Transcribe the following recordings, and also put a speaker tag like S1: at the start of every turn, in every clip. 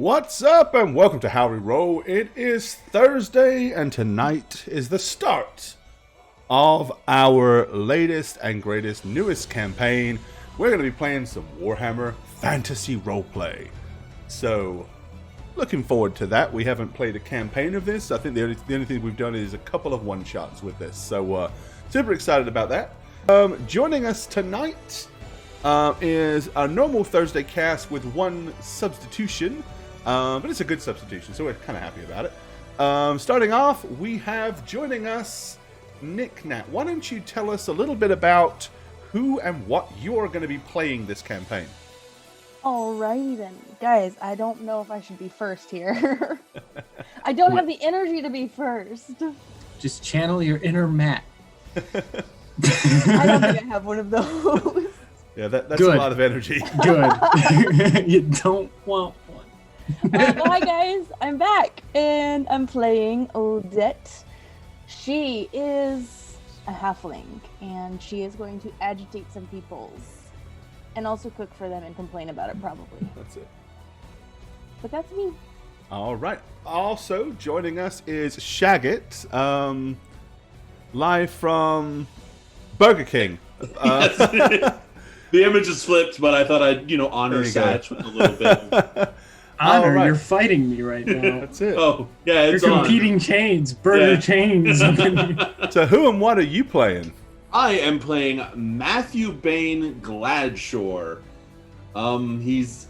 S1: What's up, and welcome to How We Roll. It is Thursday, and tonight is the start of our latest and greatest, newest campaign. We're going to be playing some Warhammer Fantasy Roleplay. So, looking forward to that. We haven't played a campaign of this. I think the only thing we've done is a couple of one-shots with this. So, super excited about that. Joining us tonight is our normal Thursday cast with one substitution. But it's a good substitution, so we're kind of happy about it. Starting off, we have joining us Nick Nat. Why don't you tell us a little bit about who and what you're going to be playing this campaign?
S2: Alrighty then. Guys, I don't know if I should be first here. I don't have the energy to be first.
S3: Just channel your inner Matt.
S2: I don't think I have one of those.
S1: Yeah, that's
S3: Good.
S1: A lot of energy.
S3: Good. You don't want one.
S2: Hi guys, I'm back, and I'm playing Odette. She is a halfling, and she is going to agitate some peoples, and also cook for them and complain about it, probably.
S1: That's it.
S2: But that's me.
S1: All right. Also joining us is Shagget, live from Burger King.
S4: The image is flipped, but I thought I'd, honor Satch with a little bit.
S3: Honor,
S1: right.
S3: You're fighting me right now.
S1: That's it.
S4: Oh, yeah, it's
S3: You're
S4: on.
S3: competing chains, burger chains.
S1: So who and what are you playing?
S4: I am playing Matthew Bain Gladshore. He's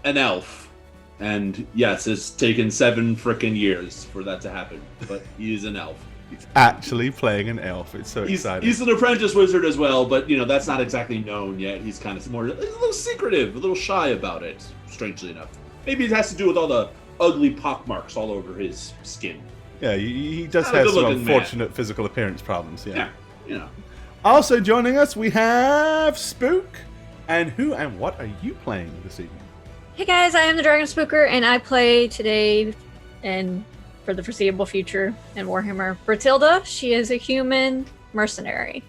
S4: an elf. And yes, it's taken 7 frickin' years for that to happen. But he is an elf.
S1: He's actually playing an elf. It's so exciting.
S4: He's an apprentice wizard as well, but that's not exactly known yet. He's kind of he's a little secretive, a little shy about it, strangely enough. Maybe it has to do with all the ugly pockmarks all over his skin.
S1: Yeah, he does
S4: Not a
S1: have some
S4: good-looking
S1: unfortunate physical appearance problems.
S4: Yeah.
S1: Also joining us, we have Spook. And who and what are you playing this evening?
S5: Hey guys, I am the Dragon Spooker, and I play today and for the foreseeable future in Warhammer Bratilda. She is a human mercenary.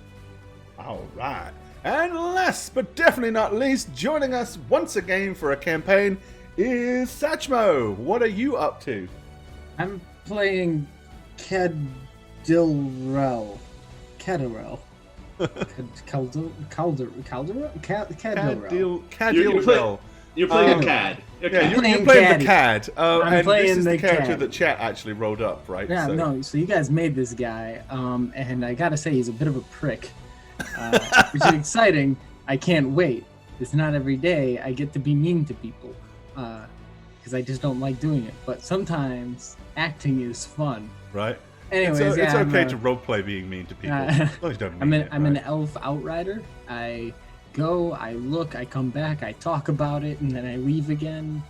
S1: All right. And last but definitely not least, joining us once again for a campaign is Satchmo. What are you up to?
S3: I'm playing Cadilrel. Cadilrel.
S1: Cadilrel.
S4: You're playing a CAD.
S1: Yeah, you're
S3: playing
S1: playing the
S3: Caddy.
S1: CAD.
S3: I'm
S1: and
S3: playing
S1: this is the
S3: the
S1: character
S3: CAD.
S1: that chat actually rolled up, right?
S3: Yeah, so you guys made this guy, and I gotta say he's a bit of a prick, which is exciting. I can't wait. It's not every day I get to be mean to people, because I just don't like doing it. But sometimes acting is fun.
S1: Right.
S3: Anyways,
S1: it's okay to roleplay being mean to people. As long as you don't mean it,
S3: I'm
S1: right?
S3: an elf outrider. I go, I look, I come back, I talk about it, and then I leave again.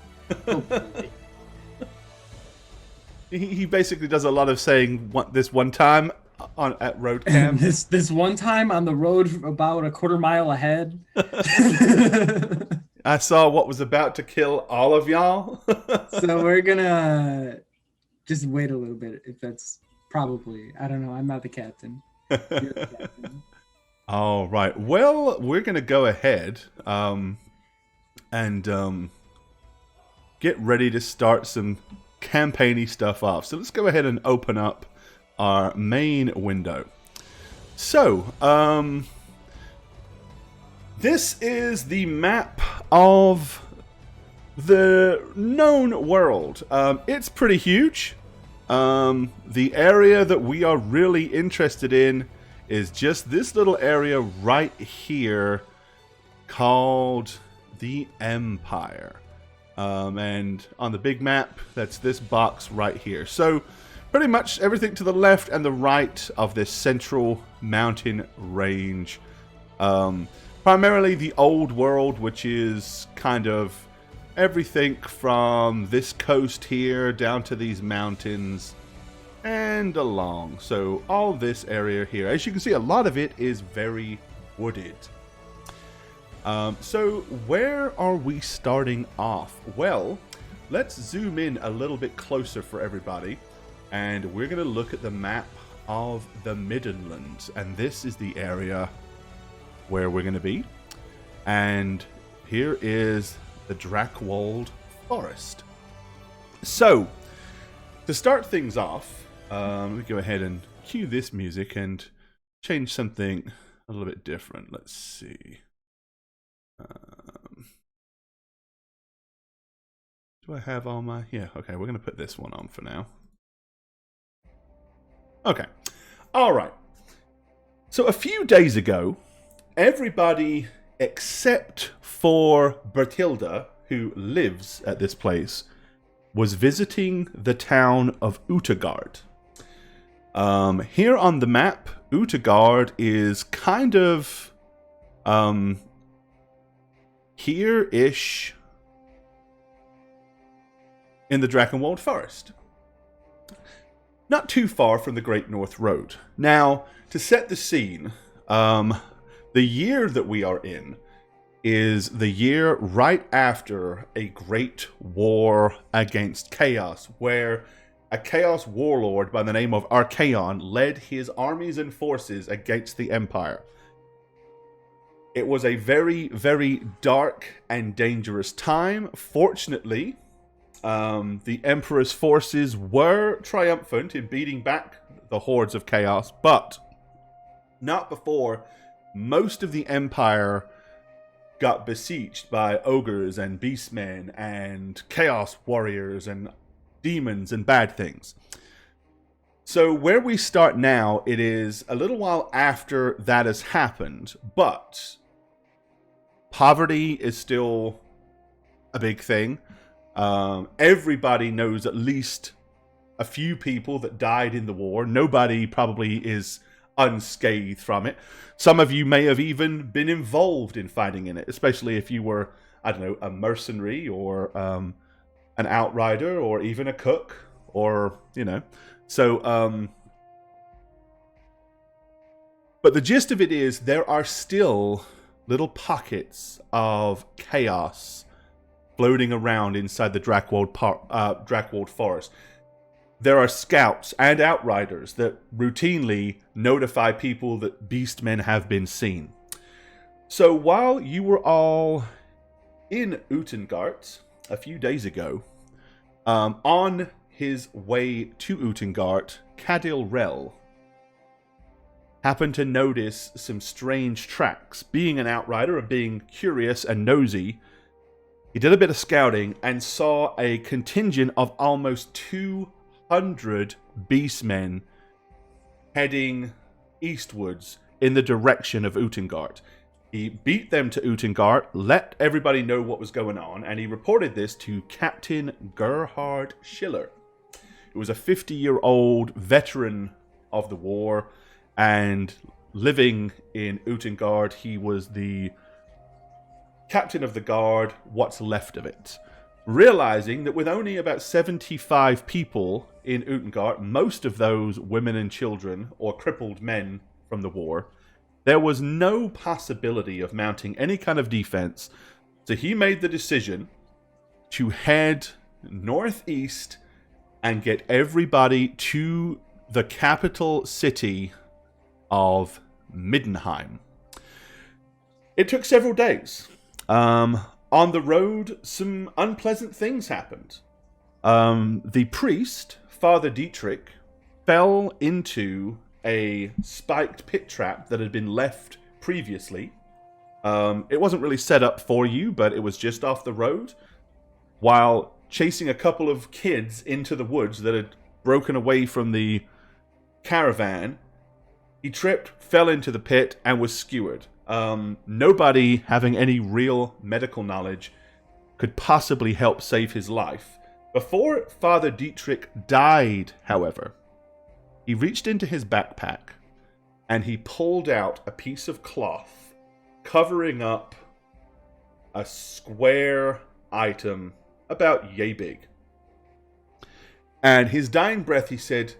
S3: Hopefully.
S1: He basically does a lot of saying this one time at road camp.
S3: this one time on the road about a quarter mile ahead.
S1: I saw what was about to kill all of y'all.
S3: So we're gonna just wait a little bit. If that's probably, I don't know. I'm not the captain. You're the captain.
S1: All right. Well, we're going to go ahead and get ready to start some campaigny stuff off. So let's go ahead and open up our main window. So, this is the map of the known world. It's pretty huge. The area that we are really interested in is just this little area right here called the Empire. And on the big map, that's this box right here. So pretty much everything to the left and the right of this central mountain range. Primarily the old world, which is kind of everything from this coast here down to these mountains and along. So all this area here, as you can see, a lot of it is very wooded. So where are we starting off? Well, let's zoom in a little bit closer for everybody, and we're going to look at the map of the Middenlands, and this is the area where we're going to be. And here is the Drakwold Forest. So, to start things off, let me go ahead and cue this music and change something a little bit different. Let's see. Do I have all my... Yeah, okay, we're going to put this one on for now. Okay. All right. So a few days ago, everybody except for Bertilda, who lives at this place, was visiting the town of Utegard. Here on the map, Utegard is kind of here-ish in the Drakenwald Forest. Not too far from the Great North Road. Now, to set the scene, the year that we are in is the year right after a great war against Chaos, where a Chaos warlord by the name of Archaon led his armies and forces against the Empire. It was a very, very dark and dangerous time. Fortunately, the Emperor's forces were triumphant in beating back the hordes of Chaos, but not before most of the Empire got besieged by ogres and beastmen and chaos warriors and demons and bad things. So where we start now, it is a little while after that has happened, but poverty is still a big thing. Everybody knows at least a few people that died in the war. Nobody probably is unscathed from it. Some of you may have even been involved in fighting in it, especially if you were, I don't know, a mercenary or an outrider or even a cook or, you know. So, but the gist of it is there are still little pockets of chaos floating around inside the Drakenwald Forest. There are scouts and outriders that routinely notify people that beastmen have been seen. So while you were all in Utengard a few days ago, on his way to Utengard, Cadil Rel happened to notice some strange tracks. Being an outrider and being curious and nosy, he did a bit of scouting and saw a contingent of almost 200 beastmen heading eastwards in the direction of Utengard. He beat them to Utengard, let everybody know what was going on, and he reported this to Captain Gerhard Schiller, who was a 50-year-old veteran of the war, and living in Utengard, he was the captain of the guard, what's left of it. Realizing that with only about 75 people in Utengard, most of those women and children, or crippled men from the war, there was no possibility of mounting any kind of defense, so he made the decision to head northeast and get everybody to the capital city of Middenheim. It took several days. On the road, some unpleasant things happened. The priest, Father Dietrich, fell into a spiked pit trap that had been left previously. It wasn't really set up for you, but it was just off the road. While chasing a couple of kids into the woods that had broken away from the caravan, he tripped, fell into the pit, and was skewered. Nobody having any real medical knowledge could possibly help save his life. Before Father Dietrich died, however, he reached into his backpack and he pulled out a piece of cloth covering up a square item about yay big. And his dying breath, he said,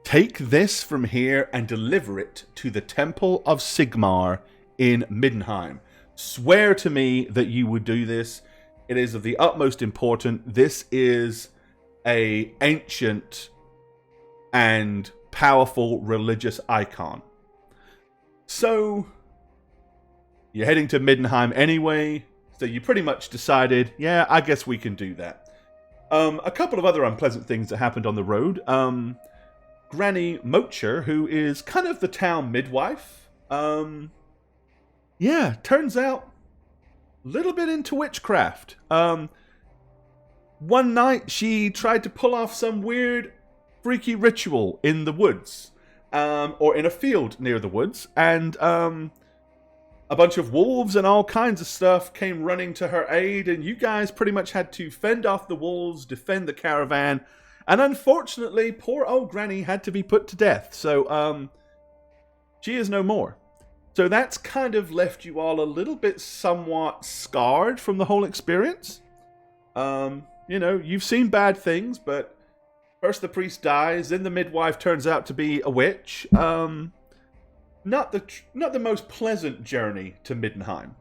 S1: "Take this from here and deliver it to the Temple of Sigmar in Middenheim. Swear to me that you would do this. It is of the utmost importance. This is an ancient and powerful religious icon." So, you're heading to Middenheim anyway, so you pretty much decided, yeah, I guess we can do that. A couple of other unpleasant things that happened on the road. Granny Mocher, who is kind of the town midwife, yeah, turns out a little bit into witchcraft. One night she tried to pull off some weird, freaky ritual in the woods, or in a field near the woods, and a bunch of wolves and all kinds of stuff came running to her aid, and you guys pretty much had to fend off the wolves, defend the caravan, and unfortunately, poor old Granny had to be put to death. So, she is no more. So that's kind of left you all a little bit somewhat scarred from the whole experience. You know, you've seen bad things, but first the priest dies, then the midwife turns out to be a witch. Not the most pleasant journey to Middenheim.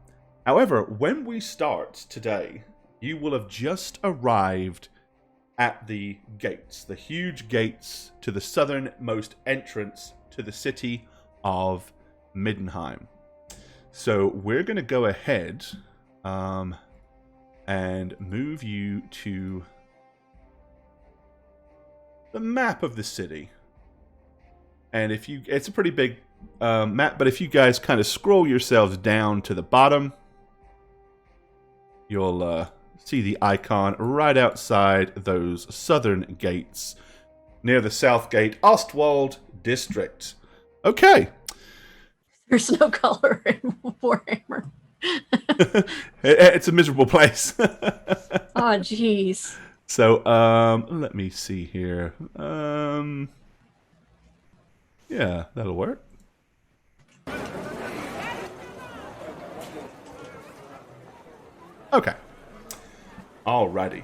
S1: However, when we start today, you will have just arrived at the gates, the huge gates to the southernmost entrance to the city of Middenheim. So we're going to go ahead and move you to the map of the city. And it's a pretty big map, but if you guys kind of scroll yourselves down to the bottom, you'll see the icon right outside those southern gates near the South Gate Ostwald district. Okay.
S5: There's no color in Warhammer.
S1: It's a miserable place.
S5: Oh, jeez.
S1: So, let me see here. Yeah, that'll work. Okay. Alrighty.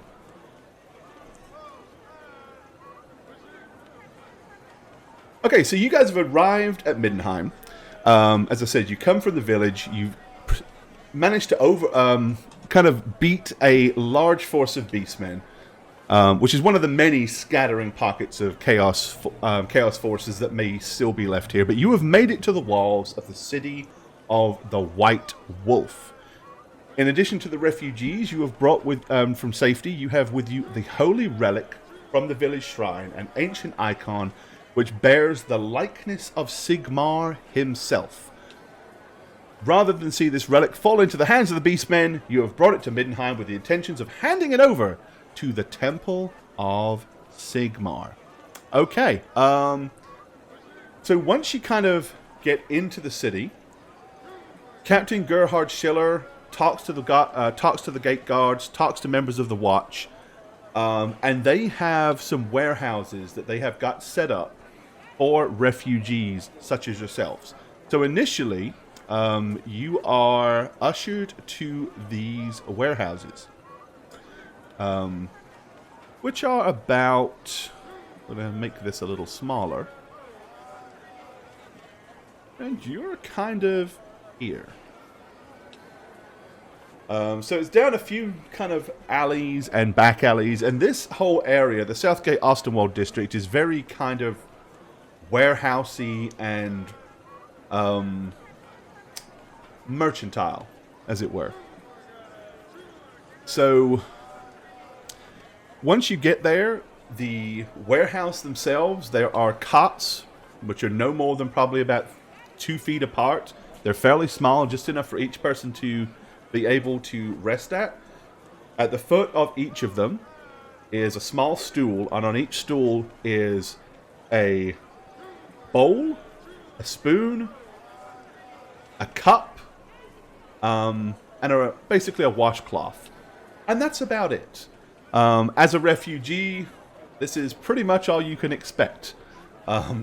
S1: Okay, so you guys have arrived at Middenheim. As I said, you come from the village. You managed to kind of beat a large force of beastmen, which is one of the many scattering pockets of chaos forces that may still be left here. But you have made it to the walls of the city of the White Wolf. In addition to the refugees you have brought with from safety, you have with you the holy relic from the village shrine, an ancient icon which bears the likeness of Sigmar himself. Rather than see this relic fall into the hands of the beastmen, you have brought it to Middenheim with the intentions of handing it over to the Temple of Sigmar. Okay, so once you kind of get into the city, Captain Gerhard Schiller talks to the gate guards, talks to members of the watch, and they have some warehouses that they have got set up for refugees such as yourselves. So initially, you are ushered to these warehouses, which are about... I'm going to make this a little smaller. And you're kind of here. So it's down a few kind of alleys and back alleys, and this whole area, the Southgate Ostenwald district, is very kind of warehousey and mercantile, as it were. So once you get there, the warehouse themselves, there are cots, which are no more than probably about 2 feet apart. They're fairly small, just enough for each person to be able to rest at. At the foot of each of them is a small stool, and on each stool is a bowl, a spoon, a cup, and basically a washcloth. And that's about it. As a refugee, this is pretty much all you can expect.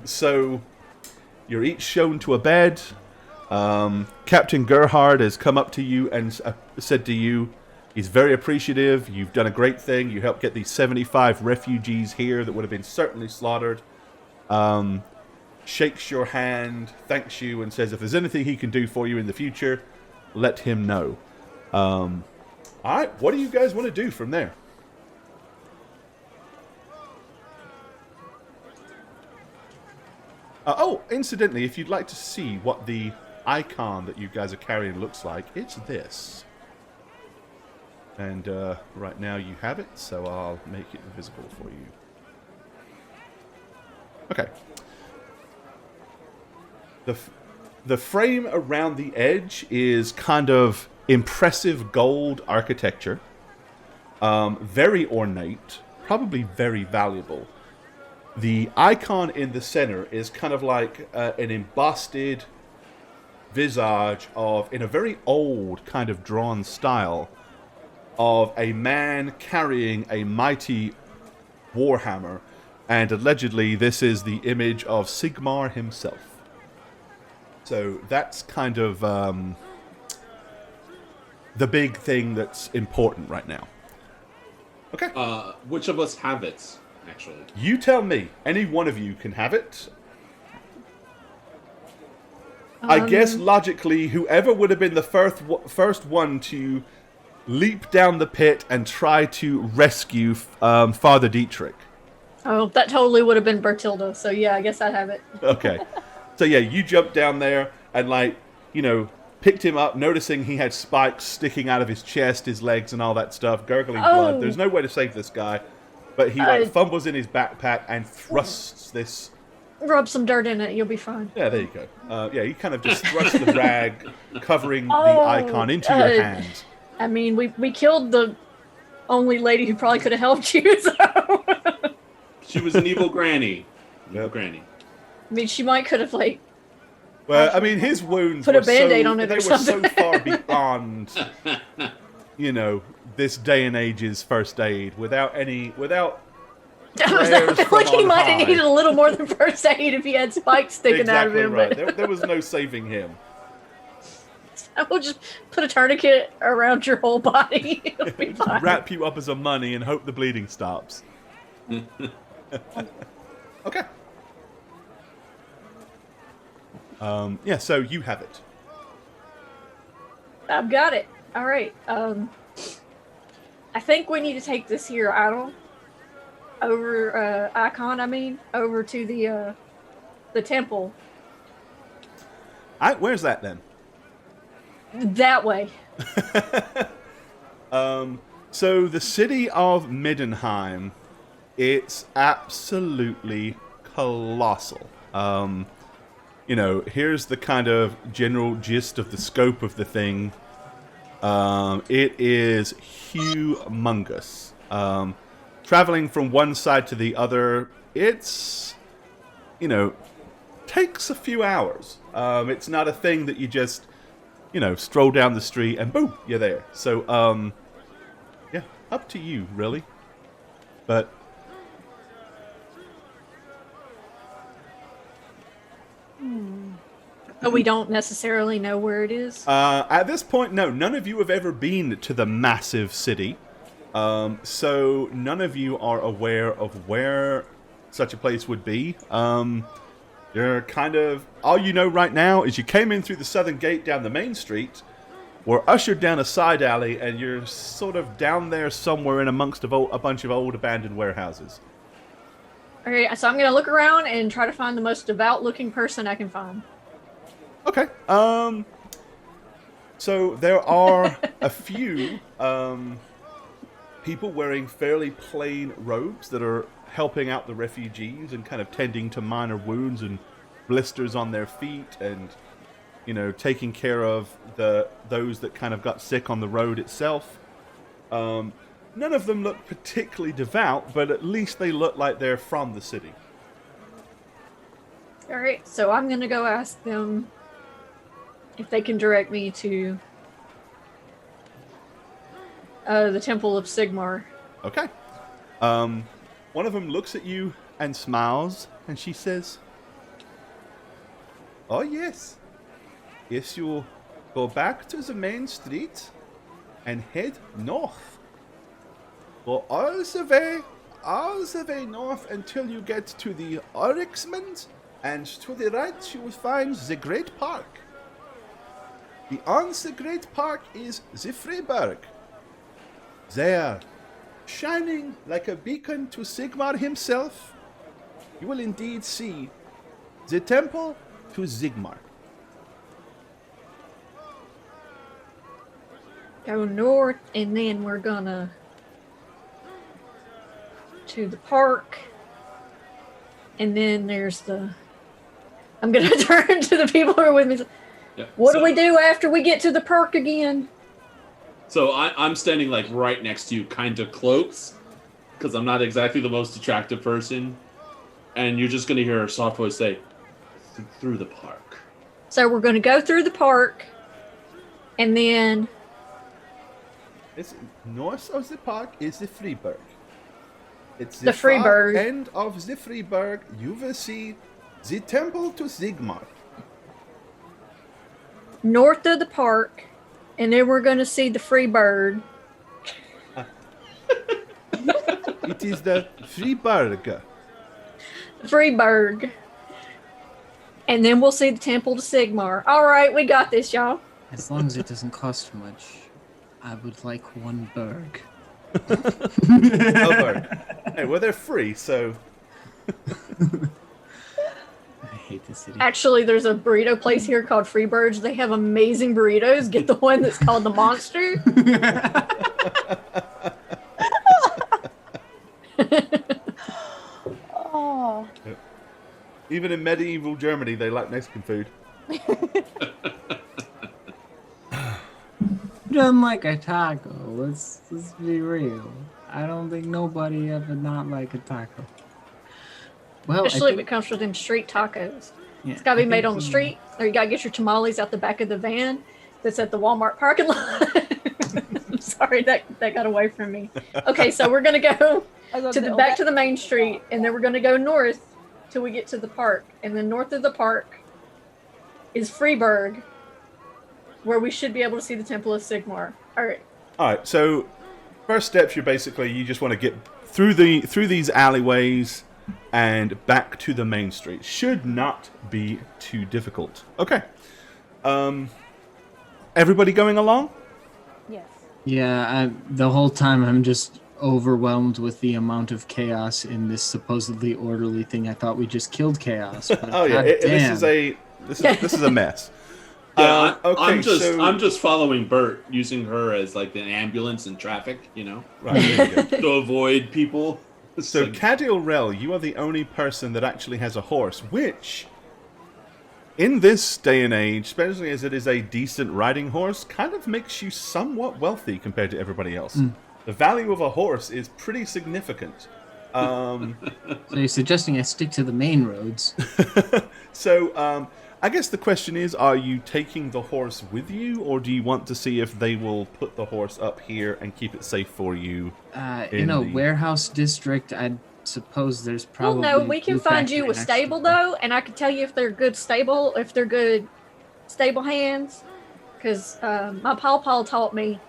S1: So you're each shown to a bed. Captain Gerhard has come up to you and said to you, he's very appreciative. You've done a great thing. You helped get these 75 refugees here that would have been certainly slaughtered. Shakes your hand, thanks you, and says if there's anything he can do for you in the future, let him know. Alright, what do you guys want to do from there? Oh, incidentally, if you'd like to see what the icon that you guys are carrying looks like, it's this. And right now you have it, so I'll make it visible for you. Okay. The frame around the edge is kind of impressive gold architecture. Very ornate, probably very valuable. The icon in the center is kind of like an embossed visage of, in a very old kind of drawn style, of a man carrying a mighty warhammer, and allegedly this is the image of Sigmar himself. So that's kind of the big thing that's important right now. Okay.
S4: Which of us have it, actually?
S1: You tell me. Any one of you can have it. I guess logically, whoever would have been the first one to leap down the pit and try to rescue Father Dietrich.
S5: Oh, that totally would have been Bertilda. So yeah, I guess I'd have it.
S1: Okay. So yeah, you jumped down there and, like, you know, picked him up, noticing he had spikes sticking out of his chest, his legs, and all that stuff, gurgling blood. There's no way to save this guy, but he fumbles in his backpack and thrusts this.
S5: Rub some dirt in it, you'll be fine.
S1: Yeah, there you go. Yeah, he kind of just thrusts the rag covering the icon into your hands.
S5: I mean, we killed the only lady who probably could have helped you. So.
S4: She was an evil granny. Evil granny.
S5: I mean, she might could have, like...
S1: Well, I mean, his wounds
S5: put
S1: were
S5: a Band-Aid on it
S1: they
S5: or
S1: were
S5: something.
S1: so far beyond, you know, this day and age's first aid, without
S5: I
S1: prayers
S5: feel
S1: from
S5: like he
S1: on
S5: might have
S1: high.
S5: needed a little more than first aid if he had spikes sticking out of
S1: Exactly
S5: him.
S1: right.
S5: But
S1: There was no saving him.
S5: I will just put a tourniquet around your whole body. It'll be fine.
S1: Wrap you up as a mummy and hope the bleeding stops. Okay. Yeah, so you have it.
S5: I've got it. All right. I think we need to take this here idol over over to the temple.
S1: Where's that then?
S5: That way.
S1: So the city of Middenheim, it's absolutely colossal. You know, here's the kind of general gist of the scope of the thing. It is humongous. Traveling from one side to the other, it's, you know, takes a few hours. It's not a thing that you just, you know, stroll down the street and boom, you're there. So, yeah, up to you, really. But
S5: But we don't necessarily know where it is.
S1: at this point, no, none of you have ever been to the massive city. So none of you are aware of where such a place would be. You're kind of, all you know right now is you came in through the southern gate down the main street, were ushered down a side alley, and you're sort of down there somewhere in amongst a bunch of old abandoned warehouses.
S5: All right, so I'm going to look around and try to find the most devout-looking person I can find.
S1: Okay. So there are a few people wearing fairly plain robes that are helping out the refugees and kind of tending to minor wounds and blisters on their feet, and, you know, taking care of those that kind of got sick on the road itself. None of them look particularly devout, but at least they look like they're from the city.
S5: All right, so I'm going to go ask them if they can direct me to the Temple of Sigmar.
S1: Okay. One of them looks at you and smiles, and she says, "Oh, yes. Yes, you'll go back to the main street and head north. Go all the way north until you get to the Oryxmond, and to the right you will find the Great Park. Beyond the Great Park is the Freiburg. There, shining like a beacon to Sigmar himself, you will indeed see the temple to Sigmar."
S5: go north, and then we're gonna to the park, and then there's the. I'm gonna turn to the people who are with me.
S4: Yeah.
S5: What do we do after we get to the park again?
S4: So I'm standing like right next to you, kind of close, because I'm not exactly the most attractive person, and you're just gonna hear a soft voice say, "Through the park."
S5: So we're gonna go through the park, and then
S1: It's north of the park is the Freeburg. It's
S5: The
S1: far
S5: Freeburg.
S1: end of the Freeburg. You will see the temple to Sigmar.
S5: north of the park, and then we're gonna see the free bird.
S1: It is the Freeburg.
S5: Freeburg. And then we'll see the temple to Sigmar. All right, we got this, y'all.
S3: As long as it doesn't cost much, I would like one berg.
S1: Oh, Berg. Hey, well, they're free, so
S3: I hate this city.
S5: Actually, there's a burrito place here called Freebirds. They have amazing burritos. Get the one that's called the Monster.
S2: Oh,
S1: even in medieval Germany, they like Mexican food.
S3: Doesn't like a taco. Let's be real. I don't think nobody ever not like a taco. Well,
S5: Especially if it comes from them street tacos. It's got to be made on the street, or you got to get your tamales out the back of the van that's at the Walmart parking lot. I'm sorry, that got away from me. Okay, so we're going to go back to the main street, and then we're going to go north till we get to the park. And then north of the park is Freeburg, where we should be able to see the Temple of Sigmar. All right.
S1: All right. So, first steps, you just want to get through these alleyways and back to the main street. Should not be too difficult. Okay. Everybody going along?
S2: yes.
S3: Yeah, the whole time I'm just overwhelmed with the amount of chaos in this supposedly orderly thing. I thought we just killed chaos. But
S1: Oh yeah, this is a mess.
S4: Yeah,
S1: Okay,
S4: I'm just following Bert, using her as like an ambulance in traffic,
S1: Right, there you go.
S4: to avoid people.
S1: So,
S4: Like,
S1: Cadiel Rel, you are the only person that actually has a horse, which, in this day and age, especially as it is a decent riding horse, kind of makes you somewhat wealthy compared to everybody else. The value of a horse is pretty significant.
S3: So you're suggesting I stick to the main roads?
S1: So, I guess the question is, are you taking the horse with you, or do you want to see if they will put the horse up here and keep it safe for you?
S3: In a warehouse district, I suppose there's probably...
S5: Well, no, we can find you a stable, though, and I can tell you if they're good stable hands, because my pawpaw taught me.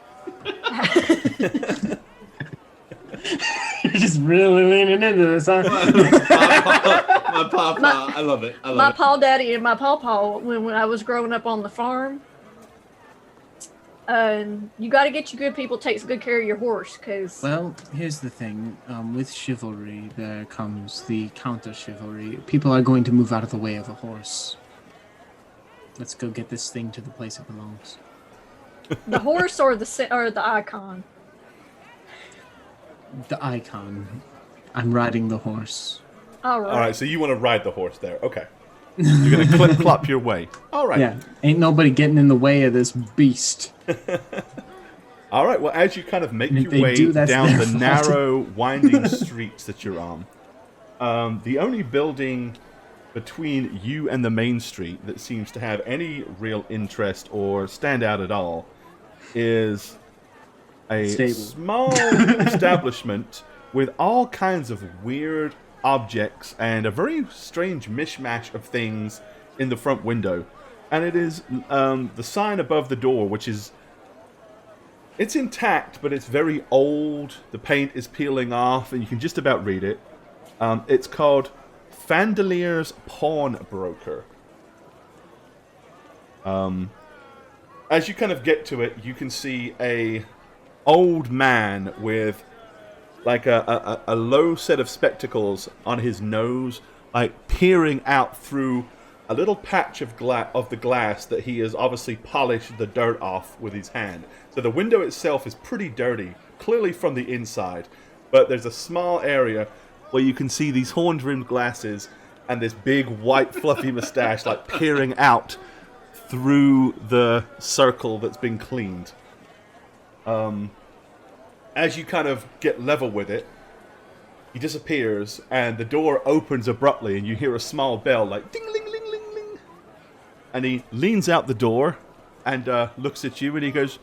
S3: You're just really leaning into this, huh?
S4: my papa, I love it.
S5: My paw daddy and my pawpaw, when I was growing up on the farm, you got to get you good people takes good care of your horse, because...
S3: Well, here's the thing. With chivalry, there comes the counter-chivalry. People are going to move out of the way of a horse. Let's go get this thing to the place it belongs.
S5: The horse or the icon?
S3: The icon. I'm riding the horse.
S5: All right.
S1: All right, so you want to ride the horse there. Okay. You're going to clip-clop your way. All right.
S3: Yeah, ain't nobody getting in the way of this beast.
S1: All right, well, as you kind of make
S3: And if
S1: your
S3: they
S1: way
S3: do, that's
S1: down
S3: their
S1: the
S3: fault.
S1: narrow, winding streets that you're on, the only building between you and the main street that seems to have any real interest or stand out at all is a
S3: Stable.
S1: small establishment with all kinds of weird objects and a very strange mishmash of things in the front window. And it is the sign above the door, which is... It's intact, but it's very old. The paint is peeling off, and you can just about read it. It's called Fandelier's Pawnbroker. As you kind of get to it, you can see a old man with like a low set of spectacles on his nose, like peering out through a little patch of the glass that he has obviously polished the dirt off with his hand. So the window itself is pretty dirty, clearly from the inside. But there's a small area where you can see these horn-rimmed glasses and this big white fluffy mustache like peering out through the circle that's been cleaned. As you kind of get level with it, he disappears and the door opens abruptly and you hear a small bell like ding ling ling ling ling. And he leans out the door and looks at you and he goes,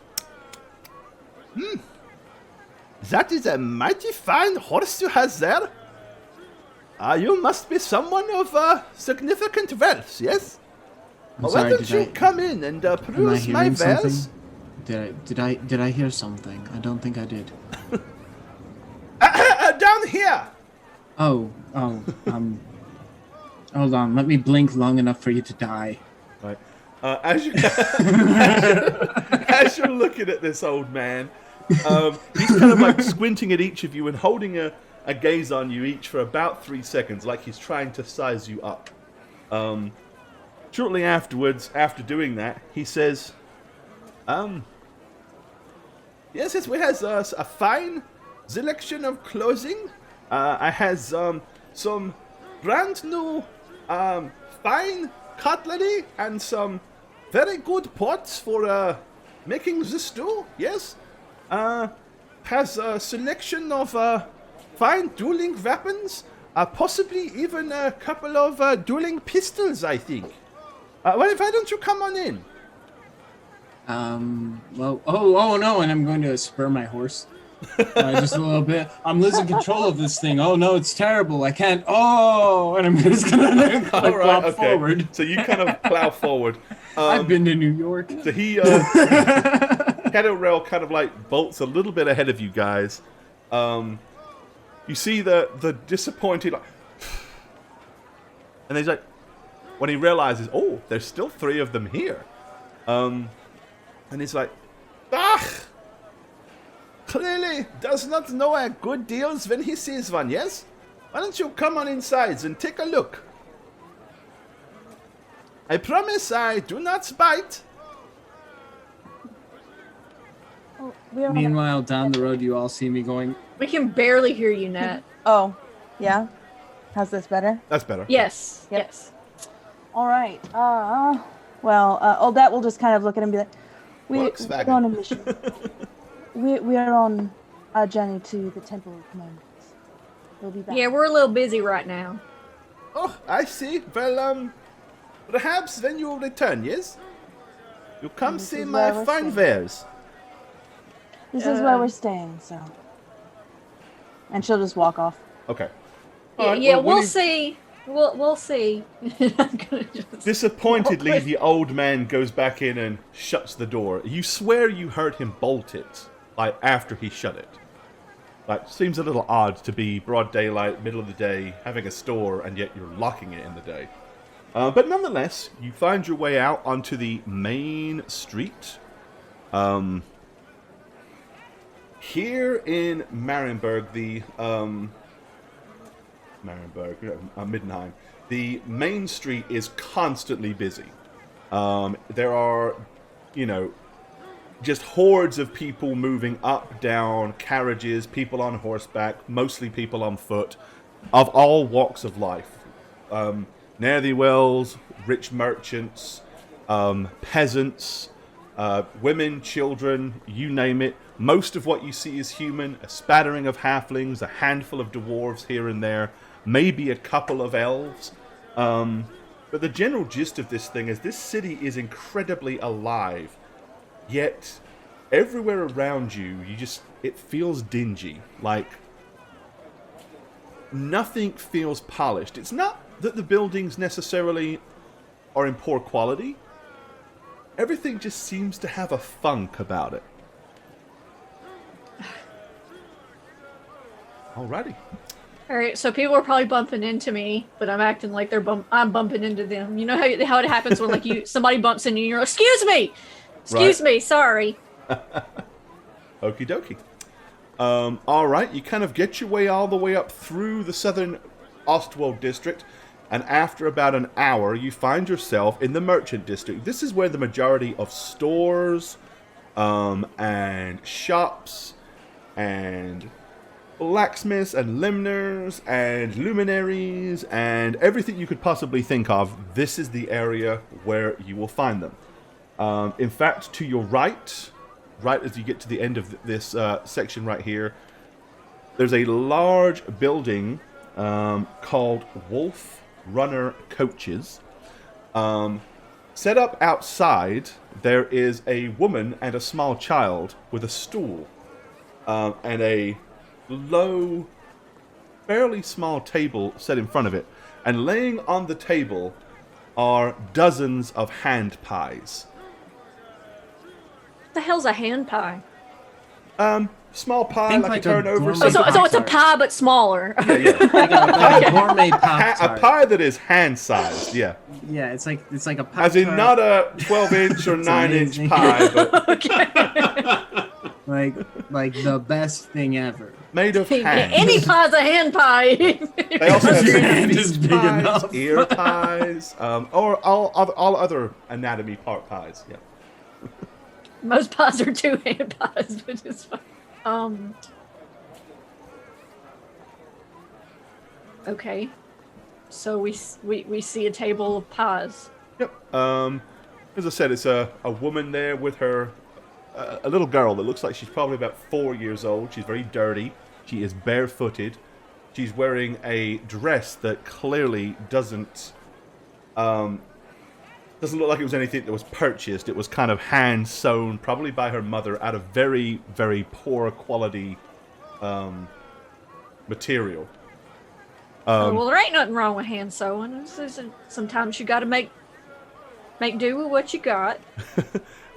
S1: that is a mighty fine horse you has there. You must be someone of significant wealth, yes? Why don't you come in and peruse my wares?
S6: Did I hear something? I don't think I did.
S1: Down here!
S6: Hold on, let me blink long enough for you to die.
S1: Right. As you're looking at this old man, he's kind of like squinting at each of you and holding a gaze on you each for about 3 seconds, like he's trying to size you up. Shortly afterwards, after doing that, he says, yes, we has a fine selection of clothing. I has some brand new fine cutlery and some very good pots for making the stew, yes. Has a selection of fine dueling weapons, possibly even a couple of dueling pistols, I think. Well, why don't you come on in?
S3: Oh no, and I'm going to spur my horse. Just a little bit. I'm losing control of this thing. Oh no, it's terrible. I can't. Oh, and I'm just gonna plow forward.
S1: So you kind of plow forward.
S3: I've been to New York.
S1: So he, Reroll kind of like bolts a little bit ahead of you guys. You see the disappointed, like, and he's like, when he realizes, oh, there's still 3 of them here. And he's like, clearly does not know a good deals when he sees one, yes? Why don't you come on inside and take a look? I promise I do not bite.
S2: Oh,
S3: Meanwhile, down the road, you all see me going.
S5: We can barely hear you, Nat.
S2: Oh, yeah? How's this better?
S1: That's better.
S5: Yes.
S2: Yep.
S5: Yes.
S2: All right. Odette will just kind of look at him and be like, we're on a mission. we are on a journey to the Temple of Commandments. We'll be back.
S5: Yeah, we're a little busy right now.
S1: Oh, I see. Well, perhaps when you return, yes? You come see my fine wares.
S2: This is where we're staying, so. And she'll just walk off.
S1: Okay.
S5: Yeah, we'll see. We'll see. I'm gonna just
S1: Disappointedly, the old man goes back in and shuts the door. You swear you heard him bolt it, like, after he shut it. Like, seems a little odd to be broad daylight, middle of the day, having a store, and yet you're locking it in the day. But nonetheless, you find your way out onto the main street. Here in Marienburg, Middenheim, the main street is constantly busy. There are, just hordes of people moving up, down, carriages, people on horseback, mostly people on foot, of all walks of life. Ne'er-do-wells, rich merchants, peasants, women, children, you name it. Most of what you see is human, a spattering of halflings, a handful of dwarves here and there, maybe a couple of elves. But the general gist of this thing is this city is incredibly alive, yet everywhere around you, it feels dingy. Like, nothing feels polished. It's not that the buildings necessarily are in poor quality. Everything just seems to have a funk about it. Alrighty.
S5: All right, so people are probably bumping into me, but I'm acting like I'm bumping into them. You know how it happens when like somebody bumps into you, and you're like, excuse me, sorry.
S1: Okie dokie. Alright, you kind of get your way all the way up through the southern Ostwald district, And after about an hour, you find yourself in the merchant district. This is where the majority of stores and shops and blacksmiths and limners and luminaries and everything you could possibly think of. This is the area where you will find them. In fact, to your right as you get to the end of this section right here, there's a large building called Wolf Runner Coaches. Set up outside, there is a woman and a small child with a stool and a low, fairly small table set in front of it. And laying on the table are dozens of hand pies.
S5: What the hell's a hand pie?
S1: Small pie,
S3: Think
S1: like
S3: like
S1: a
S3: a
S1: turnover.
S3: gourmet
S5: So it's a
S3: Pop-Tart.
S5: pie but smaller.
S1: Yeah.
S3: Like a gourmet
S1: A
S3: Pop-Tart.
S1: pie that is hand-sized, yeah.
S3: Yeah, it's like a Pop-Tart.
S1: As in not a 12-inch or 9-inch
S3: amazing.
S1: pie, but
S3: like the best thing ever.
S1: made of hand.
S5: Any pie's a hand pie.
S1: They also have
S3: Your hand is
S1: feet
S3: big
S1: pies,
S3: enough.
S1: ear pies, or all other anatomy part pies. Yeah.
S5: Most pies are 2 hand pies, which is fine. Okay. So we see a table of pies.
S1: Yep. As I said, it's a woman there with her, a little girl that looks like she's probably about 4 years old. She's very dirty. She is barefooted. She's wearing a dress that clearly doesn't look like it was anything that was purchased. It was kind of hand sewn, probably by her mother, out of very, very poor quality material.
S5: Well, there ain't nothing wrong with hand sewing. Sometimes you got to make do with what you got.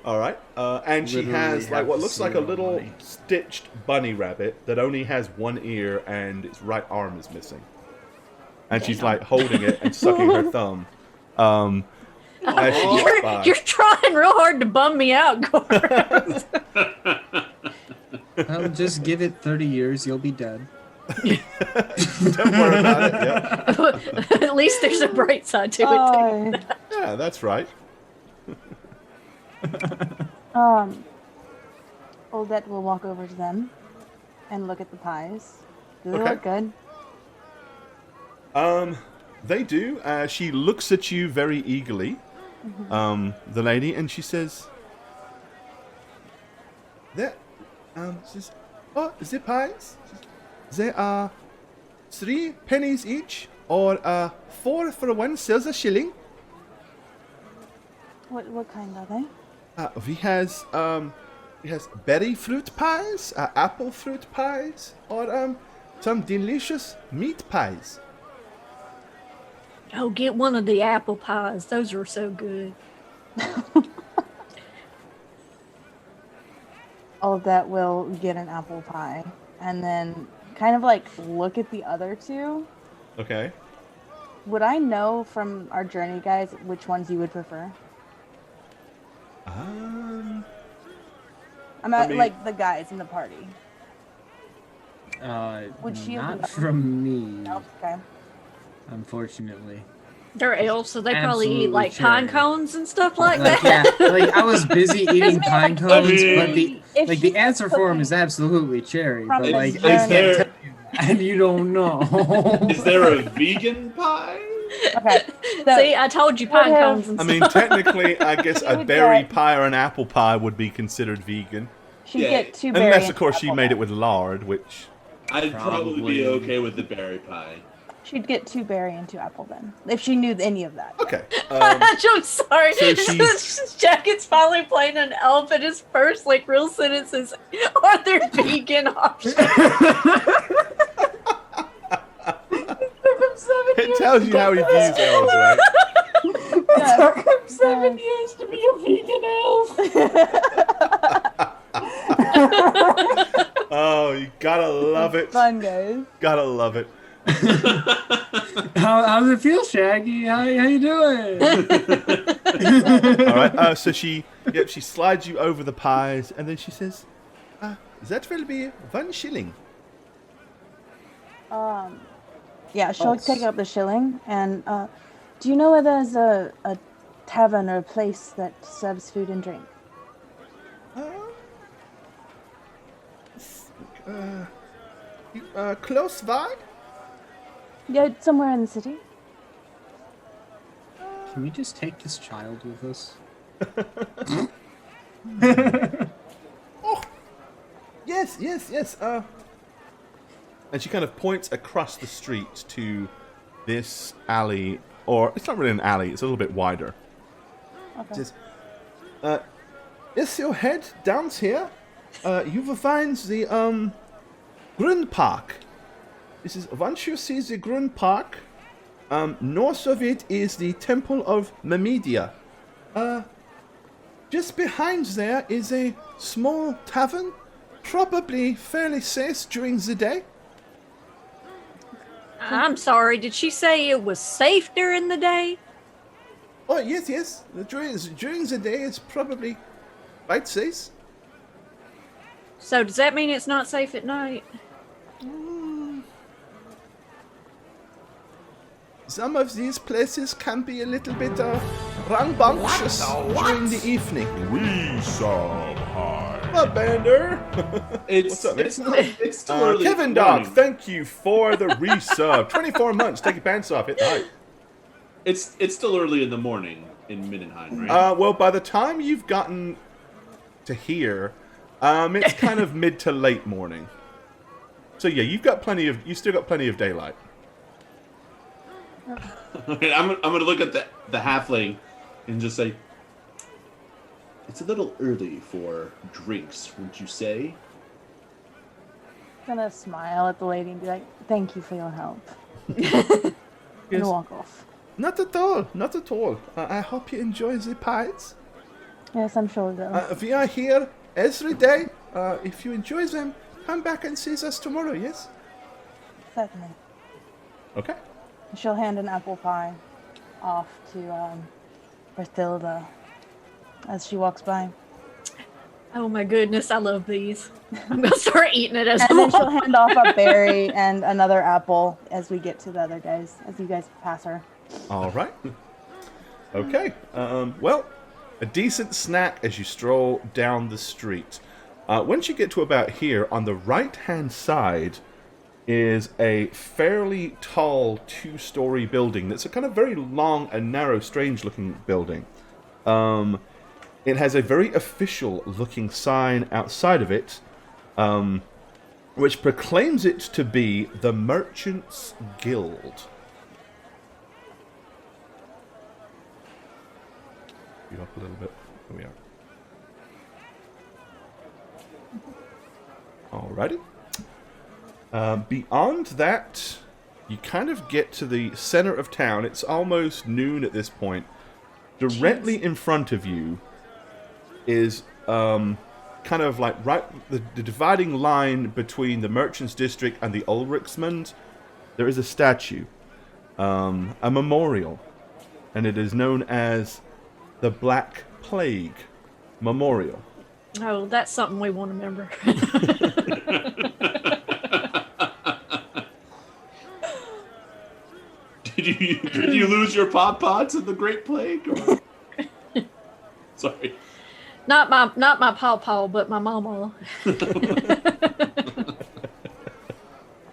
S1: All right. And she
S6: Literally
S1: has like
S6: have
S1: what looks like a
S6: zero
S1: little
S6: money.
S1: stitched bunny rabbit that only has one ear and its right arm is missing. And she's like holding it and sucking her thumb. As she walks by.
S5: You're trying real hard to bum me out, Gordon.
S6: Well, just give it 30 years, you'll be dead.
S1: Don't worry about it. Yeah.
S5: At least there's a bright side to it.
S2: Oh,
S1: Yeah, that's right.
S2: Odette will walk over to them and look at the pies. Do they
S1: Okay.
S2: look good?
S1: They do. She looks at you very eagerly, the lady, and she says, "That, says, oh, the pies? They are 3 pennies each, or 4 for 1 sells a shilling.
S2: What kind are they?
S1: We has berry fruit pies, apple fruit pies, or some delicious meat pies."
S5: Oh, get one of the apple pies. Those are so good.
S2: Odette will get an apple pie and then kind of like look at the other two.
S1: Okay.
S2: Would I know from our journey guys which ones you would prefer? I'm at
S1: mean-
S2: like the guys in the party. Would she have
S3: Not
S2: known?
S3: from me,
S2: No? Okay.
S3: unfortunately.
S5: They're elves, so they probably eat
S3: Absolutely
S5: like pine
S3: cherry.
S5: cones and stuff like
S3: Like,
S5: that.
S3: yeah, like I was busy eating pine cones, but the
S2: If
S3: the
S2: she-
S3: answer for him is absolutely cherry. But
S2: Probably
S3: like
S2: cherry.
S3: I
S4: Is
S3: can't
S4: there-
S3: tell you that, and you don't know.
S4: Is there a vegan pie?
S2: Okay. So,
S5: See, I told you pine
S2: Would have-
S5: cones and
S1: I
S5: stuff.
S1: mean, technically, I guess
S2: She
S1: a
S2: would
S1: berry
S2: get-
S1: pie or an apple pie would be considered vegan.
S2: she'd
S4: Yeah.
S2: get 2 berry.
S1: Unless,
S2: and
S1: of course, she
S2: apple
S1: made
S2: then.
S1: it with lard, which...
S4: I'd probably
S3: Probably.
S4: be okay with the berry pie.
S2: She'd get 2 berry and 2 apple then, if she knew any of that.
S1: Okay.
S5: I'm sorry.
S1: So she's-
S5: Jacket's finally playing an elf, and his first like real sentence is, "Are there vegan options?"
S1: It tells you how he views elves, right?
S2: Yeah.
S5: 7 years to be a vegan elf.
S1: Oh, you gotta love it.
S2: Fun, guys.
S1: Gotta love it.
S3: How's it feel, Shaggy? How you doing?
S1: All right. So she slides you over the pies, and then she says, "That will be 1 shilling."
S2: Yeah, she'll take up the shilling. And do you know where there's a tavern or a place that serves food and drink?
S1: Close by?
S2: Yeah, somewhere in the city.
S3: Can we just take this child with us?
S1: Oh, yes. And she kind of points across the street to this alley, or it's not really an alley, it's a little bit wider.
S2: Okay.
S1: Says, if you head down here, you will find the Grund Park. This is once you see the Grund Park, north of it is the Temple of Memedia. Just behind there is a small tavern, probably fairly safe during the day.
S5: I'm sorry, did she say it was safe during the day?
S1: Oh, yes. During the day, it's probably quite safe.
S5: So does that mean it's not safe at night?
S1: Some of these places can be a little bit rambunctious during the evening.
S7: Resub high.
S1: What, Bander?
S4: It's
S1: What's up, man?
S4: it's still early.
S1: Kevin
S4: in the
S1: Dog,
S4: morning.
S1: thank you for the resub. 24 months, take your pants off, hit the hype.
S4: It's still early in the morning in Middenheim, right?
S1: Well, by the time you've gotten to here, it's kind of mid to late morning. So yeah, you still got plenty of daylight.
S4: I'm gonna look at the halfling and just say, it's a little early for drinks, wouldn't you say?
S2: I'm gonna smile at the lady and be like, "Thank you for your help." And walk off.
S1: Not at all. I hope you enjoy the pies.
S2: Yes, I'm sure they'll.
S1: We are here every day. If you enjoy them, come back and see us tomorrow, yes?
S2: Certainly.
S1: Okay.
S2: She'll hand an apple pie off to Berthilda as she walks by.
S5: Oh my goodness, I love these. I'm gonna start eating it as
S2: And
S5: I'm
S2: then she'll hand off a berry and another apple as we get to the other guys, as you guys pass her.
S1: All right. Okay. Well, a decent snack as you stroll down the street. Once you get to about here, on the right-hand side is a fairly tall two-story building that's a kind of very long and narrow, strange-looking building. It has a very official-looking sign outside of it, which proclaims it to be the Merchants Guild. You up a little bit. Here we are. Alrighty. Beyond that, you kind of get to the center of town. It's almost noon at this point. Directly in front of you is kind of like the dividing line between the Merchants District and the Ulrichsmund. There is a statue, a memorial, and it is known as the Black Plague Memorial.
S5: Oh, that's something we want to remember.
S4: Did you lose your Pop Pots in the Great Plague? Or... Sorry.
S5: Not my paw, but my mama.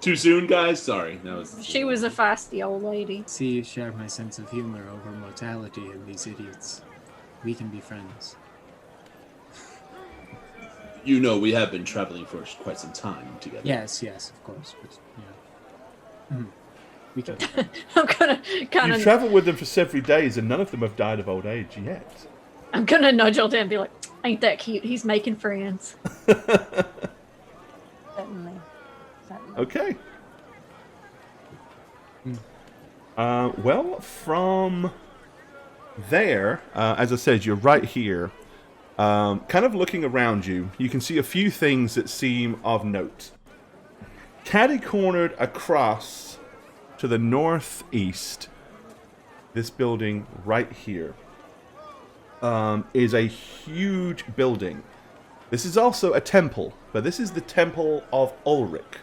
S4: Too soon, guys? Sorry.
S5: She was a feisty old lady.
S3: See, you share my sense of humor over mortality and these idiots. We can be friends.
S4: You know, we have been traveling for quite some time together.
S3: Yes, of course. But, yeah. We can.
S5: I'm gonna kind
S1: You've
S5: of.
S1: traveled with them for several days, and none of them have died of old age yet.
S5: I'm gonna nudge Alden and be like, "Ain't that cute? He's making friends."
S2: Certainly.
S1: Okay. Well, from there, as I said, you're right here. Kind of looking around you, you can see a few things that seem of note. Catty-cornered across to the northeast, this building right here is a huge building. This is also a temple, but this is the Temple of Ulrich.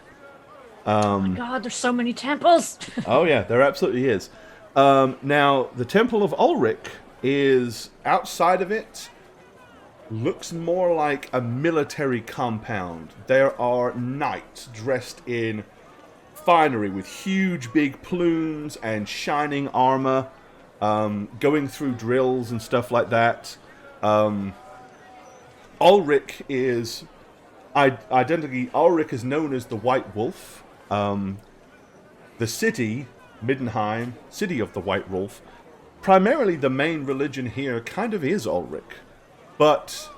S5: God, there's so many temples.
S1: Oh yeah, there absolutely is. Now, the Temple of Ulrich is outside of it. Looks more like a military compound. There are knights dressed in finery with huge big plumes and shining armor, going through drills and stuff like that. Ulrich is Ulrich is known as the White Wolf. The city, Middenheim, city of the White Wolf, primarily the main religion here kind of is Ulrich. But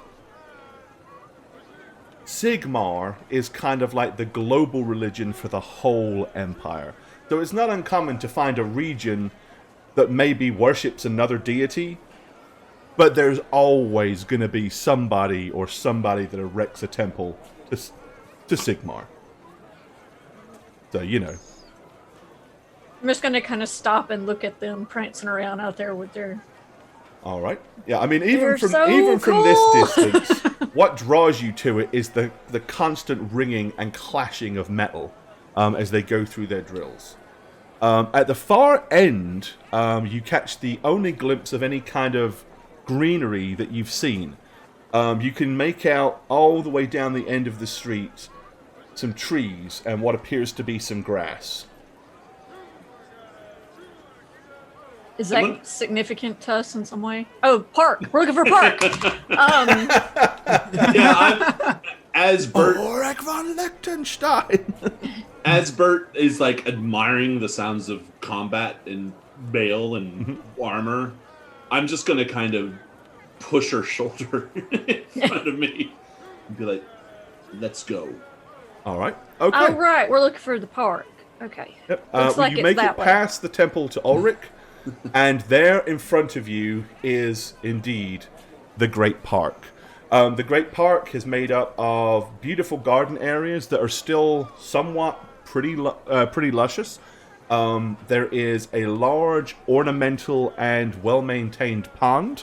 S1: Sigmar is kind of like the global religion for the whole empire. So it's not uncommon to find a region that maybe worships another deity, but there's always going to be somebody that erects a temple to Sigmar. So, you know.
S5: I'm just gonna kind of stop and look at them prancing around out there with their.
S1: All right. Yeah, I mean,
S5: They're
S1: from
S5: so
S1: from this
S5: cool.
S1: distance, what draws you to it is the constant ringing and clashing of metal as they go through their drills. At the far end, you catch the only glimpse of any kind of greenery that you've seen. You can make out all the way down the end of the street some trees and what appears to be some grass.
S5: Is that significant to us in some way? Oh, park. We're looking for park.
S4: Yeah, as Bert
S1: Ulrich von Liechtenstein!
S4: as Bert is like admiring the sounds of combat and mail and armor, I'm just gonna kind of push her shoulder in front of me and be like, "Let's go."
S1: All right. Okay.
S5: Oh, right. We're looking for the park. Okay.
S1: Yep.
S5: Looks like
S1: you
S5: it's
S1: make
S5: that
S1: it
S5: way.
S1: past the temple to Ulrich, and there in front of you is indeed the Great Park. The Great Park is made up of beautiful garden areas that are still somewhat pretty luscious. There is a large ornamental and well-maintained pond.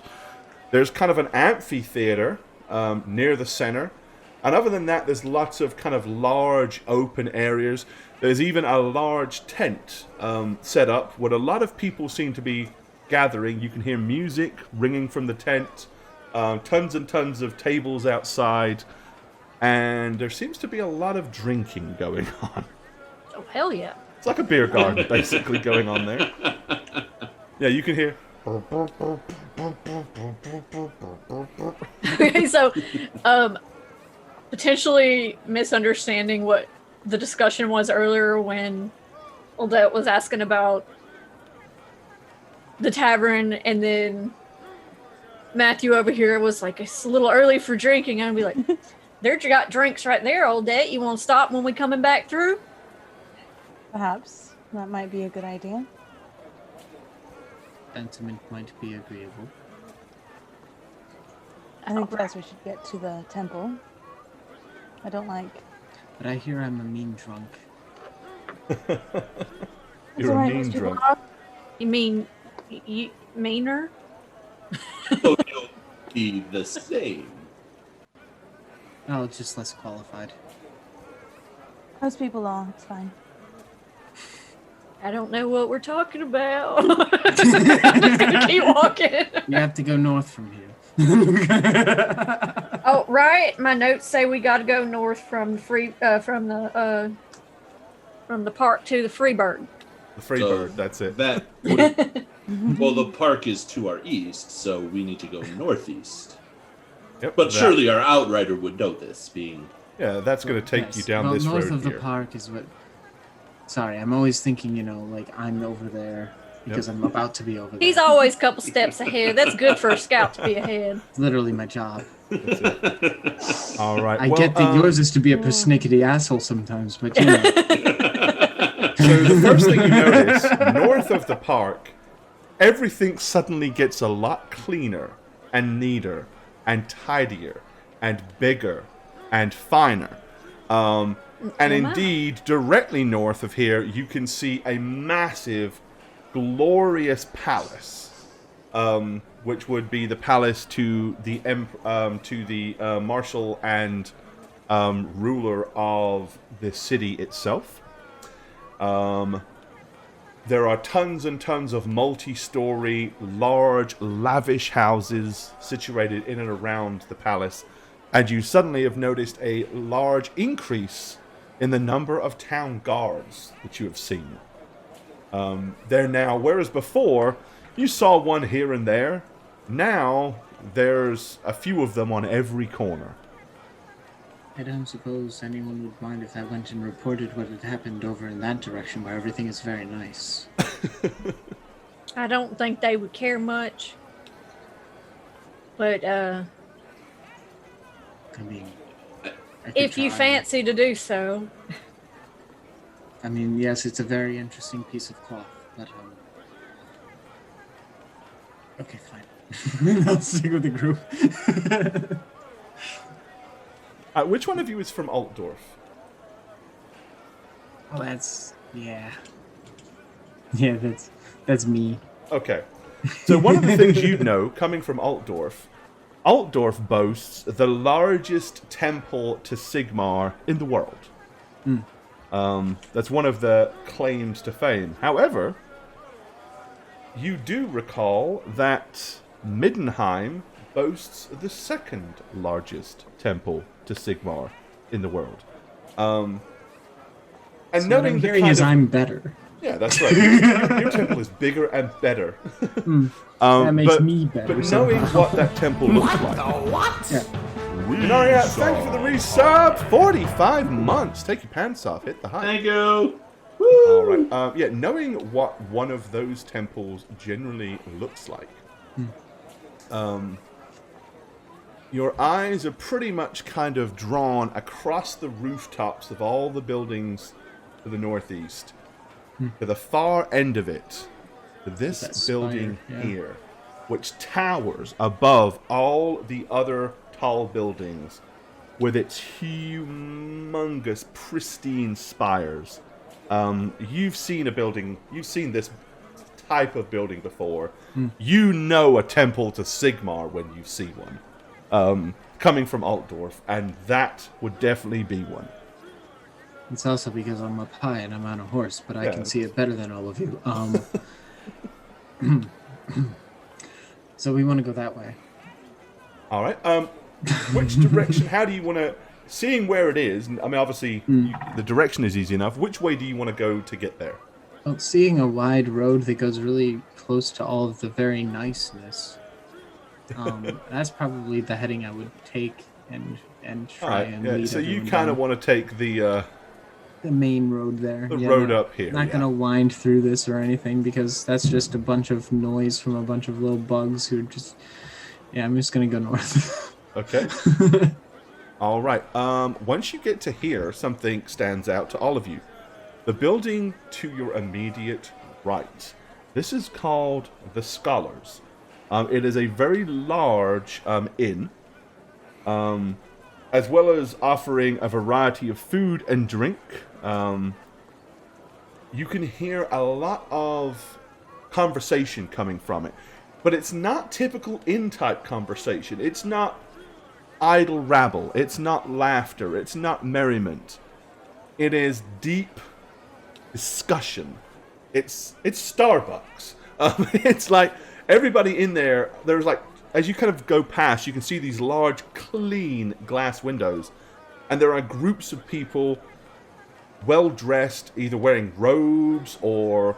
S1: There's kind of an amphitheater near the center. And other than that, there's lots of kind of large open areas. There's even a large tent set up where a lot of people seem to be gathering. You can hear music ringing from the tent, tons and tons of tables outside, and there seems to be a lot of drinking going on.
S5: Oh, hell yeah.
S1: It's like a beer garden, basically, going on there. Yeah, you can hear.
S5: Okay, so potentially misunderstanding what the discussion was earlier when Odette was asking about the tavern, and then Matthew over here was like, it's a little early for drinking. I'd be like, there you got drinks right there, Odette. You want to stop when we coming back through?
S2: Perhaps that might be a good idea.
S6: Sentiment might be agreeable.
S2: I think first we should get to the temple. I don't like.
S6: But I hear I'm a mean drunk.
S1: You're a
S2: alright,
S1: mean
S2: most people
S1: drunk.
S2: are.
S5: You mean you meaner?
S4: So you'll be the same.
S6: Oh, just less qualified.
S2: Most people are. It's fine.
S5: I don't know what we're talking about. I'm just gonna keep walking.
S6: You have to go north from here.
S5: Oh, right. My notes say we got to go north from from the park to the Freebird.
S1: The Freebird, that's it.
S4: That well, the park is to our east, so we need to go northeast.
S1: Yep,
S4: But
S1: that.
S4: surely our outrider would know this, being
S1: Yeah, that's going to take you down
S6: well,
S1: this
S6: north
S1: road
S6: of
S1: here.
S6: the park is what. Sorry, I'm always thinking, like I'm over there because I'm about to be over there.
S5: He's always a couple steps ahead. That's good for a scout to be ahead.
S6: It's literally my job.
S1: All right.
S6: I
S1: well,
S6: get that yours is to be a persnickety asshole sometimes, but you know.
S1: So the first thing you notice, north of the park, everything suddenly gets a lot cleaner and neater and tidier and bigger and finer. And indeed, directly north of here, you can see a massive, glorious palace, which would be the palace to the marshal and ruler of the city itself. There are tons and tons of multi-story, large, lavish houses situated in and around the palace, and you suddenly have noticed a large increase in the number of town guards that you have seen. There now, whereas before you saw one here and there, now there's a few of them on every corner.
S6: I don't suppose anyone would mind if I went and reported what had happened over in that direction where everything is very nice.
S5: I don't think they would care much. But
S6: I mean, I could
S5: if you
S6: try.
S5: fancy to do so.
S6: I mean, yes, it's a very interesting piece of cloth, but okay, fine. I'll stick with the group.
S1: Which one of you is from Altdorf?
S6: Oh, yeah, that's me.
S1: Okay. So one of the things you'd know, coming from Altdorf boasts the largest temple to Sigmar in the world. That's one of the claims to fame. However, you do recall that Middenheim boasts the second largest temple to Sigmar in the world. And
S6: So what
S1: knowing
S6: I'm
S1: the
S6: hearing
S1: kind
S6: is
S1: of,
S6: I'm better.
S1: yeah, that's right. Your temple is bigger and better.
S6: That makes me better.
S1: But knowing what that temple looks like.
S6: Yeah.
S1: Naria, thanks for the resub. 45 months. Take your pants off. Hit the high.
S4: Thank you.
S1: All right. Yeah, knowing what one of those temples generally looks like, your eyes are pretty much kind of drawn across the rooftops of all the buildings to the northeast, to the far end of it, to this
S6: That
S1: building
S6: spire, yeah.
S1: here, which towers above all the other tall buildings with its humongous, pristine spires. You've seen this type of building before. You know a temple to Sigmar when you see one. Coming from Altdorf, and that would definitely be one.
S6: It's also because I'm up high and I'm on a horse, but I
S1: Yeah.
S6: can see it better than all of you. So we want to go that way.
S1: All right. Which direction? How do you want to? Seeing where it is, I mean, obviously the direction is easy enough. Which way do you want to go to get there?
S6: Well, seeing a wide road that goes really close to all of the very niceness, that's probably the heading I would take and
S1: All
S6: try
S1: right.
S6: and
S1: Yeah,
S6: lead
S1: so you
S6: everyone
S1: kind
S6: down
S1: of want to take the
S6: main road there.
S1: road up here.
S6: Not
S1: yeah.
S6: gonna wind through this or anything because that's just a bunch of noise from a bunch of little bugs who just. Yeah, I'm just gonna go north.
S1: Okay. All right. Once you get to here, something stands out to all of you. The building to your immediate right. This is called the Scholars. It is a very large inn, as well as offering a variety of food and drink. You can hear a lot of conversation coming from it, but it's not typical inn-type conversation. It's not idle rabble. It's not laughter. It's not merriment. It is deep discussion. It's Starbucks. It's like everybody in there. There's like, as you kind of go past, you can see these large, clean glass windows, and there are groups of people, well dressed, either wearing robes or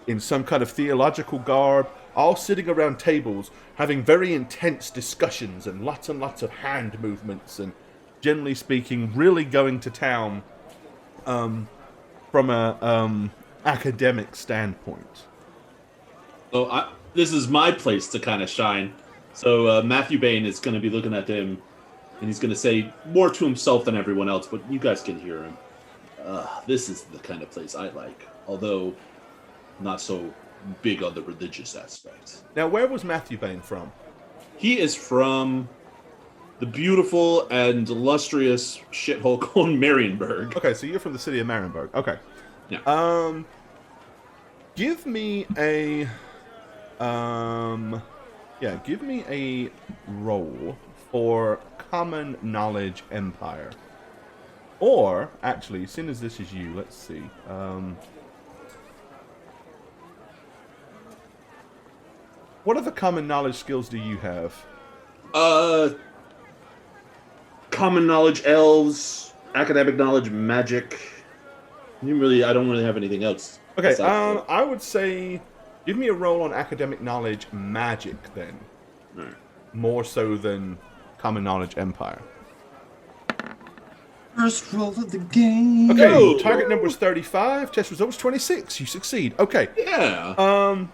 S1: in some kind of theological garb, all sitting around tables, having very intense discussions and lots of hand movements, and generally speaking, really going to town from a academic standpoint.
S4: So this is my place to kind of shine. So Matthew Bain is going to be looking at him, and he's going to say more to himself than everyone else, but you guys can hear him. This is the kind of place I like, although not so big on the religious aspect.
S1: Now, where was Matthew Bain from?
S4: He is from the beautiful and illustrious shithole called Marienburg.
S1: Okay, so you're from the city of Marienburg. Okay.
S4: Yeah.
S1: Give me a give me a roll for Common Knowledge Empire. Or, actually, seeing as this is you, let's see. What other common knowledge skills do you have?
S4: Common knowledge, elves, academic knowledge, magic. I don't really have anything else.
S1: Okay, I would say, give me a roll on academic knowledge, magic, then.
S4: Right.
S1: More so than common knowledge, empire.
S6: First roll of the game.
S1: Okay,
S4: No.
S1: target number was 35, test result was 26. You succeed. Okay.
S4: Yeah.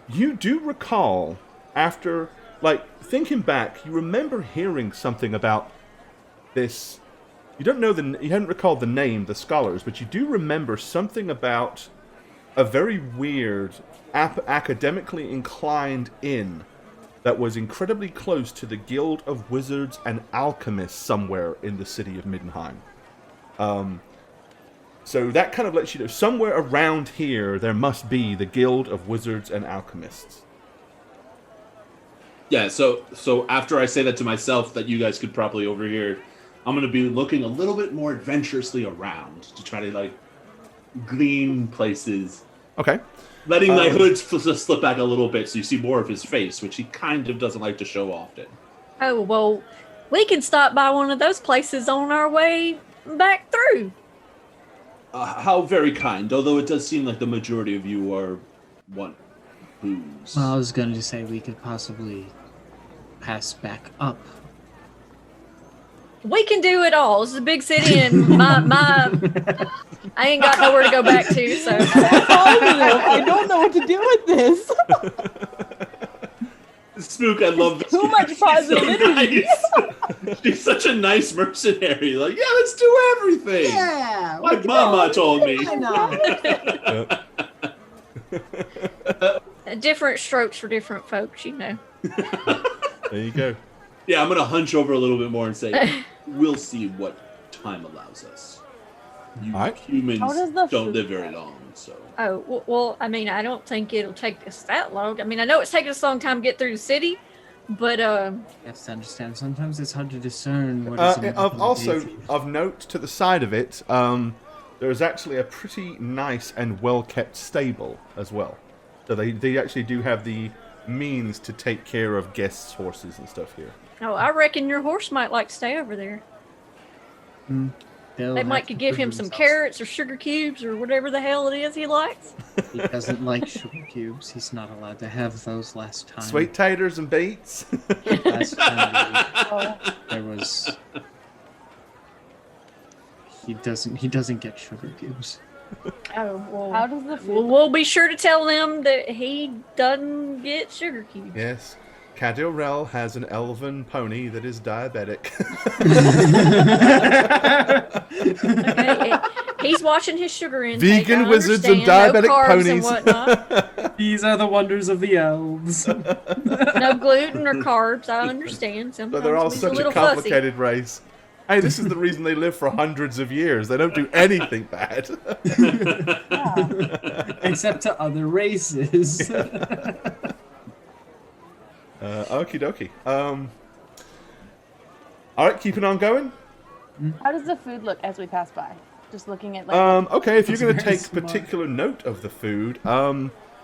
S1: You do recall, after, thinking back, you remember hearing something about this. You hadn't recalled the name, the scholars, but you do remember something about a very weird, academically inclined inn that was incredibly close to the Guild of Wizards and Alchemists somewhere in the city of Middenheim. So that kind of lets you know, somewhere around here, there must be the Guild of Wizards and Alchemists.
S4: Yeah, so after I say that to myself, that you guys could probably overhear, I'm going to be looking a little bit more adventurously around to try to, glean places.
S1: Okay.
S4: Letting my hood slip back a little bit so you see more of his face, which he kind of doesn't like to show often.
S5: Oh, well, we can stop by one of those places on our way back through.
S4: How very kind, although it does seem like the majority of you want booze.
S6: Well, I was going to say we could possibly pass back up.
S5: We can do it all. This is a big city, and my I ain't got nowhere to go back to, so.
S2: I don't know what to do with this.
S4: Spook, I love this.
S2: Too much positive energy.
S4: Nice. She's such a nice mercenary. Like, yeah, let's do everything.
S6: Yeah!
S4: Like Mama told me.
S6: Why not?
S5: Different strokes for different folks, you know.
S1: There you go.
S4: Yeah, I'm going to hunch over a little bit more and say, we'll see what time allows us. You
S1: All right.
S4: humans
S2: How does the
S4: don't
S2: food
S4: live very
S2: go?
S4: long, so.
S5: Oh, well, I mean, I don't think it'll take us that long. I mean, I know it's taking us a long time to get through the city, but,
S6: You have to understand, sometimes it's hard to discern what is
S1: Also, of note to the side of it, there is actually a pretty nice and well-kept stable as well. So they actually do have the means to take care of guests' horses and stuff here.
S5: oh, I reckon your horse might like to stay over there. They might could give him some carrots or sugar cubes or whatever the hell it is he likes.
S6: He doesn't like sugar cubes. He's not allowed to have those last time.
S1: Sweet taters and baits.
S6: Last time there was... He doesn't get sugar cubes.
S5: Oh, well,
S2: How does the food
S5: we'll be sure to tell them that he doesn't get sugar cubes.
S1: Yes. Cadorel has an elven pony that is diabetic.
S5: Okay, he's watching his sugar intake.
S1: Vegan
S5: I
S1: wizards and
S5: understand.
S1: diabetic
S5: no carbs
S1: ponies.
S5: And whatnot.
S3: These are the wonders of the elves.
S5: No gluten or carbs. I understand. Sometimes
S1: But they're all
S5: he's
S1: such a
S5: little fussy.
S1: complicated race. Hey, this is the reason they live for hundreds of years. They don't do anything bad.
S3: Except to other races.
S1: Okie dokie. Alright, keeping on going.
S2: How does the food look as we pass by? Just looking at
S1: Okay, if you're
S3: That's
S1: going to
S3: very
S1: take
S3: smart.
S1: particular note of the food,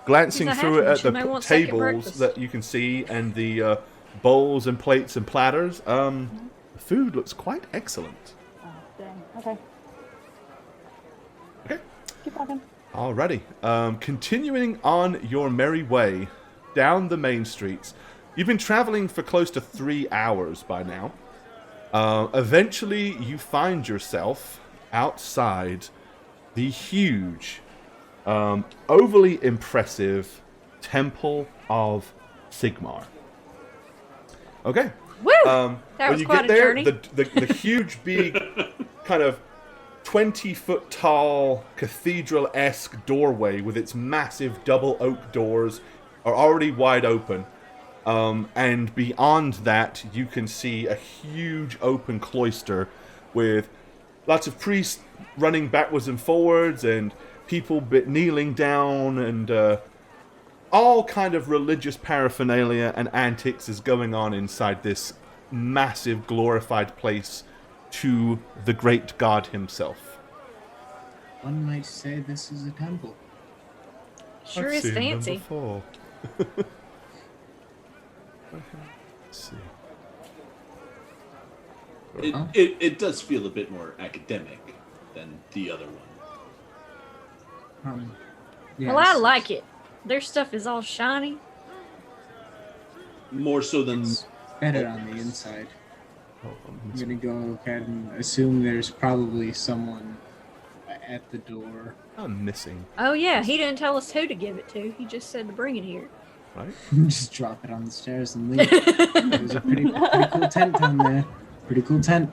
S1: glancing
S5: He's a
S1: through it
S5: halfling,
S1: at
S5: she may
S1: the
S5: want second
S1: tables
S5: breakfast.
S1: that you can see and the bowls and plates and platters, the food looks quite excellent.
S2: Oh, dang. Okay.
S1: Okay.
S2: Keep talking.
S1: Alrighty. Continuing on your merry way down the main streets. You've been traveling for close to 3 hours by now. Eventually, you find yourself outside the huge, overly impressive Temple of Sigmar. Okay.
S5: Woo! That
S1: When
S5: was
S1: you
S5: quite
S1: get
S5: a
S1: there,
S5: journey.
S1: the huge, big, kind of 20-foot tall, cathedral-esque doorway with its massive double oak doors are already wide open. And beyond that, you can see a huge open cloister with lots of priests running backwards and forwards and people kneeling down and all kind of religious paraphernalia and antics is going on inside this massive glorified place to the great god himself.
S6: One might say this is a temple.
S5: Sure
S1: I've
S5: is
S1: seen them
S5: fancy.
S1: before. Let's see.
S4: It does feel a bit more academic than the other one.
S5: Well, I like it. Their stuff is all shiny.
S4: More so than
S6: It's better on the inside.
S1: Oh,
S6: I'm gonna go ahead and assume there's probably someone at the door.
S1: I'm missing,
S5: Oh yeah, he didn't tell us who to give it to. He just said to bring it here.
S1: right?
S6: Just drop it on the stairs and leave. There's a pretty cool tent down there. Pretty cool tent.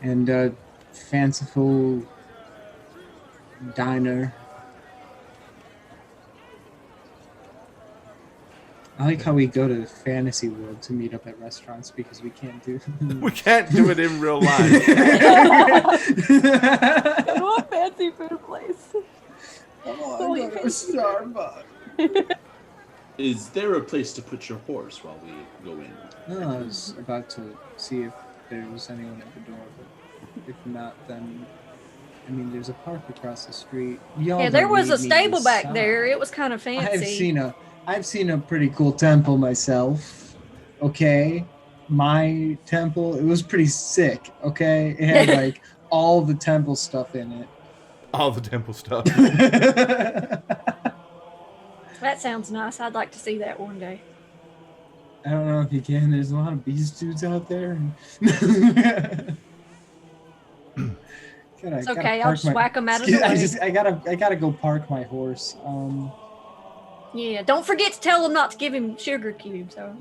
S6: And a fanciful diner. I like how we go to the fantasy world to meet up at restaurants because we can't do
S1: We can't do it in real life.
S2: Go to a fancy food place.
S6: Go to Starbucks.
S4: is there a place to put your horse while we go in?
S6: No, I was about to see if there was anyone at the door, but if not, then I mean, there's a park across the street. Y'all
S5: Yeah, there
S6: don't
S5: was a
S6: need me
S5: stable back
S6: inside.
S5: there. It was kind of fancy.
S6: I've seen a pretty cool temple myself. Okay, my temple, it was pretty sick. Okay, it had like all the temple stuff in it.
S1: All the temple stuff.
S5: That sounds nice. I'd like to see that one day.
S6: I don't know if you can. There's a lot of beast dudes out there.
S5: It's okay. I'll just whack them out of the way.
S6: I gotta go park my horse.
S5: Yeah, don't forget to tell him not to give him sugar cubes. So.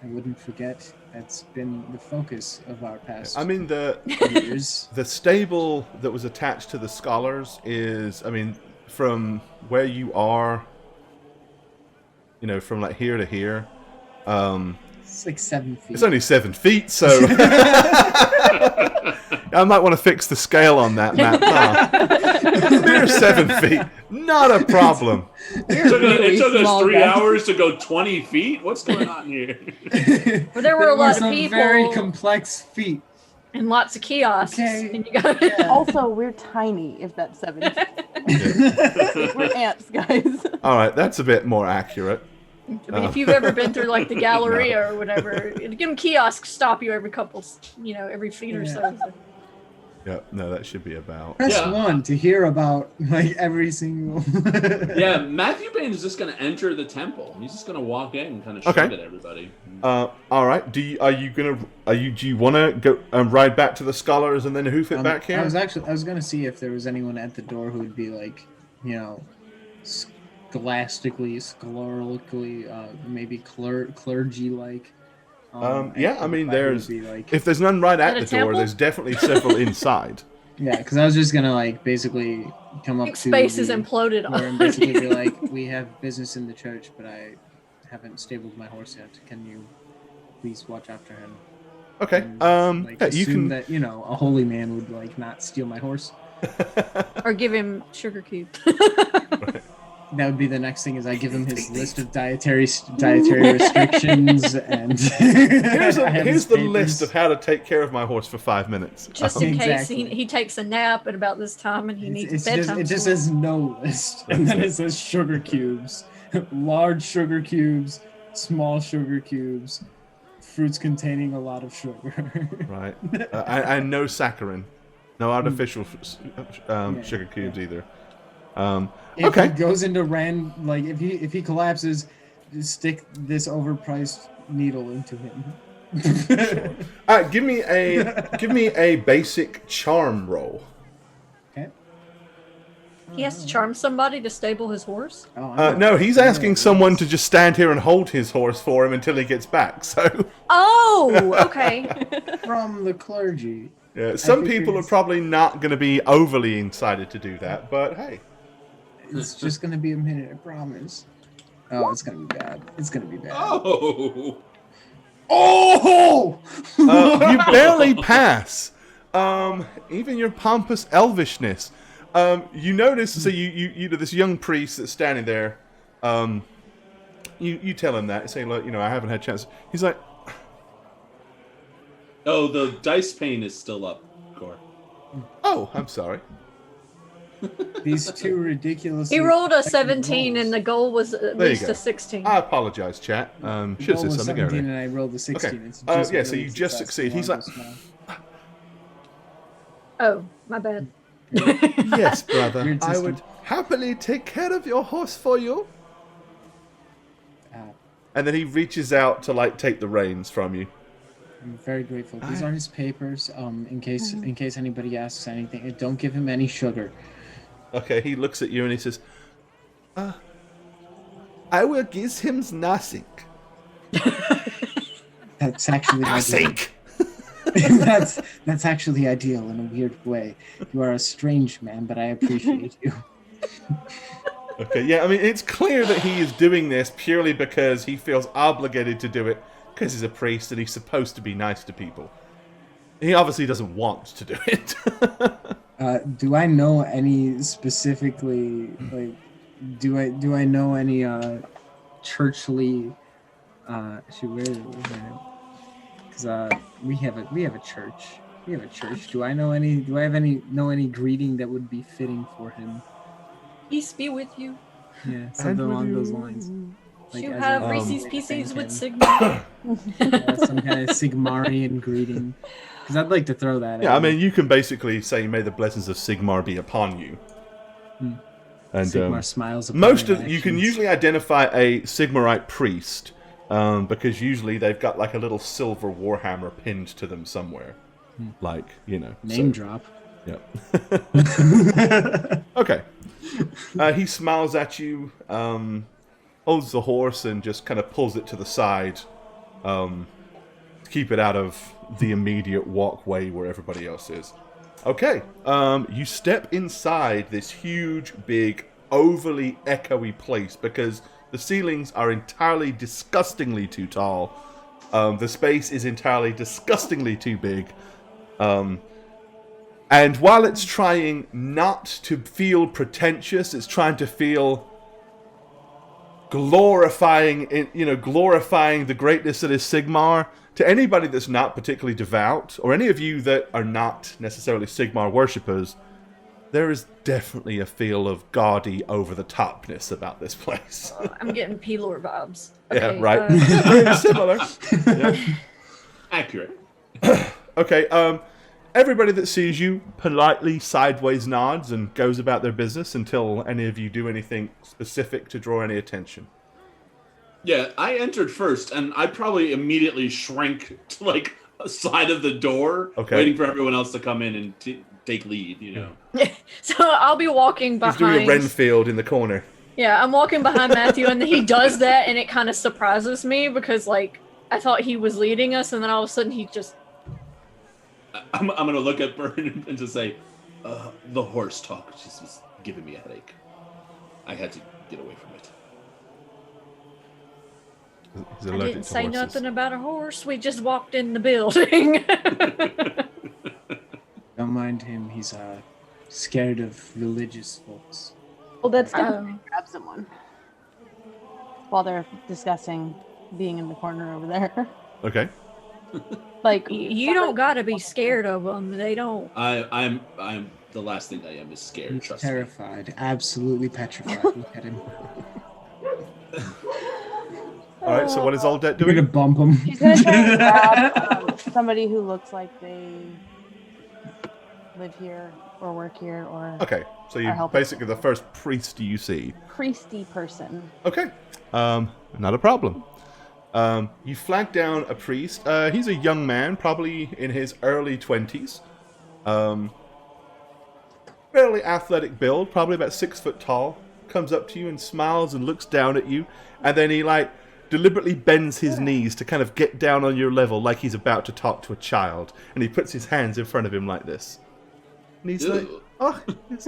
S6: I wouldn't forget. That's been the focus of our past
S1: I mean, the
S6: years.
S1: stable that was attached to the scholars is, I mean, from where you are, you know, from like here to here,
S6: It's like 7 feet.
S1: it's only 7 feet, so I might want to fix the scale on that map. Mere 7 feet, not a problem.
S4: It took us
S2: small
S4: 3
S2: guy.
S4: hours to go 20 feet? What's going on here?
S5: Well, there were a lot of
S6: some
S5: people
S6: very complex feet.
S5: and lots of kiosks.
S6: Okay.
S5: And you got
S2: Also, we're tiny, if that's 7 feet. We're ants, guys.
S1: All right, that's a bit more accurate.
S5: I mean, if you've ever been through like the Galleria or whatever, give them kiosks stop you every couple, every feet or so.
S1: Yeah, no, that should be about.
S6: Press
S4: Yeah.
S6: 1 to hear about like every single.
S4: Yeah, Matthew Bain is just going to enter the temple. He's just going to walk in and kind of shout
S1: Okay.
S4: at everybody.
S1: All right. Do you want to go ride back to the scholars and then hoof it back here?
S6: I was gonna see if there was anyone at the door who would be like, scholastically, maybe clergy like.
S1: Yeah, I mean, there's
S6: like,
S1: if there's none right at
S5: At a
S1: the door,
S5: temple?
S1: there's definitely several inside.
S6: yeah, because I was just gonna like basically come up
S5: Big
S6: to
S5: space is
S6: the
S5: imploded
S6: door and
S5: on
S6: basically be
S5: you.
S6: like, we have business in the church, but I haven't stabled my horse yet. Can you please watch after him?
S1: Okay.
S6: And,
S1: Yeah, you
S6: assume
S1: can.
S6: that a holy man would like not steal my horse.
S5: Or give him sugar cubes.
S6: That would be the next thing. Is I give him his list of dietary restrictions and
S1: Here's
S6: I have his
S1: the
S6: papers.
S1: list of how to take care of my horse for 5 minutes.
S5: Just in case
S6: Exactly.
S5: he takes a nap at about this time and he needs
S6: It's
S5: bedtime.
S6: it just
S5: story.
S6: says no list, and then it says sugar cubes, large sugar cubes, small sugar cubes, fruits containing a lot of sugar.
S1: Right. And no saccharin, no artificial sugar cubes either.
S6: If
S1: Okay.
S6: he goes into if he collapses, just stick this overpriced needle into him.
S1: Give me a basic charm roll.
S6: Okay.
S5: He has to charm somebody to stable his horse.
S6: Oh,
S1: No, he's asking someone to just stand here and hold his horse for him until he gets back. So,
S5: Oh, okay.
S6: from the clergy.
S1: yeah, some
S6: think
S1: people are
S6: it's-
S1: probably not going to be overly excited to do that, but hey.
S6: It's just gonna be a minute, I promise. Oh, it's gonna be bad. It's gonna be bad.
S4: Oh!
S6: Oh!
S1: You barely pass. Even your pompous elvishness. You notice, so you this young priest that's standing there. You tell him that, say, look, I haven't had a chance. He's like,
S4: Oh, the dice pane is still up, Cor.
S1: Oh, I'm sorry.
S6: These two ridiculous.
S5: He rolled a 17, and the goal was at
S1: There you
S5: least
S1: go.
S5: a 16.
S1: I apologize, chat. Should have said
S6: was
S1: something
S6: 17
S1: earlier.
S6: and I rolled a 16.
S1: Okay.
S6: It's just
S1: Yeah, so
S6: really
S1: you just
S6: successful.
S1: succeed. He's like,
S5: Oh, my bad.
S1: yes, brother.
S6: Weird
S1: I
S6: system.
S1: would happily take care of your horse for you. And then he reaches out to like take the reins from you.
S6: I'm very grateful. These are his papers. In case anybody asks anything, don't give him any sugar.
S1: Okay, he looks at you and he says, I will give him nothing.
S6: That's actually
S1: Nothing.
S6: that's actually ideal in a weird way. You are a strange man, but I appreciate you.
S1: Okay, yeah, I mean, it's clear that he is doing this purely because he feels obligated to do it because he's a priest and he's supposed to be nice to people. He obviously doesn't want to do it.
S6: Do I know any specifically, like, do I know any churchly? Because we have a church. We have a church. Do I know any? Do I have any greeting that would be fitting for him?
S5: Peace be with you.
S6: Yeah, something along those lines. Like,
S5: You
S6: as
S5: have
S6: a-
S5: Reese's
S6: like,
S5: Pieces
S6: thank
S5: with
S6: him.
S5: Sigma.
S6: Some kind of Sigmarian greeting. Because I'd like to throw that.
S1: Yeah, I
S6: at
S1: mean,
S6: him.
S1: you can basically say, "May the blessings of Sigmar be upon you." And
S6: Sigmar smiles. upon
S1: most
S6: your
S1: of you can
S6: actions.
S1: usually identify a Sigmarite priest because usually they've got like a little silver warhammer pinned to them somewhere, like
S6: name
S1: so-
S6: drop.
S1: Yep. Okay. He smiles at you, holds the horse, and just kind of pulls it to the side, to keep it out of the immediate walkway where everybody else is. Okay. You step inside this huge, big, overly echoey place because the ceilings are entirely disgustingly too tall. The space is entirely disgustingly too big. And while it's trying not to feel pretentious, it's trying to feel glorifying the greatness that is Sigmar. To anybody that's not particularly devout, or any of you that are not necessarily Sigmar worshippers, there is definitely a feel of gaudy over-the-topness about this place.
S5: I'm getting P-Lore vibes.
S1: Yeah,
S5: Okay,
S1: right. Very similar. Yeah.
S4: Accurate.
S1: Okay, everybody that sees you politely sideways nods and goes about their business until any of you do anything specific to draw any attention.
S4: Yeah, I entered first, and I probably immediately shrank to like a side of the door,
S1: Okay.
S4: waiting for everyone else to come in and take lead.
S5: So I'll be walking
S1: He's doing a
S5: behind.
S1: Renfield in the corner.
S5: Yeah, I'm walking behind Matthew, and then he does that, and it kind of surprises me because, like, I thought he was leading us, and then all of a sudden he just.
S4: I'm gonna look at Bern and just say, the horse talk just was giving me a headache. I had to get away from it.
S1: He's
S5: I
S1: allergic
S5: didn't
S1: to
S5: say
S1: horses.
S5: nothing about a horse. We just walked in the building.
S6: Don't mind him. He's scared of religious folks.
S2: Well, that's good.
S5: Oh.
S2: Grab someone while they're discussing being in the corner over there.
S1: Okay.
S2: Like
S5: You don't gotta be scared of them. They don't.
S4: I'm the last thing I am is scared.
S6: He's
S4: Trust me.
S6: terrified, absolutely petrified. Look at him.
S1: All right. So what is Aldet
S6: You're gonna
S1: doing?
S6: bump him.
S2: She's gonna try and grab somebody who looks like they live here or work here or
S1: Okay. So
S2: Or
S1: you're
S2: help.
S1: basically the first priest you see.
S2: priesty person.
S1: Okay. Not a problem. You flag down a priest. He's a young man, probably in his early 20s. Fairly athletic build, probably about 6 foot tall. Comes up to you and smiles and looks down at you. And then he, like, deliberately bends his knees to kind of get down on your level like he's about to talk to a child. And he puts his hands in front of him like this. And he's like,
S4: Ew.
S1: oh, yes.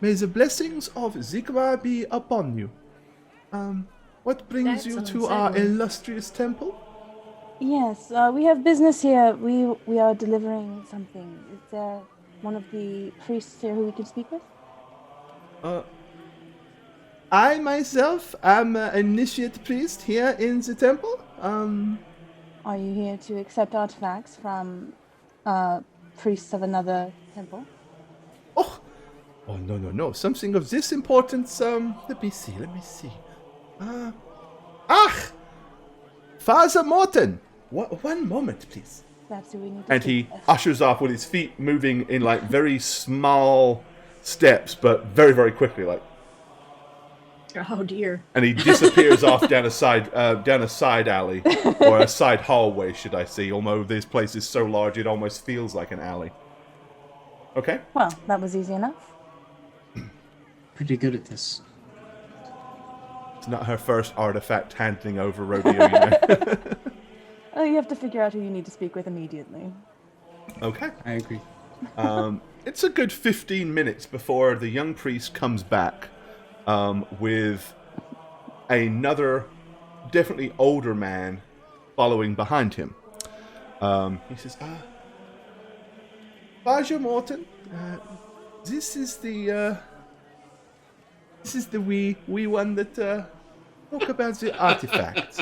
S1: May the blessings of Zigmar be upon you. What brings
S5: That
S1: you
S5: sounds
S1: to our
S5: sacred.
S1: illustrious temple?
S2: Yes, we have business here. We are delivering something. Is there one of the priests here who we can speak with?
S1: I myself am an initiate priest here in the temple.
S2: Are you here to accept artifacts from priests of another temple?
S1: Oh, no. Something of this importance. Let me see. Father Morton. One moment, please.
S2: That's who we need to
S1: And
S2: speak
S1: he
S2: with.
S1: ushers off with his feet moving in like very small steps, but very, very quickly, like.
S5: Oh dear.
S1: And he disappears off down a side alley, or a side hallway, should I say? Although this place is so large, it almost feels like an alley. Okay.
S2: Well, that was easy enough.
S6: Pretty good at this.
S1: It's not her first artifact handing over rodeo, you know.
S2: You have to figure out who you need to speak with immediately.
S1: Okay.
S6: I agree.
S1: It's a good 15 minutes before the young priest comes back with another, definitely older man following behind him. He says, Baja Morton, this is the wee one that talk about the artifacts.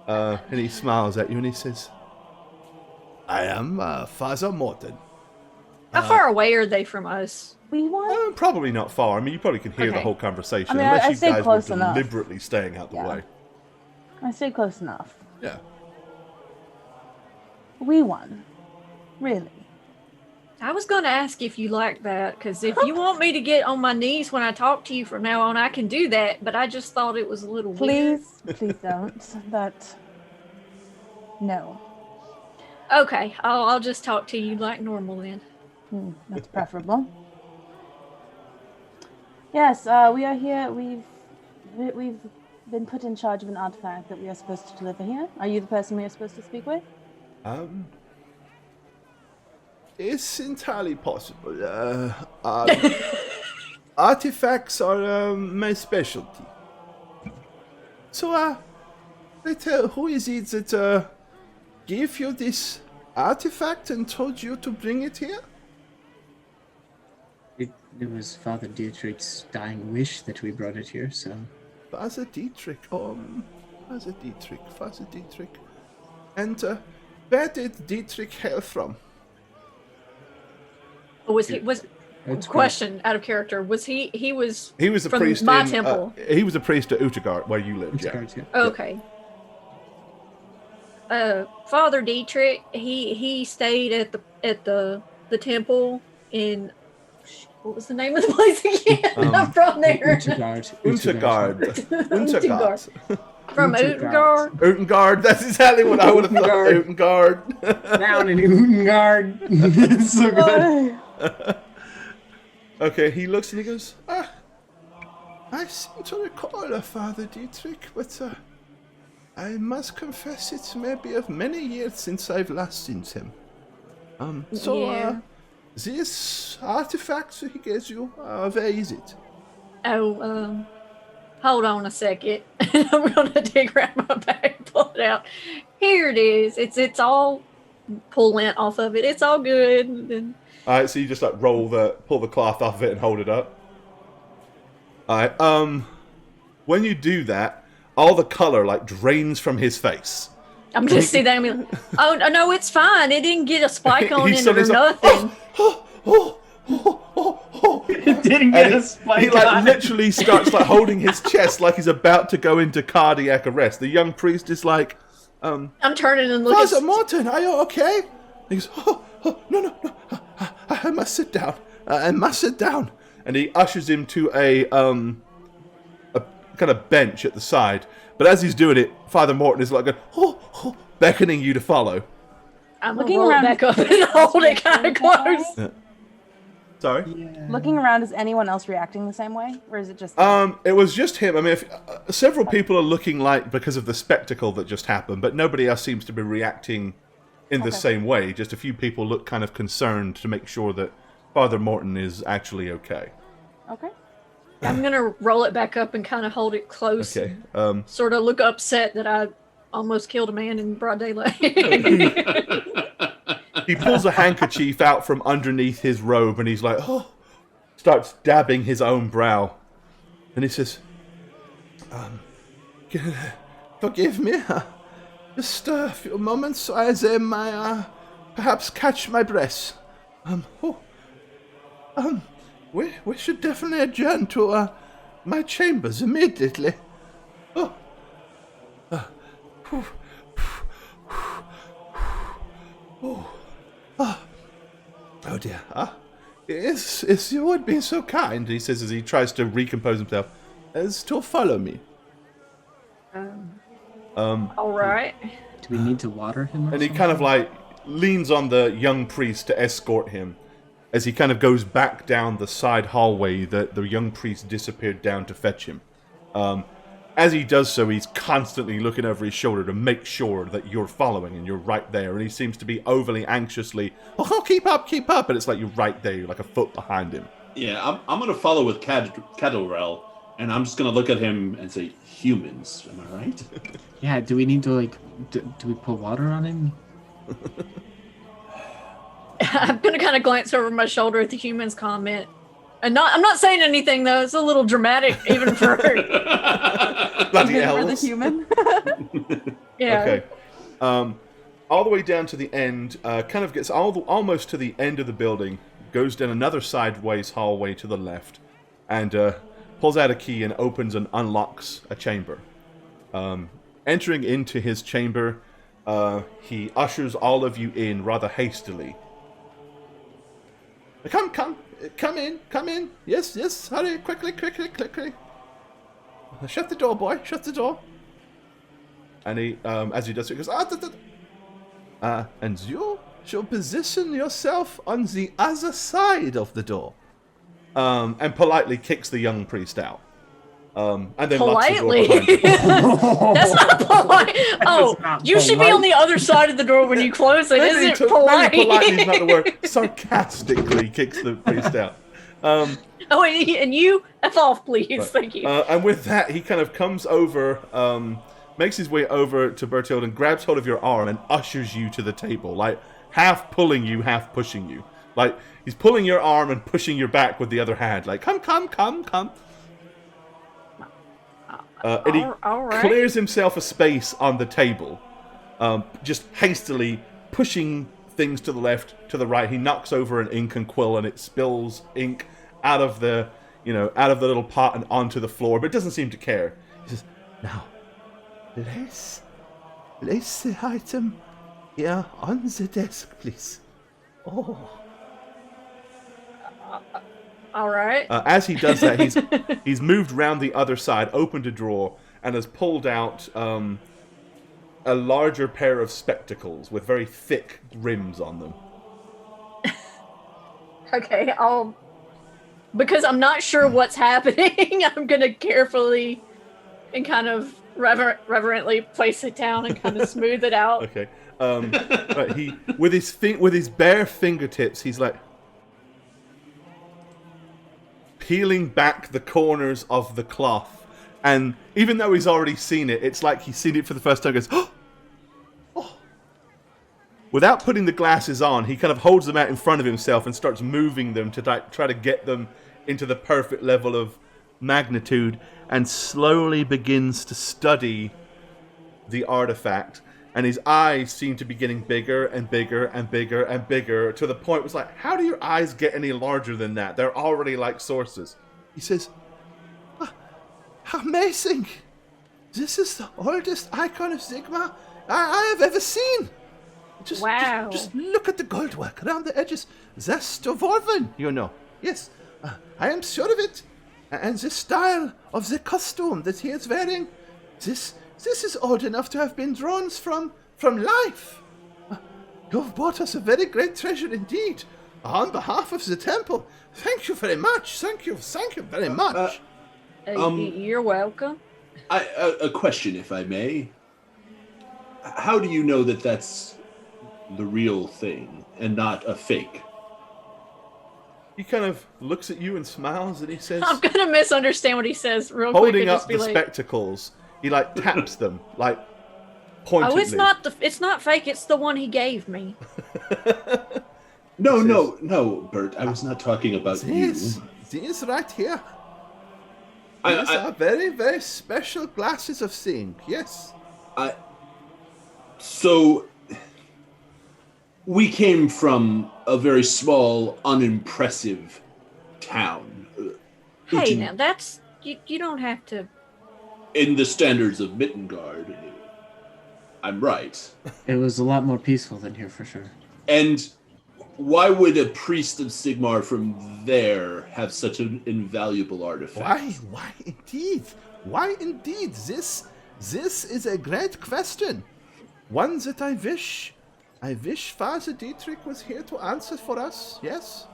S1: And he smiles at you and he says, I am Father Morton.
S5: How far away are they from us?
S2: We want.
S1: Probably not far. I mean, you probably can hear the
S5: Okay.
S1: whole conversation,
S2: I mean,
S1: unless
S2: I
S1: you
S2: stay
S1: guys were
S2: close enough.
S1: deliberately staying out the
S2: Yeah.
S1: way.
S2: I stay close enough.
S1: Yeah.
S2: We won. Really.
S5: I was going to ask if you like that, because if you want me to get on my knees when I talk to you from now on, I can do that, but I just thought it was a little weird.
S2: Please don't. That. No.
S5: Okay, I'll just talk to you like normal then.
S2: That's preferable. Yes, we are here. We've been put in charge of an artifact that we are supposed to deliver here. Are you the person we are supposed to speak with?
S1: It's entirely possible. Artifacts are my specialty. So, who is it that gave you this artifact and told you to bring it here?
S6: It was Father Dietrich's dying wish that we brought it here, so...
S1: Father Dietrich. Father Dietrich. And where did Dietrich hail from?
S5: Was
S6: That's
S5: question out of character? Was he was
S1: He was a
S5: from
S1: priest
S5: my
S1: in,
S5: temple?
S1: he was a priest at Utagard, where you lived, yeah.
S6: Cards, yeah.
S5: Okay. Father Dietrich, he stayed at the temple in what was the name of the place again? I'm from there.
S1: Utagard.
S5: From
S6: Utagard.
S5: Utagard.
S1: Utagard, that's exactly what I would have thought. Utagard.
S6: Down in Utengard. It's so good.
S1: Okay, he looks and he goes, I seem to recall a Father Dietrich, but I must confess it may be of many years since I've last seen him.
S5: Yeah.
S1: This artifact he gives you, where is it?
S5: Oh, hold on a second. I'm gonna dig around my bag and pull it out. Here it is. It's all pull lint off of it. It's all good. And
S1: Alright, so you just like pull the cloth off of it and hold it up. Alright, when you do that, all the color like drains from his face.
S5: I'm gonna see that. I'm like, oh no, it's fine. It didn't get a spike on it or
S1: suddenly's like,
S5: nothing.
S6: Didn't get a spike
S1: He like
S6: on it.
S1: literally starts like holding his chest like he's about to go into cardiac arrest. The young priest is like,
S5: I'm turning and looking.
S1: Father Morton, are you okay? He goes, no, I must sit down. I must sit down. And he ushers him to a kind of bench at the side. But as he's doing it, Father Morton is like going, beckoning you to follow.
S5: I'm
S2: Looking
S5: looking
S2: around-
S5: back up and hold it kind of close.
S1: Sorry?
S2: Looking around, is anyone else reacting the same way? Or is it just...
S1: It was just him. I mean, several people are looking like because of the spectacle that just happened, but nobody else seems to be reacting in the same way. Just a few people look kind of concerned to make sure that Father Morton is actually okay.
S2: Okay.
S5: I'm gonna roll it back up and kind of hold it close.
S1: Okay.
S5: Sort of look upset that I almost killed a man in broad daylight.
S1: He pulls a handkerchief out from underneath his robe and he's like, starts dabbing his own brow. And he says, forgive me. Just a few moments as I perhaps catch my breath. We should definitely adjourn to my chambers immediately. Oh, oh dear. Is you would be so kind, he says as he tries to recompose himself, as to follow me.
S5: All right.
S3: Do we need to water him?
S1: And he kind of like leans on the young priest to escort him as he kind of goes back down the side hallway that the young priest disappeared down to fetch him. As he does so, he's constantly looking over his shoulder to make sure that you're following and you're right there. And he seems to be overly anxiously, oh, keep up. And it's like you're right there, you're like a foot behind him.
S4: Yeah, I'm going to follow with Kettlrell, and I'm just going to look at him and say, humans, am I right?
S3: Yeah, do we need to, like, do we put water on him?
S5: I'm gonna kind of glance over my shoulder at the humans comment, and I'm not saying anything though. It's a little dramatic, even for
S1: Bloody
S2: Even for the
S1: elves.
S2: human.
S5: yeah.
S1: Okay. All the way down to the end, kind of gets almost to the end of the building, goes down another sideways hallway to the left, and pulls out a key and opens and unlocks a chamber. Entering into his chamber, he ushers all of you in rather hastily. Come in. Yes, hurry, quickly. Shut the door, boy, shut the door. And he, as he does so, he goes, and you shall position yourself on the other side of the door. And politely kicks the young priest out. And then
S5: Politely?
S1: locks the door behind him.
S5: That's not polite. Oh,
S3: not
S5: you should be
S3: polite.
S5: on the other side of the door when you close it.
S1: Maybe
S5: Isn't polite?
S1: Maybe politely is not the word. Sarcastically kicks the priest out.
S5: Oh, and you F off, please.
S1: Right.
S5: Thank you.
S1: And with that, he kind of comes over, makes his way over to Bertild and grabs hold of your arm and ushers you to the table, like half pulling you, half pushing you. Like he's pulling your arm and pushing your back with the other hand. Like come. And he
S5: All right.
S1: clears himself a space on the table, just hastily pushing things to the left, to the right. He knocks over an ink and quill, and it spills ink out of the little pot and onto the floor. But it doesn't seem to care. He says, "Now, place the item here on the desk, please." Oh.
S5: All right.
S1: As he does that, he's moved round the other side, opened a drawer, and has pulled out a larger pair of spectacles with very thick rims on them.
S5: Okay, because I'm not sure what's happening, I'm gonna carefully and kind of reverently place it down and kind of smooth it out.
S1: Okay. Right, he with his bare fingertips, he's like peeling back the corners of the cloth, and even though he's already seen it, it's like he's seen it for the first time. Goes, oh! Without putting the glasses on, he kind of holds them out in front of himself and starts moving them to try to get them into the perfect level of magnitude, and slowly begins to study the artifact. And his eyes seem to be getting bigger and bigger and bigger and bigger, to the point where it's like, how do your eyes get any larger than that? They're already like saucers. He says, amazing! This is the oldest icon of Sigma I have ever seen!
S5: Wow.
S1: Just look at the gold work around the edges. That's Dvorven, you know. Yes, I am sure of it. And the style of the costume that he is wearing, this is old enough to have been drawn from life. You've brought us a very great treasure indeed. On behalf of the temple, thank you very much. Thank you very much.
S5: You're welcome.
S4: A question, if I may. How do you know that that's the real thing and not a fake?
S1: He kind of looks at you and smiles, and he says,
S5: I'm gonna misunderstand what he says real quick.
S1: holding
S5: And
S1: up
S5: just be
S1: the
S5: like,
S1: spectacles, he like taps them, like pointedly.
S5: oh, it's not fake. It's the one he gave me.
S4: No, Bert. I was not talking about
S1: These right here. These are very, very special glasses of seeing. Yes.
S4: So, we came from a very small, unimpressive town.
S5: Hey, now that's you don't have to.
S4: In the standards of Mittengard, I'm right.
S3: It was a lot more peaceful than here, for sure.
S4: And why would a priest of Sigmar from there have such an invaluable artifact?
S1: Why indeed? Why indeed? This is a great question. One that I wish Father Dietrich was here to answer for us. Yes.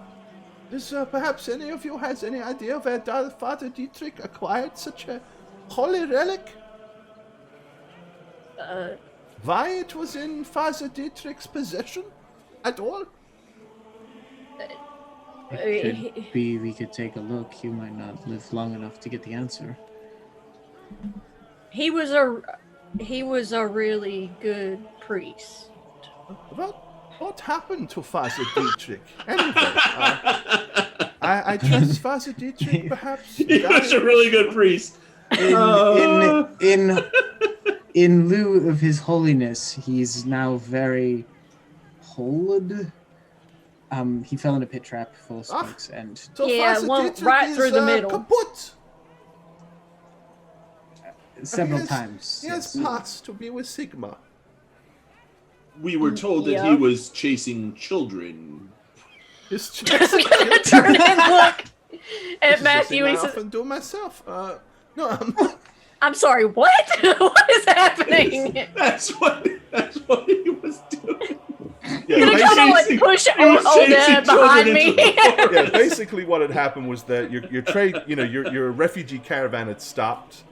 S1: Does perhaps any of you has any idea where Father Dietrich acquired such a holy relic? Why it was in Father Dietrich's possession at all?
S3: It could be we could take a look. You might not live long enough to get the answer.
S5: He was a really good priest.
S1: What happened to Father Dietrich? Anyway, I trust Father Dietrich, perhaps.
S4: He was a really good priest.
S3: In lieu of his holiness, he's now very holed. He fell in a pit trap full of spikes, and
S1: So
S5: Yeah,
S1: Father
S5: one
S1: Dietrich
S5: right
S1: is,
S5: through the middle.
S1: Kaput.
S3: several
S1: He has-
S3: times.
S1: He has
S3: yes.
S1: passed to be with Sigma.
S4: We were told that he
S5: Yeah.
S4: was chasing children.
S1: His
S5: I'm gonna turn and look at Matthew.
S1: I
S5: He says,
S1: often do myself. No,
S5: "I'm sorry, what? What is happening?"
S4: That's what he was doing.
S1: yeah,
S5: You're gonna come on
S1: basically,
S5: and push
S4: he was chasing
S5: Odette behind
S4: children
S5: me.
S4: into the
S1: yeah, basically what had happened was that your trade, your refugee caravan had stopped.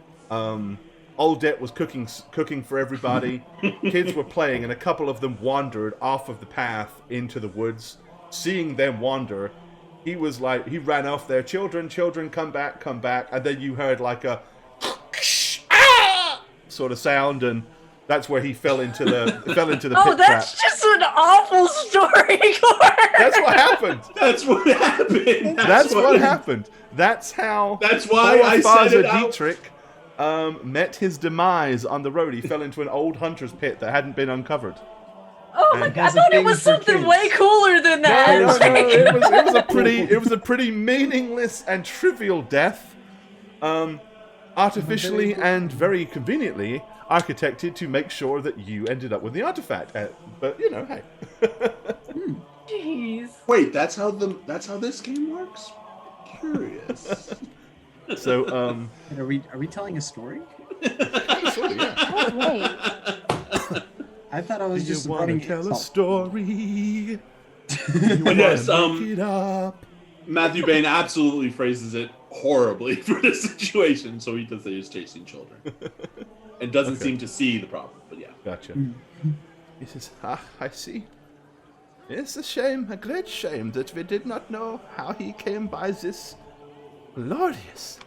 S1: Odette was cooking for everybody. Kids were playing, and a couple of them wandered off of the path into the woods. Seeing them wander, he ran off there. Children, come back, and then you heard like a sort of sound, and that's where he fell into the
S5: Oh,
S1: pit trap.
S5: that's just an awful story, Clark.
S1: That's what happened.
S4: That's what happened.
S1: That's what happened. That's how.
S4: That's why
S1: poor
S4: I said
S1: Father
S4: it out.
S1: Dietrich met his demise on the road. He fell into an old hunter's pit that hadn't been uncovered.
S5: Oh my
S1: And
S5: god! I
S6: that's a
S5: thought it
S6: thing
S5: was
S6: for
S5: something
S6: kids.
S5: way cooler than that.
S1: No, it was a pretty meaningless and trivial death, artificially and very conveniently architected to make sure that you ended up with the artifact. But hey.
S5: Jeez.
S4: Wait, that's how this game works? Curious.
S1: So
S3: Are we telling a story?
S1: sort of, yeah.
S2: Oh, wait.
S3: I thought I was
S1: You
S3: just
S1: want
S3: running
S1: to tell a
S3: it.
S1: story? You
S4: But yes,
S1: make it up.
S4: Matthew Bain absolutely phrases it horribly for this situation, so he does say he's chasing children. And doesn't
S1: Okay.
S4: seem to see the problem, but yeah.
S1: Gotcha. He says, I see. It's a shame, a great shame, that we did not know how he came by this glorious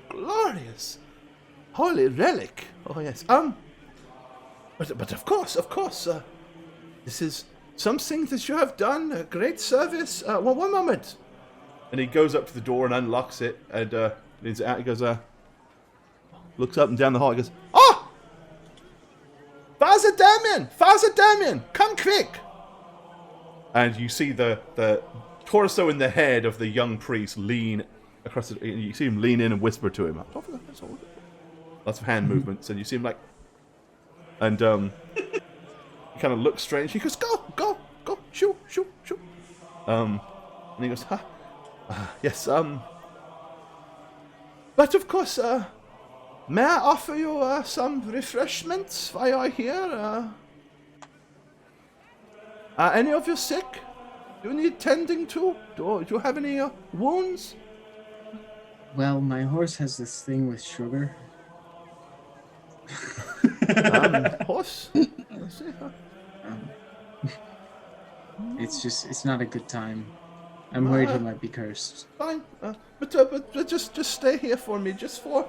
S1: holy relic. Oh, yes. But of course, this is something that you have done, a great service. Well, one moment. And he goes up to the door and unlocks it, and leans it out. He goes, looks up and down the hall. He goes, "Oh! Father Damien, come quick!" And you see the torso and the head of the young priest lean across the, you see him lean in and whisper to him. Lots of hand movements, and you see him like, and he kind of looks strange. He goes, go, shoot. And he goes, yes, but of course, may I offer you some refreshments while you're here? Are any of you sick? Do you need tending to? Do you have any wounds?
S3: Well, my horse has this thing with sugar.
S1: Horse? Let's see.
S3: It's not a good time. I'm worried he might be cursed.
S1: Fine, but just stay here for me, just for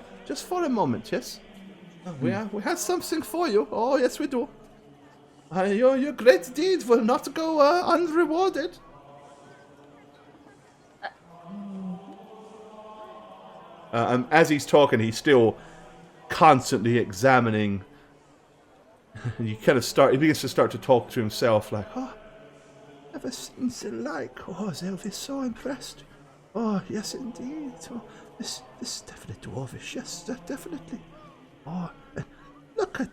S1: a moment, yes? We have something for you. Oh, yes, we do. Your great deed will not go unrewarded. As he's talking, he's still constantly examining And he begins to start to talk to himself like, oh, never seen the like. Oh, Zelf is so impressed. Oh, yes, indeed. Oh, this is definitely dwarvish. Yes, definitely. Oh, and look at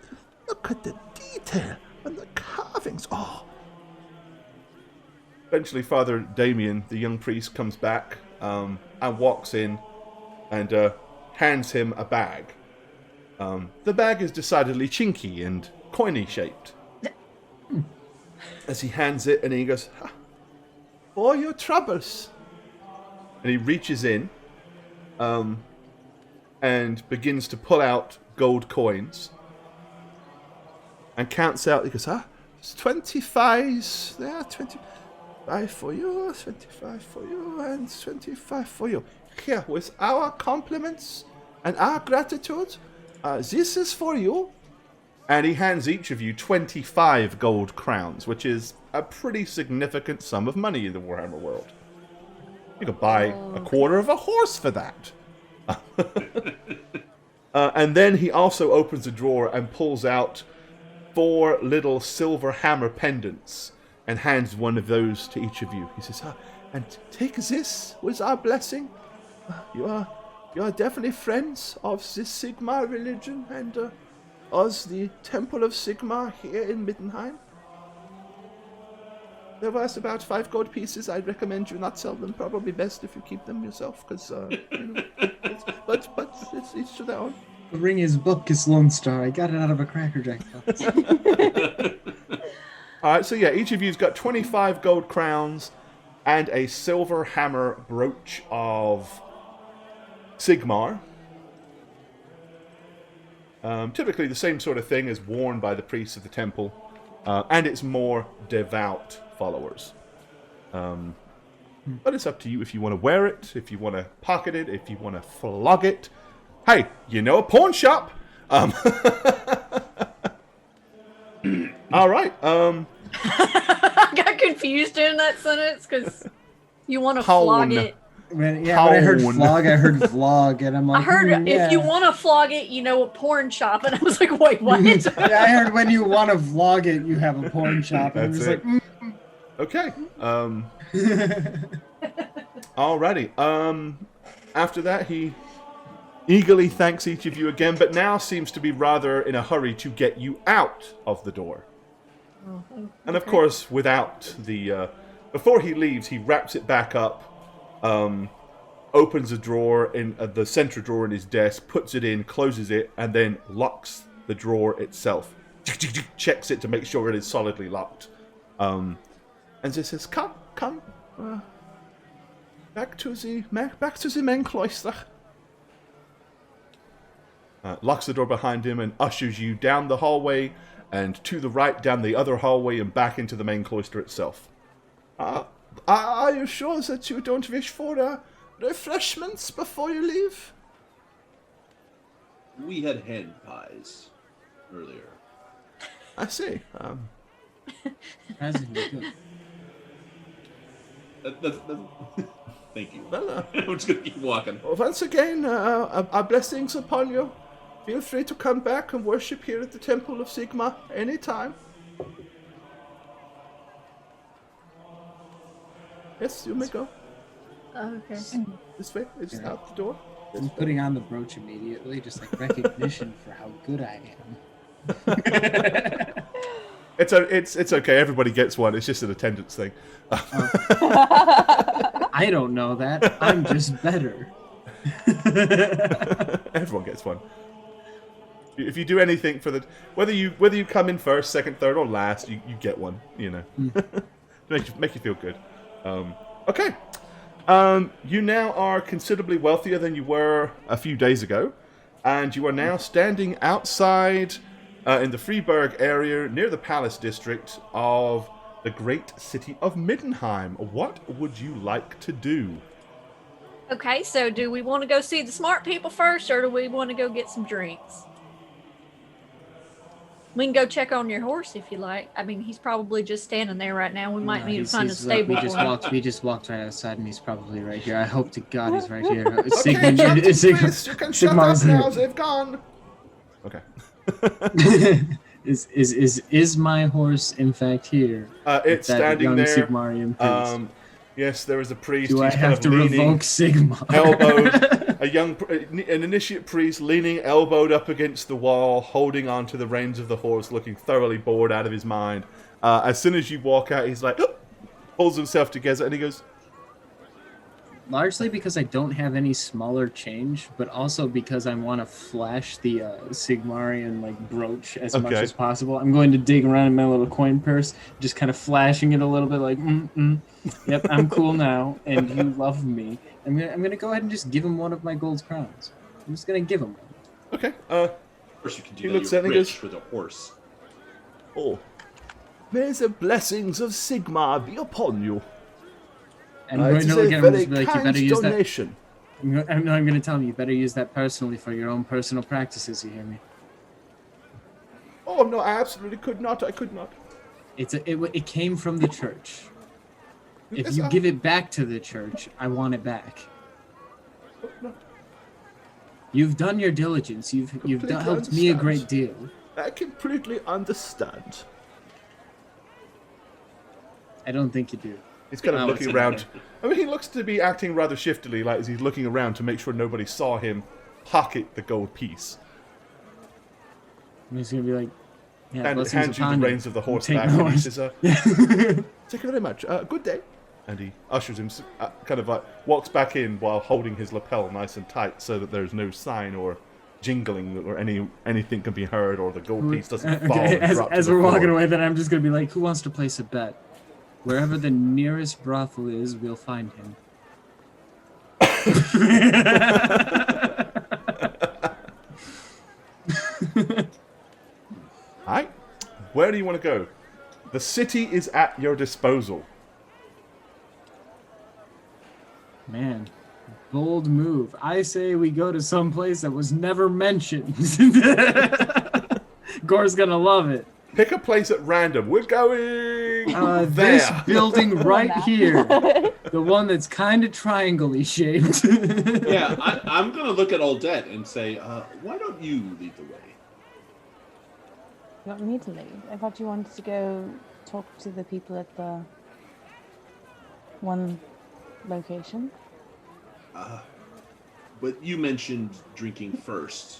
S1: the detail and the carvings. Oh. Eventually, Father Damien, the young priest, comes back and walks in and hands him a bag. The bag is decidedly chinky and coiny shaped. As he hands it, and he goes, for your troubles. And he reaches in and begins to pull out gold coins and counts out. He goes, it's 25 there, 25 for you, 25 for you, and 25 for you. Here, with our compliments and our gratitude, this is for you. And he hands each of you 25 gold crowns, which is a pretty significant sum of money in the Warhammer world. You could buy a quarter of a horse for that. And then he also opens a drawer and pulls out 4 little silver hammer pendants and hands one of those to each of you. He says, and take this with our blessing. You are definitely friends of this Sigmar religion and us, the Temple of Sigmar here in Middenheim. They're worth about 5 gold pieces. I'd recommend you not sell them. Probably best if you keep them yourself, because, but it's each to their own.
S6: The ring is Bupkis Lone Star. I got it out of a Cracker Jack box.
S1: Alright, so yeah, each of you's got 25 gold crowns and a silver hammer brooch of Sigmar. Typically the same sort of thing is worn by the priests of the temple, and it's more devout followers. But it's up to you if you want to wear it, if you want to pocket it, if you want to flog it. Hey, you know a pawn shop! Alright,
S5: I got confused in that sentence because you want to flog it.
S6: When I heard flog, I heard vlog, and I'm like,
S5: I heard if you want to flog it, you know a porn shop, and I was like, wait, what?
S6: I heard when you want to vlog it, you have a porn shop, and I was like,
S1: okay. Alrighty. After that, he eagerly thanks each of you again, but now seems to be rather in a hurry to get you out of the door.
S5: Oh, okay.
S1: And of course, without the... before he leaves, he wraps it back up, opens a drawer, in the center drawer in his desk, puts it in, closes it, and then locks the drawer itself. Checks it to make sure it is solidly locked. And just says, come, back to the main cloister. Locks the door behind him and ushers you down the hallway and to the right down the other hallway and back into the main cloister itself. Are you sure that you don't wish for refreshments before you leave?
S4: We had hen pies earlier.
S1: I see.
S4: Thank you.
S1: Well,
S4: I'm just gonna keep walking.
S1: once again, our blessings upon you. Feel free to come back and worship here at the Temple of Sigmar anytime. Yes, you may go.
S5: Okay.
S1: This way, it's out the door.
S6: I'm putting on the brooch immediately, just like recognition for how good I am.
S1: It's okay. Everybody gets one. It's just an attendance thing.
S6: I don't know that. I'm just better.
S1: Everyone gets one. If you do anything for the whether you come in first, second, third, or last, you get one. You know, make you feel good. Okay. You now are considerably wealthier than you were a few days ago, and you are now standing outside in the Freiburg area near the Palace District of the great city of Middenheim. What would you like to do?
S5: Okay, so do we want to go see the smart people first, or do we want to go get some drinks? We can go check on your horse if you like. I mean, he's probably just standing there right now. We might need to find a stable for him.
S6: We just walked right outside, and he's probably right here. I hope to God he's right here.
S1: Okay, Captain, please, you can shut up now. They've gone. Okay.
S3: Is my horse in fact here?
S1: It's
S3: That
S1: standing
S3: young
S1: there.
S3: Sigmarian priest.
S1: Yes, there is a priest.
S3: Do I
S1: He's kind
S3: have
S1: of
S3: to
S1: leaning,
S3: revoke Sigmar?
S1: elbowed. An initiate priest leaning, elbowed up against the wall, holding on to the reins of the horse, looking thoroughly bored out of his mind. As soon as you walk out, he's like, pulls himself together, and he goes,
S3: Largely because I don't have any smaller change, but also because I want to flash the Sigmarian like brooch as much as possible. I'm going to dig around in my little coin purse, just kind of flashing it a little bit, like, yep, I'm cool now, and you love me. I'm gonna go ahead and just give him one of my gold crowns. I'm just gonna give him one.
S1: okay.
S4: Of course, you can do
S1: He
S4: that.
S1: looks
S4: You're
S1: at it and he
S4: rich
S1: goes,
S4: with a horse.
S1: oh, may the blessings of Sigmar be upon you.
S3: And I'm going to look at him and just be like, you better use
S1: donation.
S3: that. I'm going to tell him, you better use that personally for your own personal practices, you hear me?
S1: Oh, no, I absolutely could not. I could not.
S3: It came from the church. If
S1: Yes,
S3: you give it back to the church, I want it back.
S1: Oh, no,
S3: You've done your diligence. You've
S1: Completely
S3: helped me a
S1: understand.
S3: great deal.
S1: I completely understand.
S3: I don't think you do.
S1: He's kind of
S3: Oh,
S1: looking
S3: it's
S1: around.
S3: okay.
S1: I mean, he looks to be acting rather shiftily, like as he's looking around to make sure nobody saw him pocket the gold piece.
S3: And he's gonna be like, yeah,
S1: And
S3: blessings
S1: hands you the
S3: upon
S1: reins of the horse
S3: Take
S1: back,
S3: my
S1: and he
S3: horse.
S1: says, "Thank you very much. Good day." And he ushers him, kind of like walks back in while holding his lapel nice and tight, so that there's no sign or jingling or anything can be heard, or the gold piece doesn't fall.
S3: Okay,
S1: and drop to
S3: as
S1: the
S3: we're walking
S1: floor.
S3: away, then I'm just gonna be like, who wants to place a bet? Wherever the nearest brothel is, we'll find him.
S1: Alright, where do you want to go? The city is at your disposal.
S3: Man, bold move. I say we go to some place that was never mentioned. Gore's gonna love it.
S1: Pick a place at random. We're going
S3: This
S1: there.
S3: building right
S2: Map.
S3: here, the one that's kind of triangle-y shaped.
S4: Yeah, I'm gonna look at Aldette and say, why don't you lead the way?
S2: You want me to lead? I thought you wanted to go talk to the people at the one location.
S4: But you mentioned drinking first,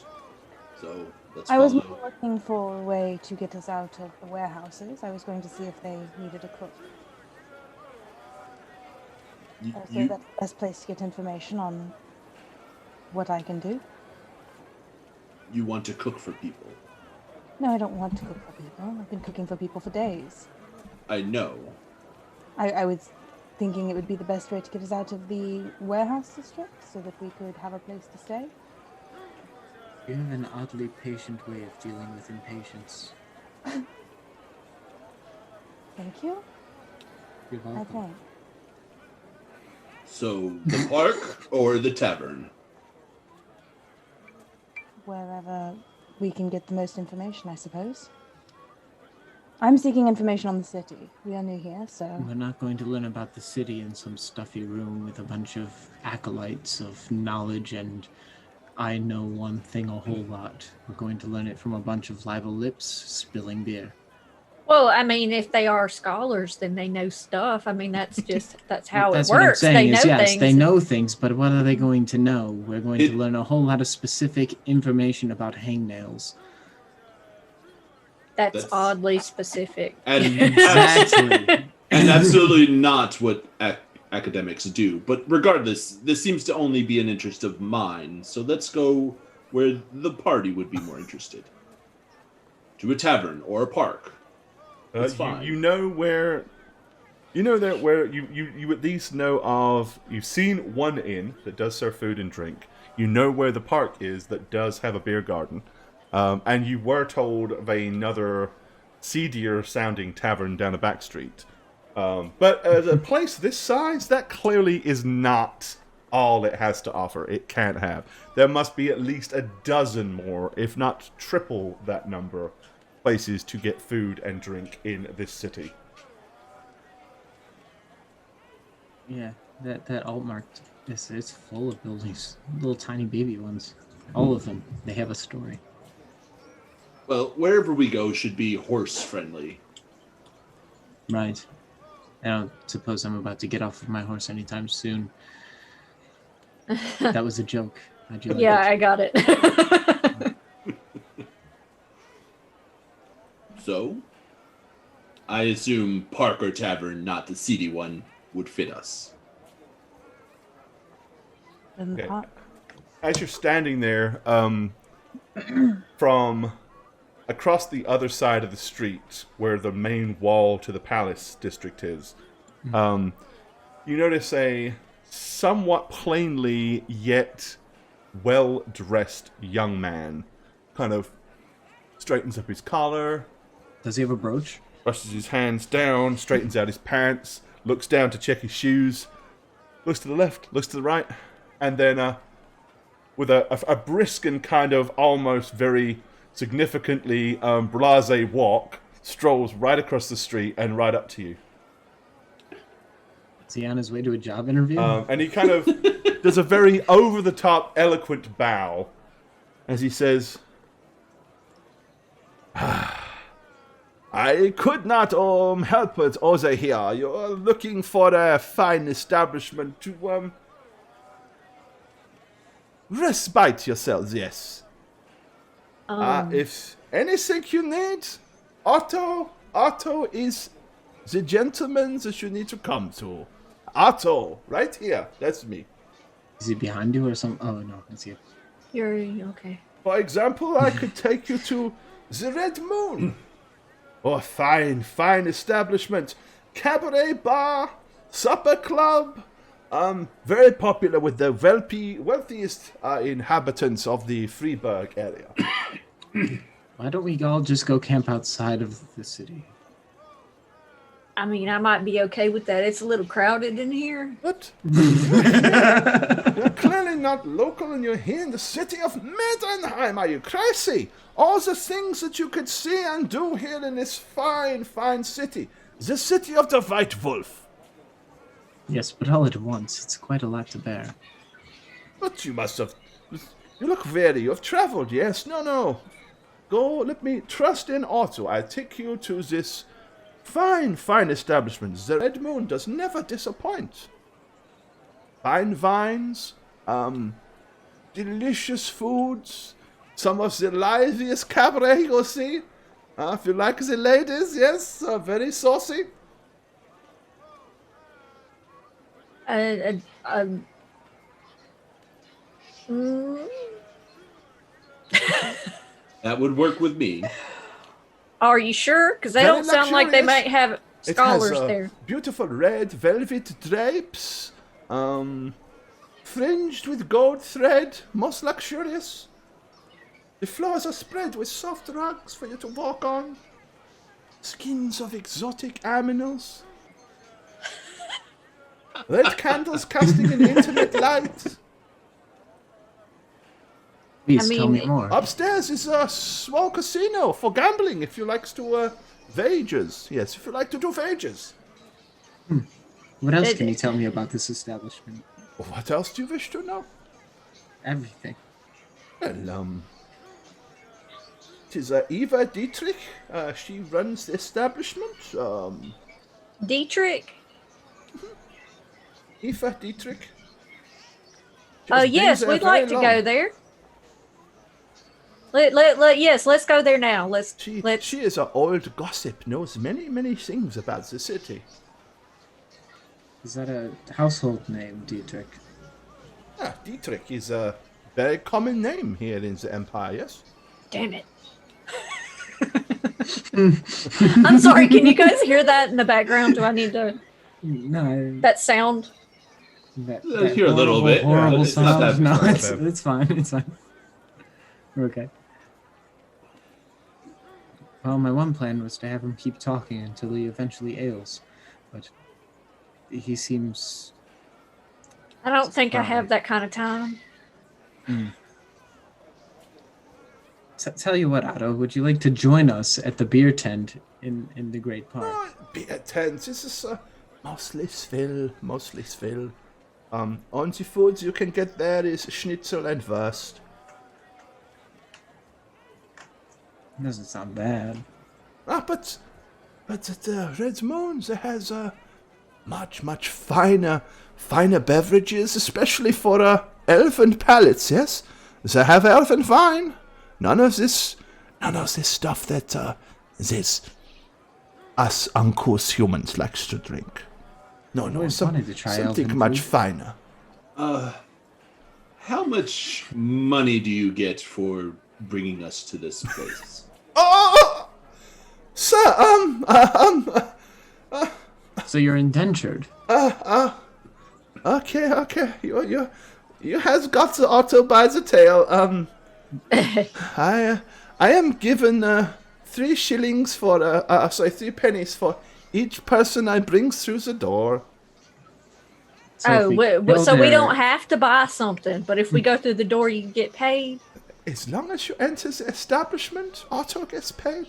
S4: so let's
S2: I was
S4: follow.
S2: more looking for a way to get us out of the warehouses. I was going to see if they needed a cook. So that's the best place to get information on what I can do.
S4: You want to cook for people.
S2: No, I don't want to cook for people. I've been cooking for people for days.
S4: I know.
S2: I was thinking it would be the best way to get us out of the warehouse district so that we could have a place to stay.
S3: You have an oddly patient way of dealing with impatience.
S2: Thank you,
S3: You're
S2: I
S3: welcome.
S2: think.
S4: So the park or the tavern?
S2: Wherever we can get the most information, I suppose. I'm seeking information on the city. We are new here, so...
S3: We're not going to learn about the city in some stuffy room with a bunch of acolytes of knowledge and I know one thing a whole lot. We're going to learn it from a bunch of libel lips spilling beer.
S5: Well, I mean, if they are scholars, then they know stuff. I mean, that's how
S3: That's
S5: it
S3: what I'm
S5: works.
S3: saying
S5: They
S3: is,
S5: know
S3: yes,
S5: things.
S3: they know things, but what are they going to know? We're going
S4: It-
S3: to learn a whole lot of specific information about hangnails.
S5: That's
S4: That's-
S5: oddly specific.
S4: And
S3: Exactly.
S4: and absolutely not what academics do. But regardless, this seems to only be an interest of mine. So let's go where the party would be more interested. To a tavern or a park. That's fine.
S1: You know where. You know that where you at least know of. You've seen one inn that does serve food and drink. You know where the park is that does have a beer garden. And you were told of another seedier sounding tavern down a back street. But as a place this size, that clearly is not all it has to offer. It can't have. There must be at least a dozen more, if not triple that number, places to get food and drink in this city.
S3: Yeah, that Altmark, it's full of buildings, little tiny baby ones. All of them, they have a story.
S4: Well, wherever we go should be horse friendly.
S3: Right. I don't suppose I'm about to get off of my horse anytime soon. That was a joke. How'd you like
S5: Yeah,
S3: it?
S5: I got it.
S4: So, I assume Parker Tavern, not the seedy one, would fit us.
S2: In the
S1: Okay.
S2: park.
S1: As you're standing there, from across the other side of the street, where the main wall to the palace district is, you notice a somewhat plainly yet well-dressed young man kind of straightens up his collar,
S3: Does he have a brooch?
S1: brushes his hands down, straightens out his pants, looks down to check his shoes, looks to the left, looks to the right, and then with a brisk and kind of almost very significantly blasé walk, strolls right across the street and right up to you.
S3: Is he on his way to a job interview?
S1: And he kind of does a very over-the-top, eloquent bow as he says, I could not help it, over here. You're looking for a fine establishment to respite yourselves, yes. If anything you need, Otto is the gentleman that you need to come to. Otto, right here. That's me.
S3: Is he behind you or something? Oh, no, it's you.
S5: You're okay.
S1: For example, I could take you to the Red Moon. Oh, fine establishment. Cabaret bar, supper club. Very popular with the wealthiest inhabitants of the Freiburg area.
S3: Why don't we all just go camp outside of the city?
S5: I mean, I might be okay with that. It's a little crowded in here.
S1: What? You're clearly not local and you're here in the city of Middenheim. Are you crazy? All the things that you could see and do here in this fine, fine city. The city of the White Wolf.
S3: Yes, but all at once. It's quite a lot to bear.
S1: But you must have... You look very... You've traveled, yes? No. Go, let me trust in Otto. I'll take you to this fine, fine establishment. The Red Moon does never disappoint. Fine vines, delicious foods, some of the liveliest cabaret you'll see. If you like the ladies, yes, very saucy.
S4: That would work with me.
S5: Are you sure? Because they
S1: Very
S5: don't sound like they
S1: luxurious.
S5: might have
S1: It
S5: scholars
S1: has
S5: there.
S1: beautiful red velvet drapes, fringed with gold thread, most luxurious. The floors are spread with soft rugs for you to walk on. Skins of exotic animals. Red candles casting an intimate light.
S3: Please
S5: I
S3: tell
S5: mean,
S3: me more.
S1: Upstairs is a small casino for gambling if you like to wagers. Yes, if you like to do wagers.
S3: What else can you tell me about this establishment?
S1: What else do you wish to know?
S3: Everything.
S1: Well, it is Eva Dietrich. She runs the establishment.
S5: Dietrich?
S1: Eva Dietrich. She
S5: Oh,
S1: has been
S5: yes,
S1: there
S5: we'd
S1: very
S5: like to
S1: long.
S5: go there. Yes, let's go there now.
S1: She
S5: Let's.
S1: is an old gossip, knows many things about the city.
S3: Is that a household name, Dietrich?
S1: Dietrich is a very common name here in the Empire, yes?
S5: Damn it. I'm sorry, can you guys hear that in the background? Do I need to.
S3: No.
S5: That sound?
S3: That
S4: Hear a little bit.
S3: Horrible
S4: It's not
S3: sound.
S4: that
S3: No,
S4: bad.
S3: it's fine. It's fine. We're okay. Well, my one plan was to have him keep talking until he eventually ails, but he seems.
S5: I don't think I have that kind of time.
S3: Tell you what, Otto, would you like to join us at the beer tent in the Great Park?
S1: Beer tents. This is mostly Svill. Only foods you can get there is schnitzel and wurst.
S6: Doesn't sound bad.
S1: But at the Red Moon, there has much finer beverages, especially for elven palates. Yes, they have elven wine. None of this stuff that this us uncouth humans likes to drink. No,
S6: always wanted to try
S1: something
S6: elven
S1: much
S6: food.
S1: finer.
S4: How much money do you get for bringing us to this place?
S1: Oh, sir,
S3: So you're indentured.
S1: okay. You has got the Otto by the tail. I am given 3 shillings for 3 pennies for each person I bring through the door.
S3: So if we
S5: so
S3: go
S5: we
S3: there-
S5: don't have to buy something, but if we go through the door, you can get paid.
S1: As long as you enter the establishment, Otto gets paid.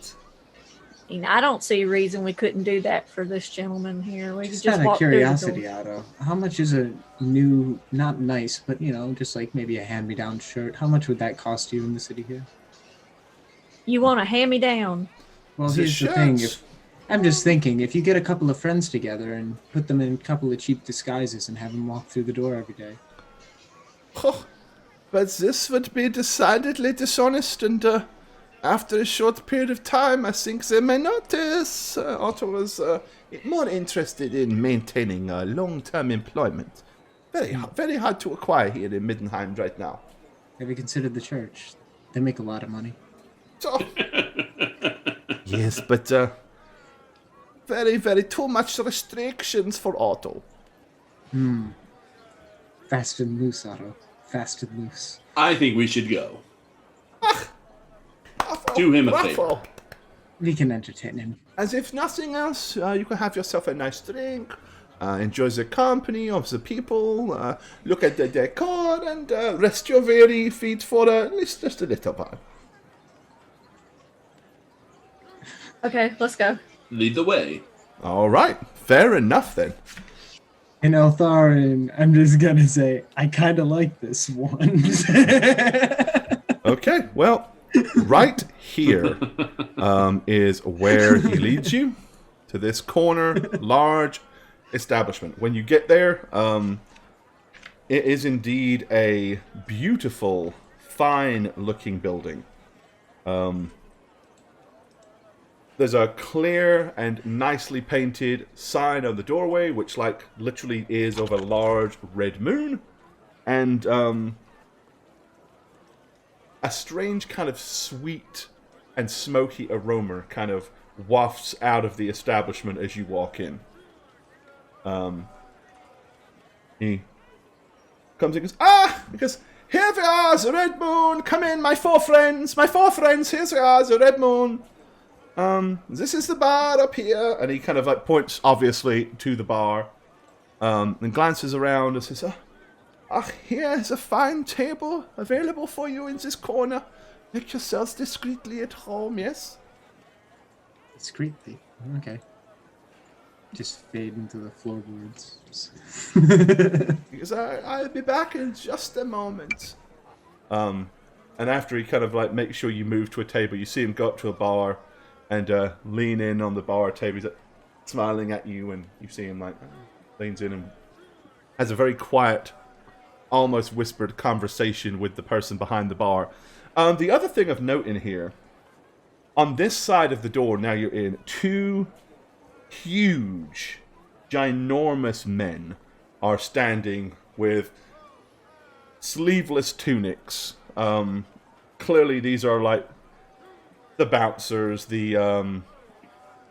S5: I don't see a reason we couldn't do that for this gentleman here. We could
S6: Just
S5: just
S6: out of
S5: walk
S6: curiosity,
S5: through the door.
S6: Otto, how much is a new, not nice, but just like maybe a hand-me-down shirt? How much would that cost you in the city here?
S5: You want to hand me down?
S6: Well,
S1: The
S6: here's the thing.
S1: shirts.
S6: I'm just thinking, if you get a couple of friends together and put them in a couple of cheap disguises and have them walk through the door every day.
S1: Oh, but this would be decidedly dishonest, and after a short period of time, I think they may notice. Otto was more interested in maintaining long-term employment. Very hard to acquire here in Middenheim right now.
S6: Have you considered the church? They make a lot of money.
S1: So, yes, but very too much restrictions for Otto.
S6: Fast and loose, Otto. Fast and loose.
S4: I think we should go. Do him a favor.
S1: Raffle.
S6: We can entertain him.
S1: As if nothing else, you can have yourself a nice drink, enjoy the company of the people, look at the decor, and rest your weary feet for at least just a little while.
S5: Okay, let's go.
S4: Lead the way.
S1: All right, fair enough then.
S6: In Eltharin, I'm just gonna say, I kind of like this one.
S1: Okay, well, right here is where he leads you, to this corner, large establishment. When you get there, it is indeed a beautiful, fine-looking building. There's a clear and nicely painted sign on the doorway, which, like, literally is of a large red moon. And, a strange kind of sweet and smoky aroma kind of wafts out of the establishment as you walk in. He comes in and goes, because here we are, the Red Moon, come in, my four friends, here we are, the Red Moon. This is the bar up here, and he kind of like points obviously to the bar, and glances around and says, here is a fine table available for you in this corner. Make yourselves discreetly at home, yes?
S6: Discreetly. Okay. Just fade into the floorboards.
S1: Because I'll be back in just a moment. And after he kind of like makes sure you move to a table, you see him go up to a bar and lean in on the bar table. He's like, smiling at you, and you see him like leans in and has a very quiet, almost whispered conversation with the person behind the bar. The other thing of note in here, on this side of the door, now you're in, 2 huge, ginormous men are standing with sleeveless tunics. Clearly these are like the bouncers, the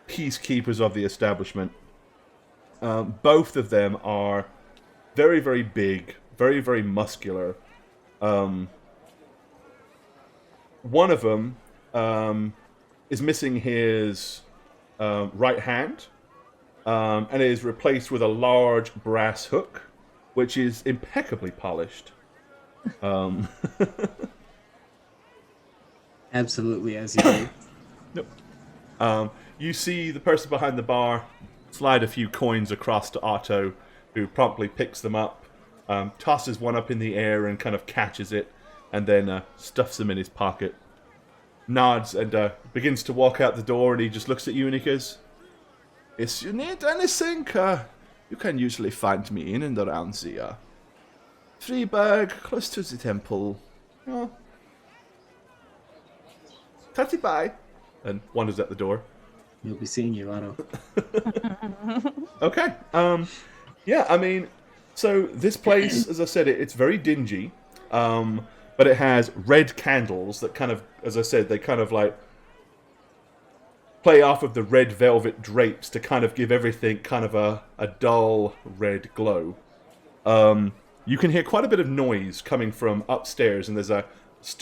S1: peacekeepers of the establishment. Both of them are very, very big, very, very muscular. One of them is missing his right hand, and is replaced with a large brass hook, which is impeccably polished.
S6: Absolutely, as you do.
S1: You see the person behind the bar slide a few coins across to Otto, who promptly picks them up, tosses one up in the air and kind of catches it, and then stuffs them in his pocket. nods and begins to walk out the door, and he just looks at you and he goes, "If you need anything, you can usually find me in and around the Freeburg, close to the temple. Oh. Tatty bye." And wanders out the door.
S3: You'll be seeing you, Otto.
S1: Okay. Yeah, I mean, so this place, as I said, it's very dingy, but it has red candles that kind of, as I said, they kind of like play off of the red velvet drapes to kind of give everything kind of a dull red glow. You can hear quite a bit of noise coming from upstairs, and there's a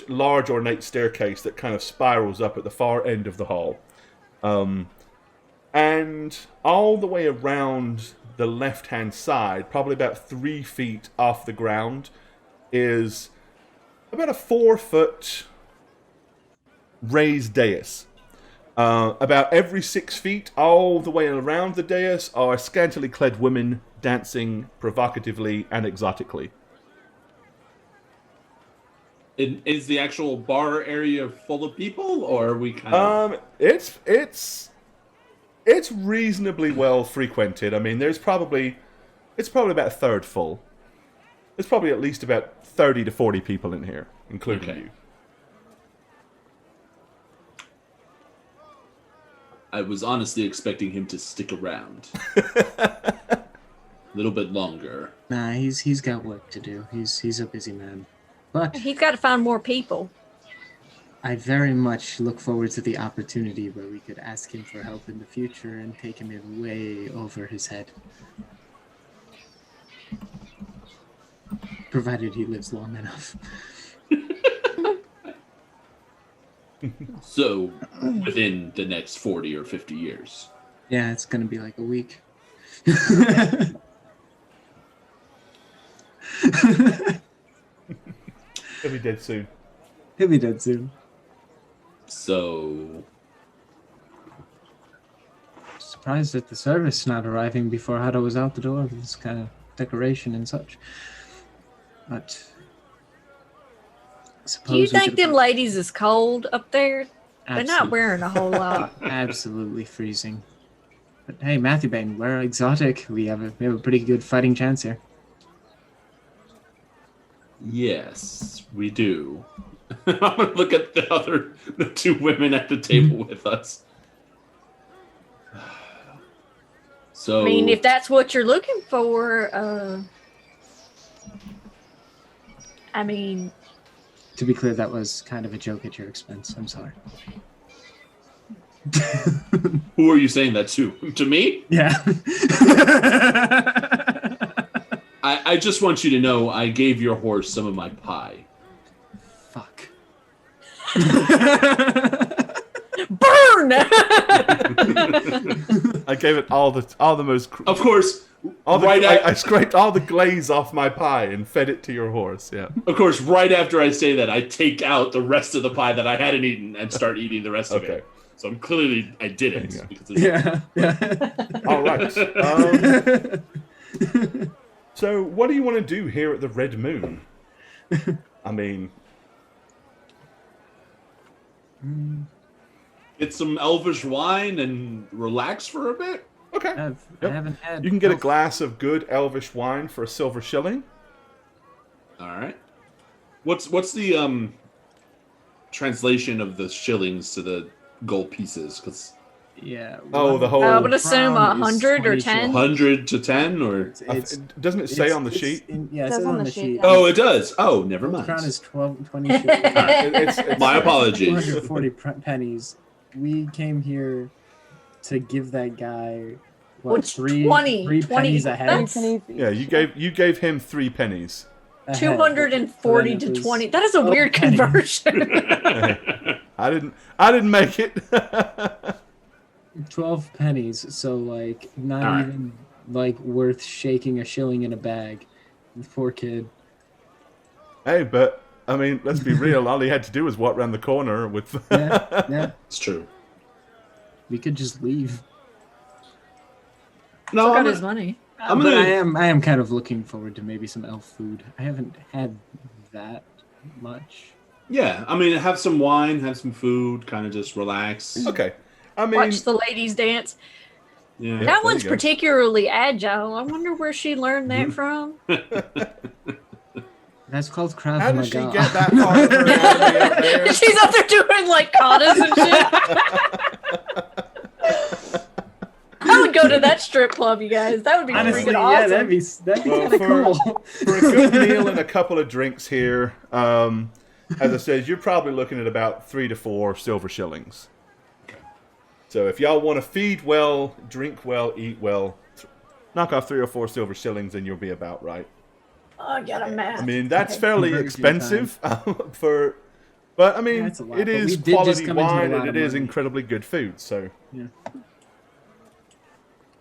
S1: large ornate staircase that kind of spirals up at the far end of the hall. And all the way around the left-hand side, probably about 3 feet off the ground, is about a 4-foot raised dais. About every 6 feet, all the way around the dais, are scantily clad women dancing provocatively and exotically.
S4: Is the actual bar area full of people, or are we kind of...
S1: It's reasonably well frequented. I mean, it's probably about a third full. There's probably at least about 30 to 40 people in here, including you.
S4: I was honestly expecting him to stick around. A little bit longer.
S3: Nah, he's got work to do. He's a busy man. But
S5: He's got to find more people.
S3: I very much look forward to the opportunity where we could ask him for help in the future and take him in way over his head. Provided he lives long enough.
S4: So, within the next 40 or 50 years.
S3: Yeah, it's gonna be like a week.
S1: He'll be dead soon.
S3: He'll be dead soon.
S4: So...
S3: Surprised at the service not arriving before Otto was out the door with this kind of decoration and such. But suppose
S5: Do you
S3: we
S5: think
S3: could-
S5: them ladies is cold up there? They're not
S3: Absolute-
S5: wearing a whole lot.
S3: Absolutely freezing. But hey, Matthew Bain, we're exotic. We have a pretty good fighting chance here.
S4: Yes, we do. I'm gonna look at the two women at the table with us. So
S5: I mean, if that's what you're looking for, I mean,
S3: To be clear, that was kind of a joke at your expense. I'm sorry.
S4: who are you saying that to? To me?
S3: Yeah.
S4: I just want you to know I gave your horse some of my pie.
S3: Fuck.
S5: burn!
S1: I gave it all the most.
S4: Of course,
S1: I scraped all the glaze off my pie and fed it to your horse. Yeah.
S4: Of course, right after I say that, I take out the rest of the pie that I hadn't eaten and start eating the rest of
S1: Okay.
S4: it. So I'm clearly I did it.
S1: There you
S4: Because it's-
S1: All right. So, what do you want to do here at the Red Moon? I mean,
S4: get some elvish wine and relax for a bit.
S1: okay.
S3: I
S1: Yep.
S3: haven't had.
S1: You can get a glass of good elvish wine for a silver shilling.
S4: All right. What's the translation of the shillings to the gold pieces? Because
S3: Yeah.
S1: Oh, the whole-
S5: I would assume
S3: crown is
S5: 100 or
S3: 20
S5: 10.
S4: 100 to 10 or
S1: Doesn't it say on the sheet?
S3: Yeah, it
S2: Says
S3: says
S2: on
S3: on
S2: the
S3: the
S2: sheet,
S3: sheet.
S2: yeah.
S4: oh, it does. Oh, never
S3: The
S4: mind.
S3: crown is 20 shillings.
S1: It's
S4: My apologies.
S3: 240 pennies. We came here to give that guy what,
S5: Which
S3: three
S5: 20
S3: pennies a head.
S5: that's-
S1: Yeah, you gave him 3 pennies.
S3: A head.
S5: 240
S3: So then
S5: to
S3: it was
S5: 20. That is a weird
S3: pennies.
S5: conversion.
S1: I didn't make it.
S3: 12 pennies, so like not
S4: All right.
S3: even like worth shaking a shilling in a bag. The poor kid.
S1: Hey, but I mean, let's be real. All he had to do was walk around the corner with.
S3: Yeah,
S4: It's true.
S3: we could just leave.
S4: No,
S5: Still
S4: I'm
S5: got his
S4: gonna,
S5: money.
S4: I'm
S3: But
S4: gonna.
S3: I am kind of looking forward to maybe some elf food. I haven't had that much.
S4: Yeah, I mean, have some wine, have some food, kind of just relax.
S1: Okay. I mean,
S5: Watch the ladies dance.
S4: Yeah.
S5: That
S1: there
S5: one's
S1: you go.
S5: particularly agile. I wonder where she learned that from.
S3: That's called Krav
S1: how does she
S3: Maga.
S1: get that part of her anatomy up there?
S5: She's up there doing like katas and shit. I would go to that strip club, you guys. That would be
S3: Honestly,
S5: freaking
S3: yeah,
S5: awesome.
S3: that'd be
S1: Well,
S3: kind of cool.
S1: For a good meal and a couple of drinks here, as I said, you're probably looking at about 3 to 4 silver shillings. So if y'all want to feed well, drink well, eat well, knock off 3 or 4 silver shillings and you'll be about right.
S5: Oh, I got a math.
S1: I mean, that's
S5: Okay.
S1: fairly
S3: Very good
S1: expensive but I mean,
S3: That's a lot,
S1: it
S3: but
S1: is
S3: we did just
S1: quality
S3: come into a
S1: wine
S3: lot
S1: and
S3: of
S1: it is
S3: money.
S1: incredibly good food. So
S3: Yeah.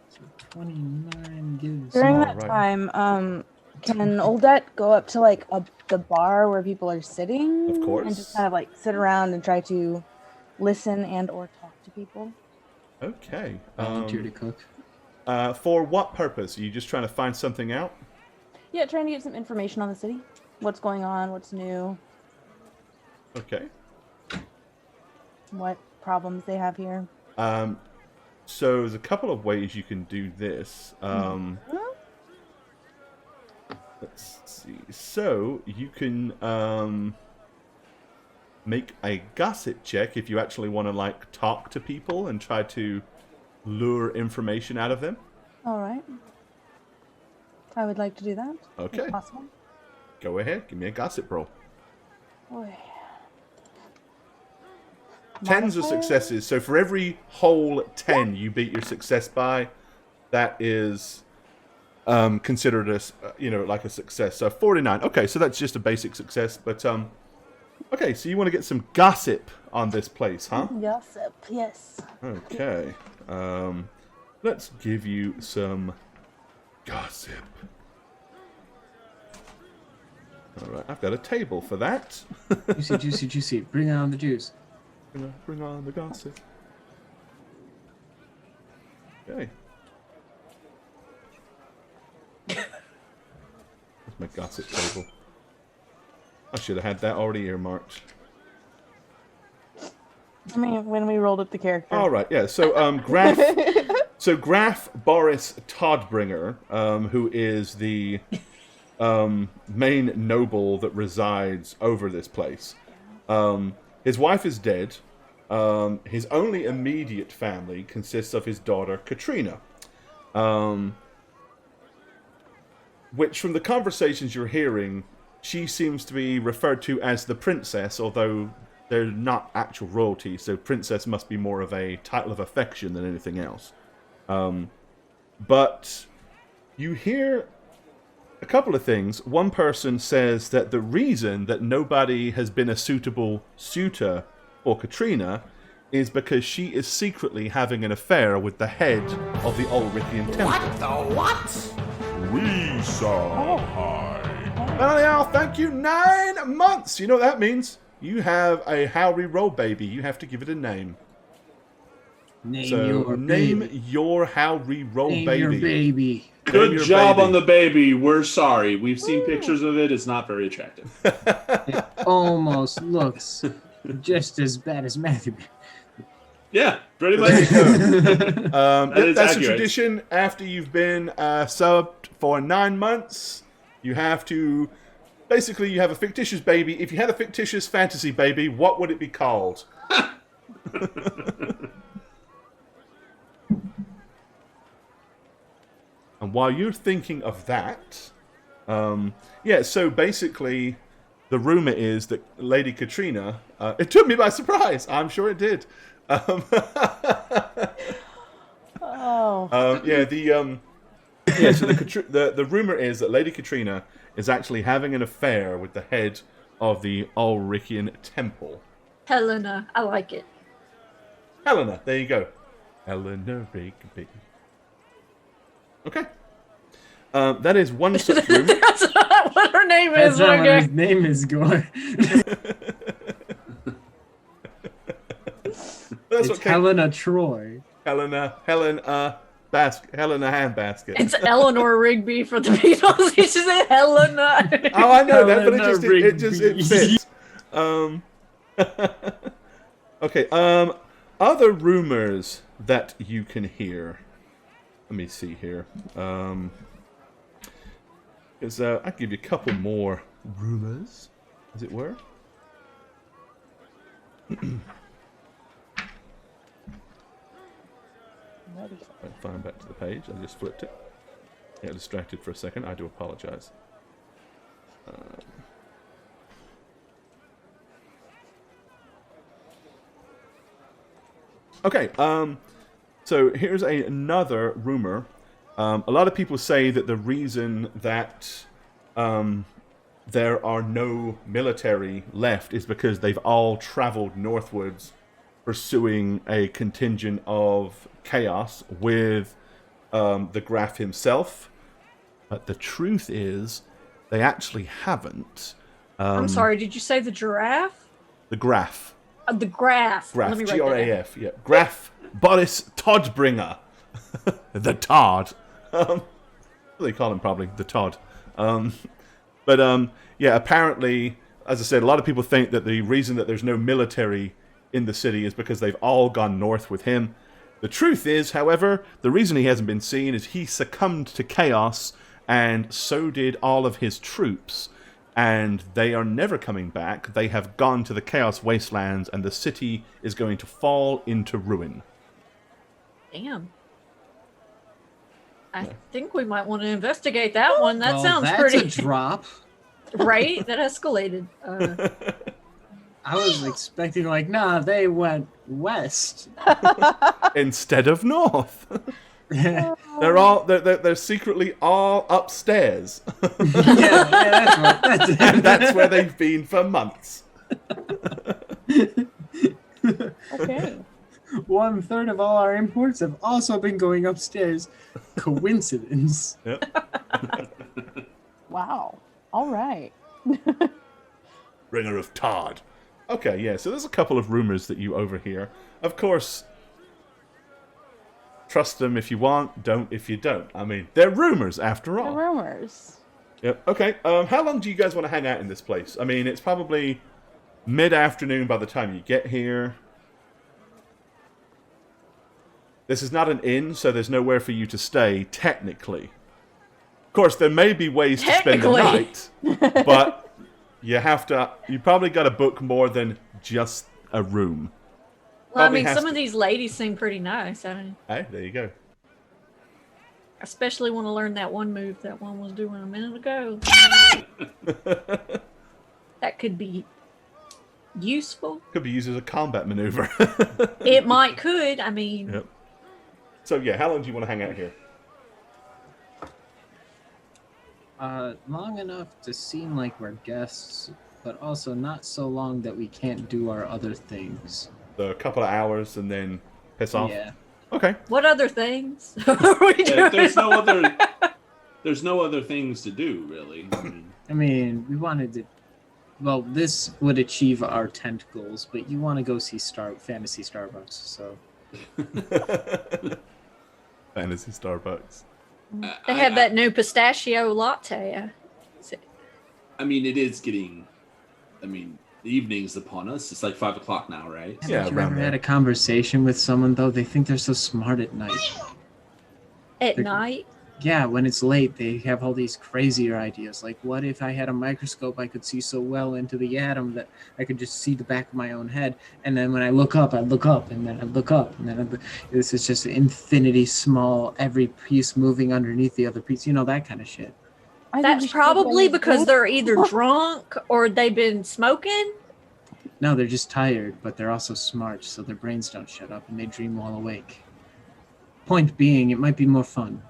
S3: So 29 gives.
S2: During
S1: All
S2: that
S1: right.
S2: time, can Oldet go up to like the bar where people are sitting?
S1: Of course.
S2: And just kind of like sit around and try to listen and or talk to people.
S1: okay.
S3: Volunteer to cook.
S1: For what purpose? Are you just trying to find something out?
S2: Yeah, trying to get some information on the city. What's going on? What's new?
S1: Okay.
S2: What problems they have here?
S1: So there's a couple of ways you can do this. Let's see. So you can make a gossip check if you actually want to like talk to people and try to lure information out of them.
S2: All right. I would like to do that.
S1: Okay.
S2: If possible.
S1: Go ahead. Give me a gossip roll.
S2: Boy.
S1: Tens of
S2: Modifier?
S1: successes. So for every whole 10 you beat your success by, that is considered as like a success. So 49. Okay, so that's just a basic success. But okay, so you want to get some gossip on this place, huh?
S2: Gossip, yes.
S1: Okay. Let's give you some gossip. All right, I've got a table for that.
S3: Juicy, juicy, juicy. Bring on the juice.
S1: Bring on the gossip. Okay. That's my gossip table. I should have had that already earmarked.
S2: I mean, when we rolled up the character.
S1: All right, yeah. So, Graf. So Graf Boris Todbringer, who is the main noble that resides over this place. His wife is dead. His only immediate family consists of his daughter Katrina, which, from the conversations you're hearing, she seems to be referred to as the princess, although they're not actual royalty, so princess must be more of a title of affection than anything else. But you hear a couple of things. One person says that the reason that nobody has been a suitable suitor for Katrina is because she is secretly having an affair with the head of the Ulrichian Temple.
S7: We saw high.
S1: Well, yeah, thank you. 9 months. You know what that means? You have a How Reroll baby. You have to give it a name.
S3: Name
S1: So
S3: your
S1: name
S3: baby.
S1: your How Reroll
S3: Name
S1: baby.
S3: your baby.
S1: Name
S4: Good
S1: your
S4: job
S1: baby.
S4: on the baby. We're sorry. We've seen pictures of it. It's not very attractive.
S3: It almost looks just as bad as Matthew.
S4: Yeah, pretty much.
S1: That
S4: is
S1: that's a
S4: accurate.
S1: tradition. After you've been subbed for 9 months, you have to... Basically, you have a fictitious baby. If you had a fictitious fantasy baby, what would it be called? And while you're thinking of that, yeah, so basically, the rumor is that Lady Katrina, it took me by surprise. I'm sure it did.
S2: Oh.
S1: Yeah, so the rumor is that Lady Katrina is actually having an affair with the head of the Ulrichian Temple.
S5: Helena, I like it.
S1: Helena, there you go. Helena Rigby. Okay. That is one such room.
S5: That's not what her name
S3: That's
S5: is.
S3: not what
S5: Okay.
S3: his name is, Gore.
S1: That's
S3: It's
S1: what
S3: Helena Troy.
S1: Helena Handbasket.
S5: It's Eleanor Rigby for the Beatles. He just said Helena.
S1: Oh, I know that, but it
S3: Helena
S1: just it
S3: Rigby.
S1: fits. Okay. Other rumors that you can hear. Let me see here. Because I'll give you a couple more rumors, as it were. Find back to the page. I just flipped it. Got distracted for a second. I do apologize. Okay. So here's another rumor. A lot of people say that the reason that there are no military left is because they've all traveled northwards pursuing a contingent of chaos with the Graf himself. But the truth is, they actually haven't.
S5: I'm sorry, did you say the giraffe?
S1: The Graf.
S5: The graph.
S1: Graf.
S5: Let me write that down.
S1: Graf. Yeah. Graf Boris Toddbringer. The Todd. They call him probably the Todd. Yeah, apparently, as I said, a lot of people think that the reason that there's no military in the city is because they've all gone north with him. The truth is, however, the reason he hasn't been seen is he succumbed to chaos, and so did all of his troops. And they are never coming back. They have gone to the Chaos Wastelands, and the city is going to fall into ruin.
S5: Damn. I think we might want to investigate that one. That sounds
S3: that's
S5: pretty.
S3: a drop.
S5: Right? That escalated.
S3: I was expecting nah, they went west.
S1: Instead of north. They're secretly all upstairs.
S3: That's
S1: And that's where they've been for months.
S2: Okay.
S3: 1/3 of all our imports have also been going upstairs. Coincidence?
S1: Yep.
S2: Wow. All right.
S1: Bringer of Todd. Okay, yeah, so there's a couple of rumors that you overhear. Of course, trust them if you want, don't if you don't. I mean, they're rumors after all.
S2: The rumors.
S1: Yep. Okay, how long do you guys want to hang out in this place? I mean, it's probably mid-afternoon by the time you get here. This is not an inn, so there's nowhere for you to stay, technically. Of course, there may be ways to spend the night, but you probably got to book more than just a room.
S5: Well, I
S1: Probably
S5: mean,
S1: has
S5: some
S1: to-
S5: of these ladies seem pretty nice. I mean,
S1: Hey, there you go.
S5: I especially want to learn that one move that one was doing a minute ago. That could be useful.
S1: Could be used as a combat maneuver.
S5: It might could. I mean,
S1: Yep. So yeah, how long do you want to hang out here?
S3: Long enough to seem like we're guests, but also not so long that we can't do our other things.
S1: A couple of hours and then piss off?
S3: Yeah.
S1: Okay.
S5: what other things are we doing?
S4: There's no other things to do, really.
S3: I mean, we wanted to. Well, this would achieve our tent goals, but you want to go see Fantasy Starbucks, so.
S1: Fantasy Starbucks.
S5: They have that new pistachio latte.
S4: I mean, it is getting. I mean, the evening's upon us. It's like 5 o'clock now, right?
S1: Yeah,
S3: Have you
S1: around
S3: ever
S1: there.
S3: had a conversation with someone, though? They think they're so smart at night.
S5: At
S3: They're-
S5: night.
S3: Yeah, when it's late, they have all these crazier ideas. Like, what if I had a microscope I could see so well into the atom that I could just see the back of my own head? And then when I look up, I'd look up, and then I'd look up, and then this is just infinity small, every piece moving underneath the other piece. You know, that kind of shit.
S2: I think we
S5: That's
S2: should
S5: probably
S2: go
S5: because
S2: with-
S5: they're either drunk or they've been smoking.
S3: No, they're just tired, but they're also smart, so their brains don't shut up, and they dream while awake. Point being, it might be more fun.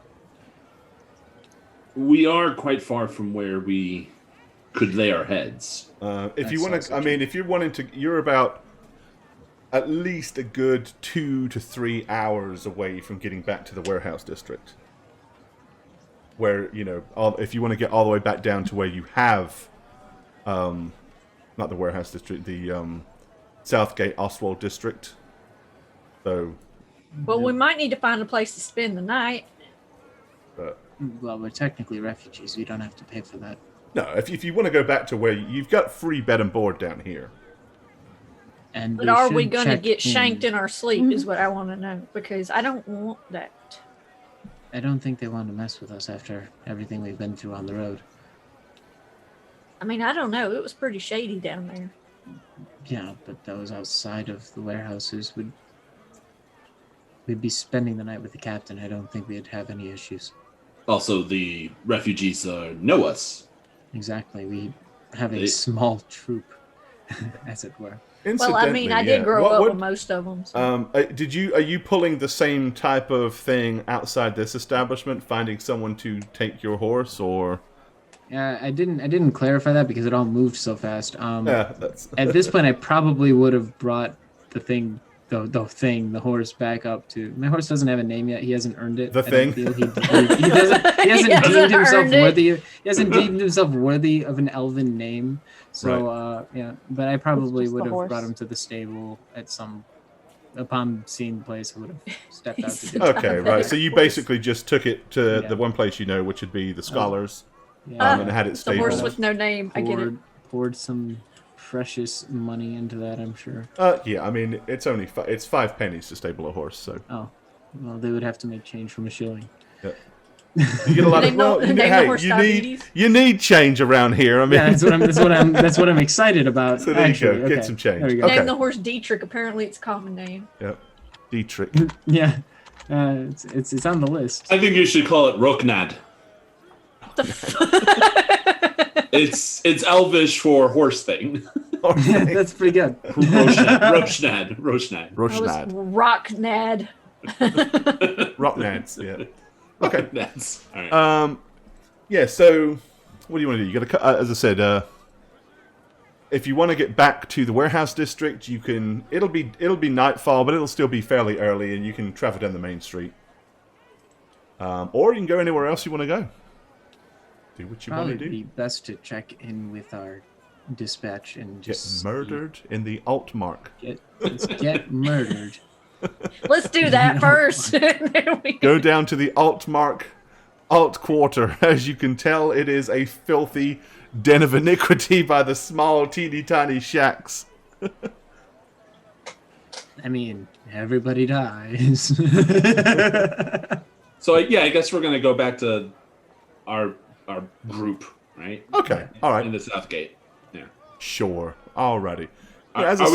S4: We are quite far from where we could lay our heads.
S1: If you
S3: That's
S1: want
S3: also
S1: to, I mean, if you're wanting to, you're about at least a good 2 to 3 hours away from getting back to the warehouse district. Where, you know, if you want to get all the way back down to where you have, not the warehouse district, the Southgate Oswald district. So,
S5: Well, we might need to find a place to spend the night.
S1: but
S3: Well, we're technically refugees. We don't have to pay for that.
S1: No, if you want to go back to where you've got free bed and board down here.
S3: And
S5: But are we
S3: should
S5: going to
S3: check
S5: get shanked in our sleep is what I want to know, because I don't want that.
S3: I don't think they want to mess with us after everything we've been through on the road.
S5: I mean, I don't know. It was pretty shady down there.
S3: Yeah, but that was outside of the warehouses. We'd be spending the night with the captain. I don't think we'd have any issues.
S4: Also, the refugees know us.
S3: Exactly. We have a small troop, as it were.
S5: Well, I mean, I did grow up with most of them. So.
S1: Are you pulling the same type of thing outside this establishment, finding someone to take your horse, or?
S3: Yeah, I didn't clarify that because it all moved so fast.
S1: That's...
S3: At this point, I probably would have brought the horse back up to. My horse doesn't have a name yet. He hasn't earned it.
S1: The thing.
S3: He hasn't deemed himself worthy. He hasn't deemed himself worthy of an elven name. So yeah, but I probably would have brought him to the stable upon seeing the place. I would have stepped out to do it.
S1: Okay, right. So you basically just took it to the one place you know, which would be the scholars, and had it stable.
S5: The horse with no name. I get it.
S3: Poured some precious money into that, I'm sure.
S1: Yeah, I mean, it's only it's 5 pennies to stable a horse, so.
S3: Oh, well, they would have to make change from a shilling.
S1: Yep. You get a lot you need change around here. I mean,
S3: yeah, that's what I'm excited about.
S1: So there you go, get some change.
S3: There we go.
S5: Name the horse Dietrich. Apparently, it's a common name.
S1: Yep, Dietrich.
S3: Yeah, it's on the list.
S4: I think you should call it Roknad. It's Elvish for horse thing.
S3: That's pretty good.
S4: Roshnad.
S5: Rocknad.
S1: Rocknads, yeah. Okay.
S4: That's all right.
S1: Yeah, so what do you want to do? You got to, as I said, if you want to get back to the warehouse district, you can. It'll be nightfall, but it'll still be fairly early, and you can travel down the main street. Or you can go anywhere else you want to go. Do what you want to do.
S3: Probably be best to check in with our dispatch and just
S1: get murdered in the Altmark.
S3: Get murdered.
S5: Let's do that first.
S1: Go down to the Altmark Alt Quarter. As you can tell, it is a filthy den of iniquity by the small, teeny tiny shacks.
S3: I mean, everybody dies.
S4: So yeah, I guess we're gonna go back to our group, right?
S1: Okay, all right.
S4: In the South Gate. Yeah.
S1: Sure. Alrighty.
S4: Are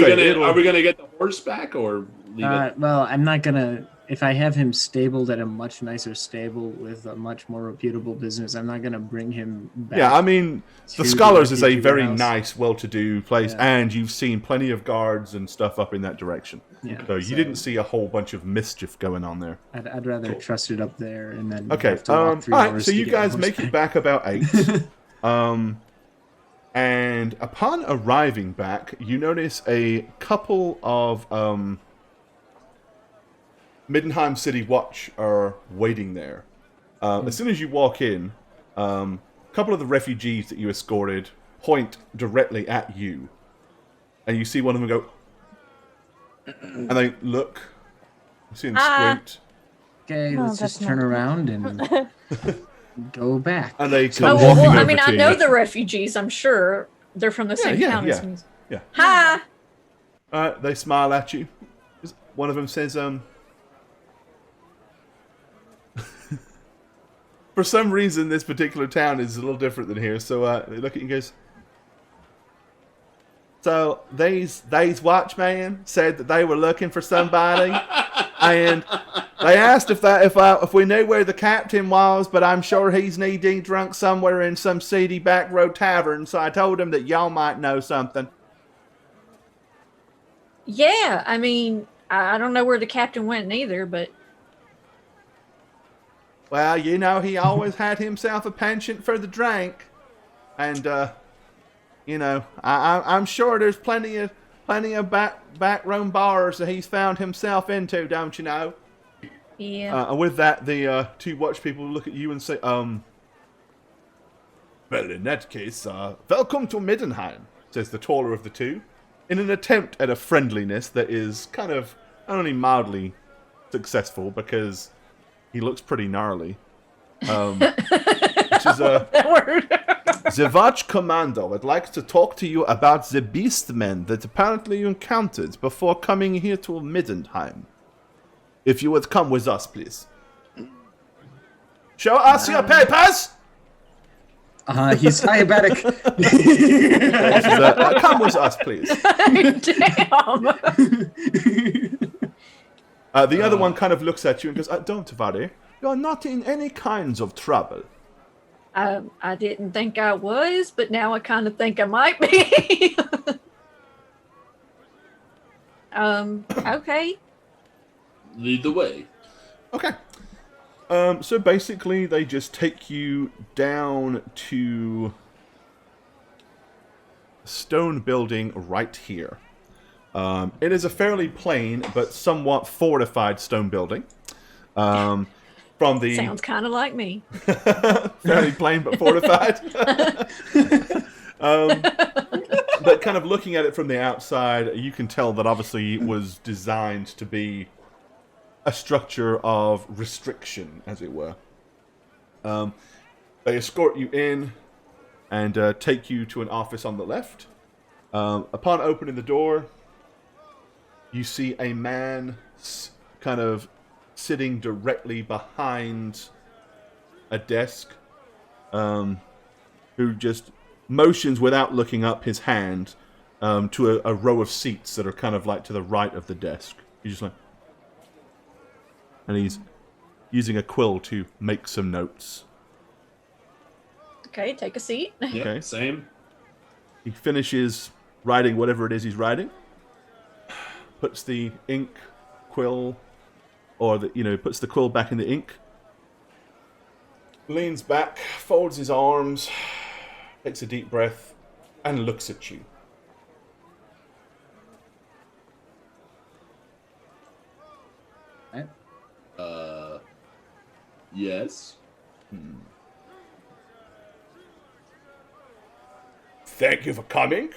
S4: we gonna get the horse back or leave it?
S3: Well, I'm not gonna. If I have him stabled at a much nicer stable with a much more reputable business, I'm not gonna bring him back.
S1: Yeah, I mean, the Scholars is a very
S3: house.
S1: nice, well-to-do place, and you've seen plenty of guards and stuff up in that direction.
S3: Yeah,
S1: so you didn't see a whole bunch of mischief going on there.
S3: I'd rather trust it up there and then.
S1: Okay.
S3: Have to walk 3
S1: all
S3: hours
S1: right. So
S3: to
S1: you
S3: get
S1: guys
S3: the
S1: make
S3: horse
S1: it back about 8. And upon arriving back, you notice a couple of Middenheim City Watch are waiting there. As soon as you walk in, a couple of the refugees that you escorted point directly at you. And you see one of them go... and they look. You see them squint.
S3: Okay, let's just turn around and go back.
S1: And they come
S5: well,
S1: walking
S5: I
S1: over
S5: mean,
S1: to
S5: I know
S1: you.
S5: the refugees. I'm sure they're from the same town as me.
S1: Yeah.
S5: Hi.
S1: They smile at you. One of them says, for some reason, this particular town is a little different than here. So they look at you and goes, so these watchmen said that they were looking for somebody, and they asked if we knew where the captain was, but I'm sure he's knee-deep drunk somewhere in some seedy back road tavern. So I told him that y'all might know something.
S5: Yeah, I mean, I don't know where the captain went neither, but...
S1: Well, you know, he always had himself a penchant for the drink. And, you know, I'm sure there's plenty of back room bars that he's found himself into, don't you know?
S5: Yeah.
S1: And with that, the 2 watch people look at you and say, well, in that case, welcome to Middenheim, says the taller of the 2, in an attempt at a friendliness that is kind of only mildly successful because he looks pretty gnarly. Which is
S5: that word.
S1: The Watch Commander would like to talk to you about the beastmen that apparently you encountered before coming here to Middenheim. If you would come with us, please. Show us your papers!
S6: He's diabetic.
S1: Come with us, please.
S5: Damn.
S1: The other one kind of looks at you and goes, don't worry. You're not in any kinds of trouble.
S5: I didn't think I was, but now I kind of think I might be. Okay.
S4: Lead the way.
S1: Okay. So basically, they just take you down to a stone building right here. It is a fairly plain but somewhat fortified stone building. From the
S5: Sounds kind of like me.
S1: fairly plain but fortified. But kind of looking at it from the outside, you can tell that obviously it was designed to be a structure of restriction, as it were. They escort you in and take you to an office on the left. Upon opening the door, you see a man kind of sitting directly behind a desk, who just motions without looking up his hand to a row of seats that are kind of like to the right of the desk. He's just like... And he's using a quill to make some notes.
S5: Okay, take a seat.
S4: Yep,
S1: Okay.
S4: same.
S1: He finishes writing whatever it is he's writing. Puts the ink quill, or puts the quill back in the ink. Leans back, folds his arms, takes a deep breath, and looks at you.
S4: Yes.
S1: Thank you for coming.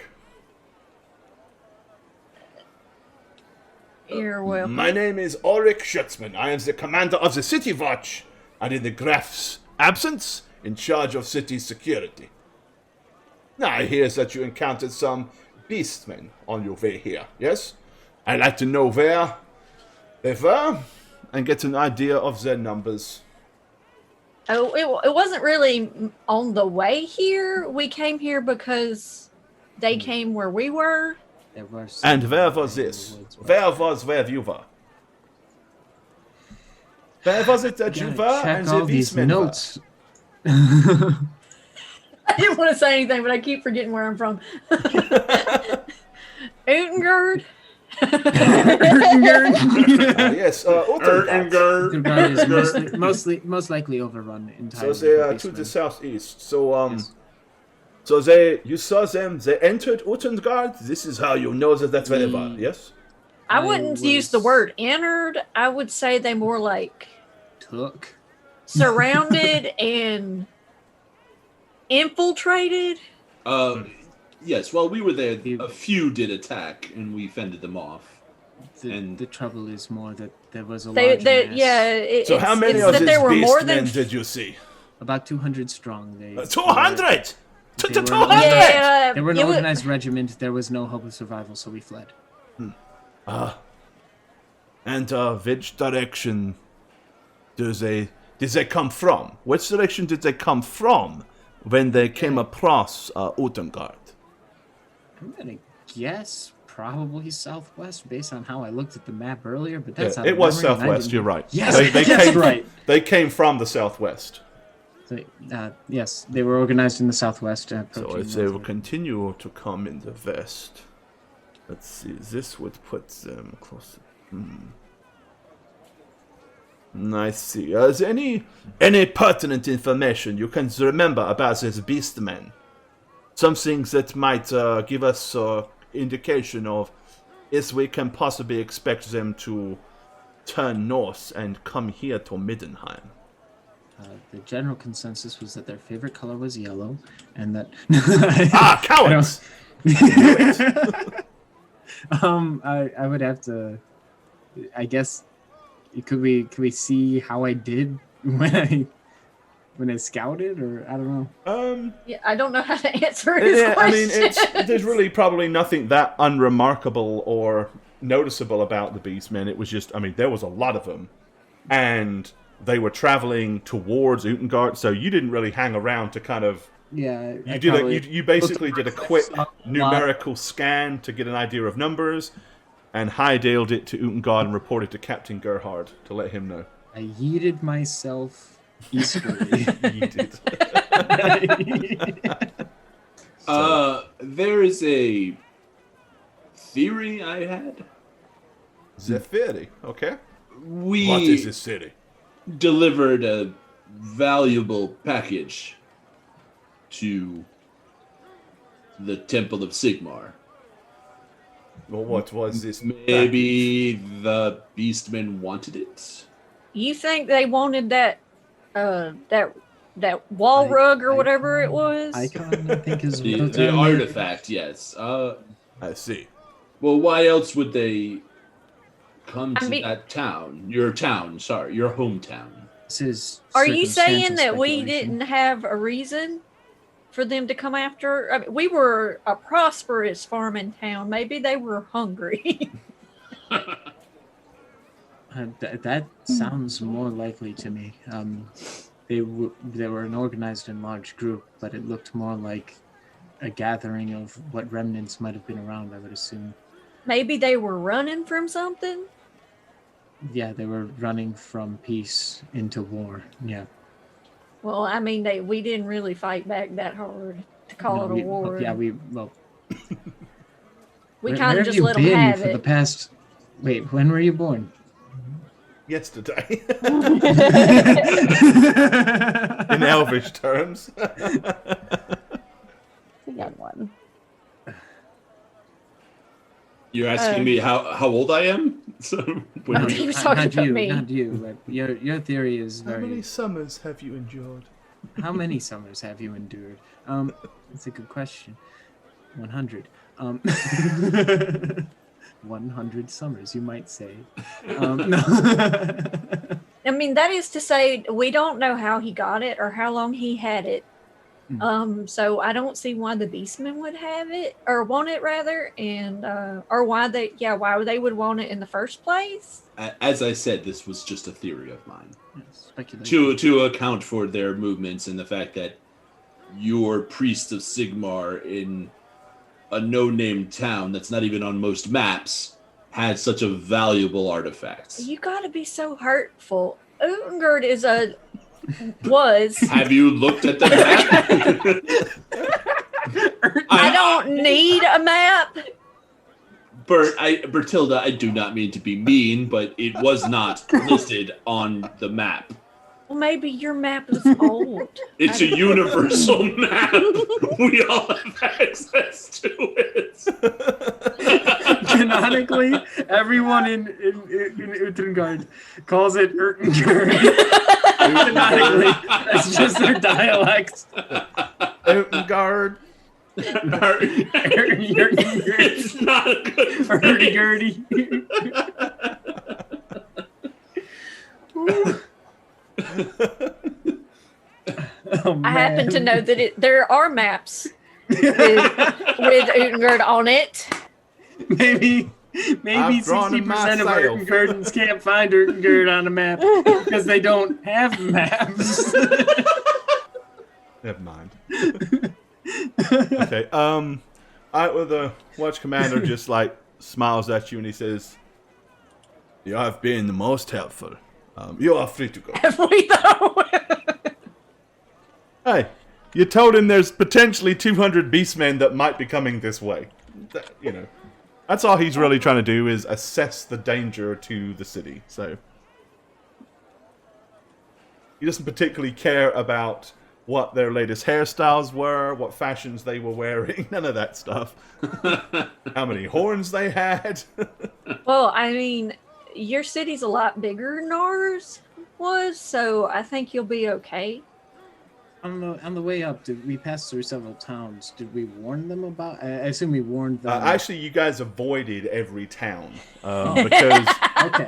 S5: You're welcome.
S1: My name is Ulrich Schutzmann. I am the commander of the City Watch, and in the Graf's absence, in charge of city security. Now, I hear that you encountered some beastmen on your way here, yes? I'd like to know where they were, and get an idea of their numbers.
S5: Oh, it wasn't really on the way here. We came here because they came where we were.
S3: There were
S1: And where was this? Where you were? Where was it that you were and
S3: Check
S1: the
S3: all these
S1: beastmen were?
S3: notes.
S5: I didn't want to say anything, but I keep forgetting where I'm from. Utengard.
S1: Yes, Utengard.
S4: Ertengard.
S3: is most likely overrun entirely.
S1: So they are
S3: with
S1: to the
S3: beastmen.
S1: southeast. So
S3: Yes.
S1: so you saw them. They entered Utengard. This is how you know that that's where they were. Yes.
S5: I
S3: I
S5: wouldn't use the
S3: was-
S5: word entered. I would say they more like
S3: Took.
S5: surrounded and infiltrated.
S4: Yes, while we were there, a few did attack, and we fended them off.
S3: The trouble is more that there was a
S5: They
S3: large mass,
S5: yeah.
S1: So how many
S5: it's
S1: of
S5: that
S1: these
S5: there were more
S1: beastmen
S5: than
S1: did you see?
S3: about 200 strong. They
S1: 200.
S3: They were-
S1: 200.
S5: yeah.
S3: They were an
S5: it was-
S3: organized regiment. There was no hope of survival, so we fled.
S1: And which direction did they come from? Which direction did they come from when they came across Utengard?
S3: I'm gonna guess probably southwest based on how I looked at the map earlier, but that's out
S1: It
S3: of
S1: was
S3: memory, and I
S1: southwest.
S3: didn't-
S1: You're right.
S3: Yes,
S1: they
S3: that's
S1: came,
S3: right.
S1: They came from the southwest.
S3: So, yes, they were organized in the southwest.
S1: So
S3: approaching
S1: if they will
S3: northward.
S1: continue to come in the west, let's see. This would put them closer. I see. Is there any pertinent information you can remember about these beastmen? Something that might give us indication of if we can possibly expect them to turn north and come here to Middenheim.
S3: The general consensus was that their favorite color was yellow, and that
S1: Cowards!
S3: I would have to. I guess could we see how I did when when they scouted, or I don't know.
S5: Yeah, I don't know how to answer his
S1: Yeah, I mean,
S5: question.
S1: there's really probably nothing that unremarkable or noticeable about the Beastmen. It was just, I mean, there was a lot of them, and they were traveling towards Utengard, so you didn't really hang around to kind of.
S3: Yeah,
S1: You basically did a quick numerical scan to get an idea of numbers, and hightailed it to Utengard and reported to Captain Gerhard to let him know.
S3: I yeeted myself easterly.
S1: Yeeted.
S4: There is a theory I had.
S1: The theory, okay.
S4: We
S1: What is this city?
S4: delivered a valuable package to the Temple of Sigmar.
S1: Well, what was this?
S4: Maybe the Beastmen wanted it.
S5: You think they wanted that wall rug or whatever it was?
S3: Icon, I think, is
S4: The artifact, yes.
S1: I see.
S4: Well, why else would they come to
S5: I mean-
S4: that town? Your hometown.
S3: This is
S5: Are you saying
S3: circumstantial
S5: that we
S3: speculation.
S5: didn't have a reason for them to come after? I mean, we were a prosperous farming town. Maybe they were hungry.
S3: That sounds more likely to me. They were an organized and large group, but it looked more like a gathering of what remnants might have been around, I would assume.
S5: Maybe they were running from something.
S3: Yeah, they were running from peace into war. Yeah.
S5: Well, I mean, we didn't really fight back that hard to call it a war.
S3: Well.
S5: We
S3: where
S5: kind
S3: have
S5: of just
S3: you
S5: let them
S3: been
S5: have
S3: for the
S5: it.
S3: past? Wait, when were you born?
S1: Yesterday. In Elvish terms.
S2: The young one.
S4: You're asking me how old I am? So when
S5: No,
S4: were
S5: he
S4: you-
S5: was talking about me.
S3: Not you. But your theory is
S1: How many
S3: very.
S1: summers have you endured?
S3: How many summers have you endured? That's a good question. 100. 100 summers, you might say. No.
S5: I mean, that is to say, we don't know how he got it or how long he had it. So I don't see why the Beastmen would have it or want it rather, and or why they would want it in the first place.
S4: As I said, this was just a theory of mine.
S3: Speculation.
S4: To account for their movements and the fact that your priest of Sigmar in a no-name town that's not even on most maps had such a valuable artifact.
S5: You gotta be so hurtful. Utengard was.
S4: Have you looked at the map?
S5: I don't need a map.
S4: Bertilda, I do not mean to be mean, but it was not listed on the map.
S5: Well, maybe your map is old.
S4: It's a universal map. We all have access to it.
S3: Canonically, everyone in Utengard calls it Urtengard. Canonically, that's just their dialect.
S1: Utengard.
S4: It's not a good
S3: Hurdy-gurdy. Oh,
S5: I happen to
S3: man.
S5: know that there are maps with Utengard on it.
S3: Maybe
S1: I've drawn in
S3: 60% of
S1: myself.
S3: Urtengardens can't find Urtengard on a map because they don't have maps.
S1: Never mind. Okay. The watch commander just like smiles at you and he says, "You have been the most helpful. You are free to go."
S5: Have we though?
S1: Hey, you told him there's potentially 200 beastmen that might be coming this way. That's all he's really trying to do is assess the danger to the city. So he doesn't particularly care about what their latest hairstyles were, what fashions they were wearing, none of that stuff. How many horns they had.
S5: Well, I mean, your city's a lot bigger than ours was, so I think you'll be okay.
S3: On the way up, did we pass through several towns? Did we warn them about? I assume we warned them.
S1: Actually, you guys avoided every town because
S3: Okay,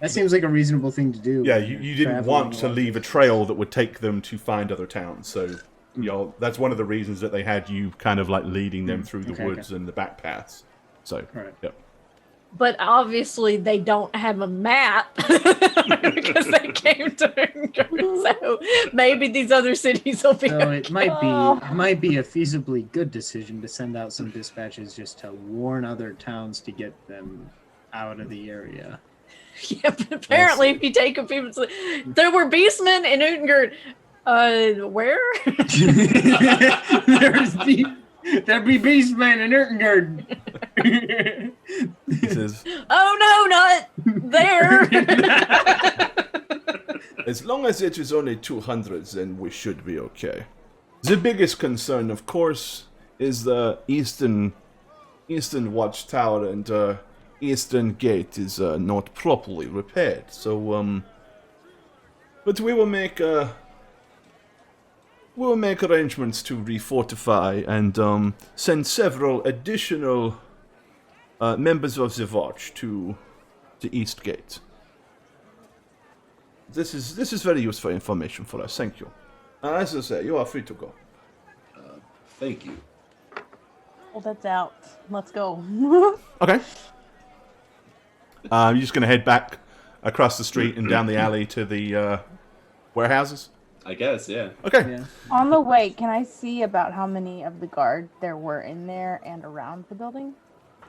S3: that seems like a reasonable thing to do.
S1: yeah,
S3: when
S1: you
S3: you're
S1: didn't want to
S3: traveling
S1: leave a trail that would take them to find other towns. So y'all, that's one of the reasons that they had you kind of like leading them through the
S3: Okay,
S1: woods and the back paths. So
S3: Right.
S1: yep.
S5: But obviously they don't have a map because they came to so maybe these other cities will be
S3: So
S5: okay.
S3: it might be a feasibly good decision to send out some dispatches just to warn other towns to get them out of the area.
S5: Yeah, but apparently if you take a people there were beastmen in Utengard. Where?
S3: There'd be beastmen in Ertengard.
S1: He says,
S5: Oh no, not there.
S1: as long as it is only 200, then we should be okay. The biggest concern, of course, is the eastern watchtower and eastern gate is not properly repaired. So, but we will make arrangements to refortify and send several additional members of the watch to the east gate. This is very useful information for us. Thank you. As I say, you are free to go.
S4: Thank you.
S2: Well, that's out. Let's go.
S1: Okay. You're just going to head back across the street and down the alley to the warehouses?
S4: I guess, yeah.
S1: Okay.
S3: Yeah.
S2: On the way, can I see about how many of the guard there were in there and around the building?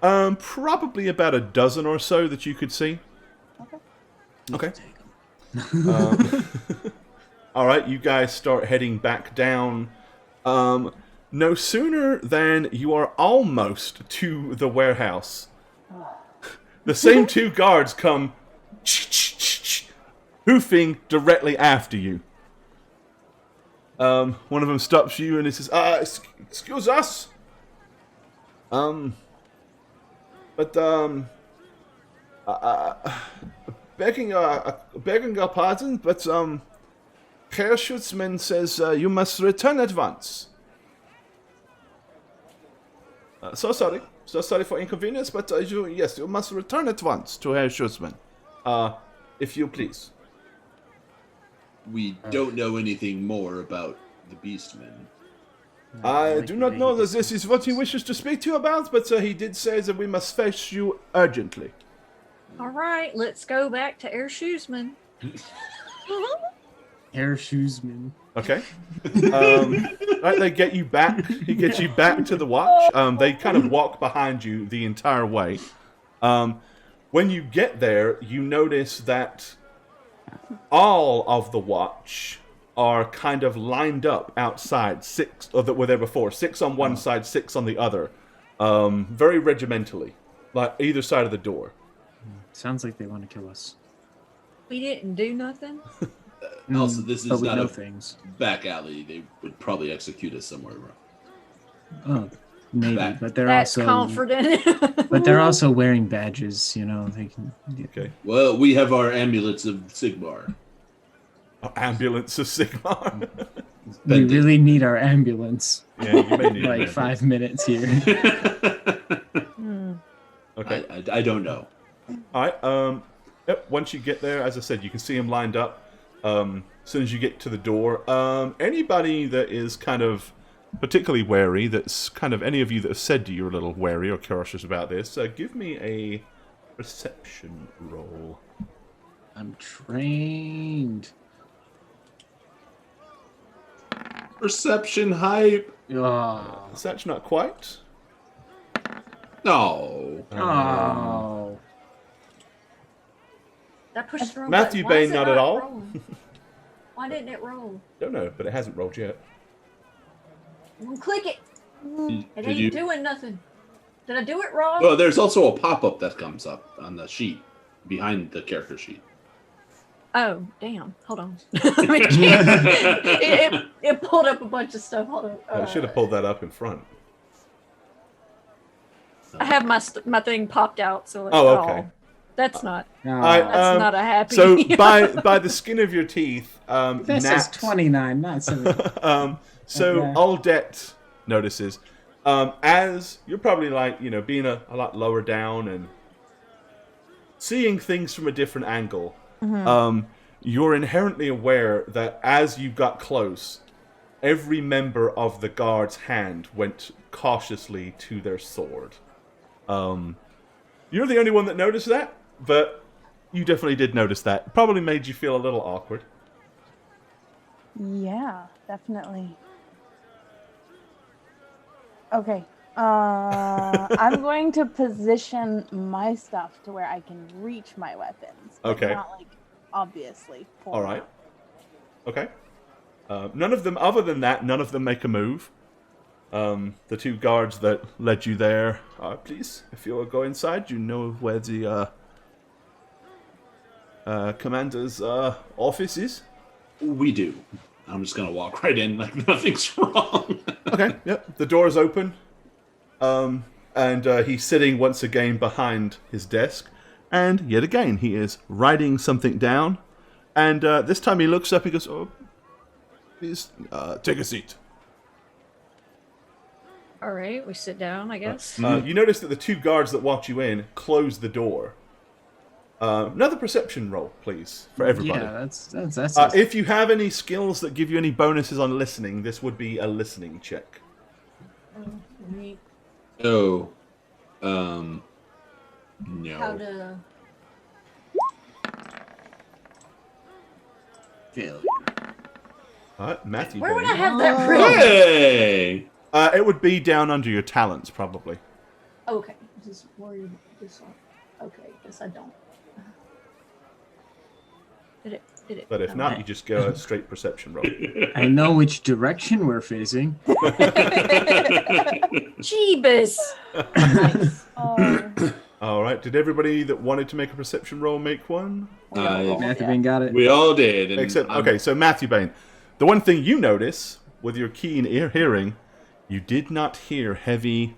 S1: Probably about a dozen or so that you could see. Okay. All right, you guys start heading back down. No sooner than you are almost to the warehouse, the same two guards come hoofing directly after you. One of them stops you and he says, excuse us. Begging your pardon, but Herr Schutzmann says you must return at once. So sorry for inconvenience, but you must return at once to Herr Schutzmann, if you please.
S4: We don't know anything more about the Beastmen.
S1: I do not know that this is what he wishes to speak to you about, but he did say that we must face you urgently.
S5: All right, let's go back to Air Shoesman.
S3: Air shoesman.
S1: Okay. Right, they get you back. He gets you back to the watch. They kind of walk behind you the entire way. When you get there, you notice that all of the watch are kind of lined up outside. Six, or that were there before. 6 on one side, 6 on the other. Very regimentally, like either side of the door.
S3: Sounds like they want to kill us.
S5: We didn't do nothing.
S4: Also, this
S3: But
S4: is
S3: we
S4: not
S3: know
S4: a
S3: things.
S4: back alley. They would probably execute us somewhere around.
S3: Oh, maybe,
S4: Back.
S3: but they're
S5: That's
S3: also
S5: confident.
S3: but they're also wearing badges. You know, they can.
S1: Okay.
S4: Well, we have our amulets of Sigmar.
S1: Ambulance of Sigmar.
S3: We really need our ambulance.
S1: Yeah, you may need
S3: Like
S1: it.
S3: 5 minutes here.
S1: Okay.
S4: I don't know.
S1: All right. Yep. Once you get there, as I said, you can see them lined up. As soon as you get to the door, anybody that is kind of particularly wary, that's kind of any of you that have said you're a little wary or cautious about this, give me a perception roll.
S3: I'm trained.
S4: Perception hype.
S3: Oh.
S1: That's not quite.
S4: No.
S3: Oh.
S5: That push through
S1: Matthew
S5: button. Why
S1: Bain,
S5: is it
S1: not at all.
S5: rolling? Why didn't it roll?
S1: Don't know, but it hasn't rolled yet.
S5: Well, click it. It
S4: Did
S5: ain't
S4: you?
S5: doing nothing. Did I do it wrong?
S4: Well, there's also a pop-up that comes up on the sheet behind the character sheet.
S5: Oh, damn. Hold on. it pulled up a bunch of stuff. Hold on.
S1: I should have pulled that up in front.
S5: I have my thing popped out. So like,
S1: Oh, okay.
S5: That's not.
S3: No,
S5: That's not a happy.
S1: So by the skin of your teeth,
S3: this
S1: Nat,
S3: is 29, not 70.
S1: so
S3: Okay.
S1: Aldet notices, as you're probably like, being a lot lower down and seeing things from a different angle, you're inherently aware that as you got close, every member of the guard's hand went cautiously to their sword. You're the only one that noticed that, but you definitely did notice that. Probably made you feel a little awkward.
S2: Yeah, definitely. Okay. I'm going to position my stuff to where I can reach my weapons. But
S1: Okay.
S2: not like obviously. pull
S1: All
S2: them
S1: right.
S2: out.
S1: Okay. None of them, other than that, none of them make a move. The two guards that led you there, please, if you'll go inside, you know where the commander's office is.
S4: We do. I'm just gonna walk right in like nothing's wrong.
S1: Okay, yep. The door is open. And he's sitting once again behind his desk. And yet again, he is writing something down. And this time he looks up, he goes, "Oh, please, take a seat."
S5: All right, we sit down, I guess.
S1: You notice that the two guards that walked you in closed the door. Another perception roll, please, for everybody.
S3: Yeah, that's
S1: If you have any skills that give you any bonuses on listening, this would be a listening check.
S4: Oh.
S5: How
S4: No.
S5: to?
S3: failure.
S1: All right, Matthew.
S5: Where would I
S1: Bain.
S5: have that written?
S4: Hey!
S1: It would be down under your talents, probably.
S5: Okay, just worried this one. Okay, guess I don't. Did it?
S1: But if not, you just go a straight perception roll.
S3: I know which direction we're facing.
S5: Jeebus! Nice.
S1: All right. Did everybody that wanted to make a perception roll make one?
S3: Matthew Bain got it.
S4: We all did. And
S1: Except, okay, so Matthew Bain. The one thing you notice with your keen hearing, you did not hear heavy,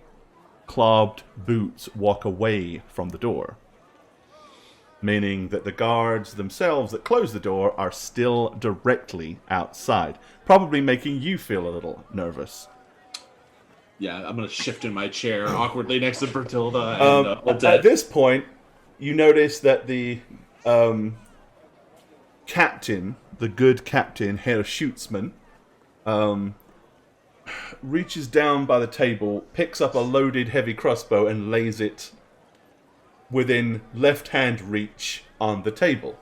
S1: clogged boots walk away from the door. Meaning that the guards themselves that close the door are still directly outside. Probably making you feel a little nervous.
S4: Yeah, I'm gonna shift in my chair awkwardly next to Bertilda and
S1: At
S4: Odette.
S1: this point, you notice that the captain, the good captain, Herr Schutzmann, reaches down by the table, picks up a loaded heavy crossbow and lays it within left-hand reach on the table.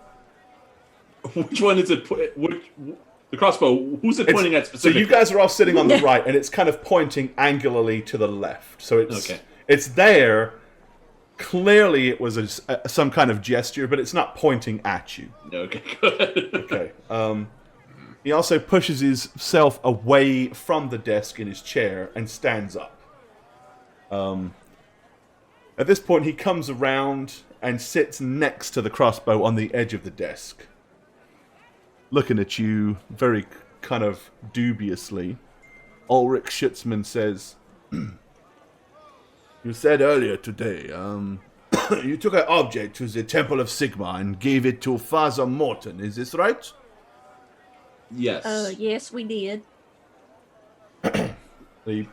S4: Which one is it? The crossbow. Who's it pointing at
S1: So
S4: specifically?
S1: you guys are all sitting on the right, and it's kind of pointing angularly to the left. So it's there. Clearly, it was some kind of gesture, but it's not pointing at you.
S4: Okay, good.
S1: Okay. He also pushes himself away from the desk in his chair and stands up. At this point, he comes around and sits next to the crossbow on the edge of the desk. Looking at you very kind of dubiously, Ulrich Schutzmann says, "You said earlier today, you took an object to the Temple of Sigma and gave it to Father Morton, is this right?"
S4: Yes.
S5: Yes, we did.
S1: He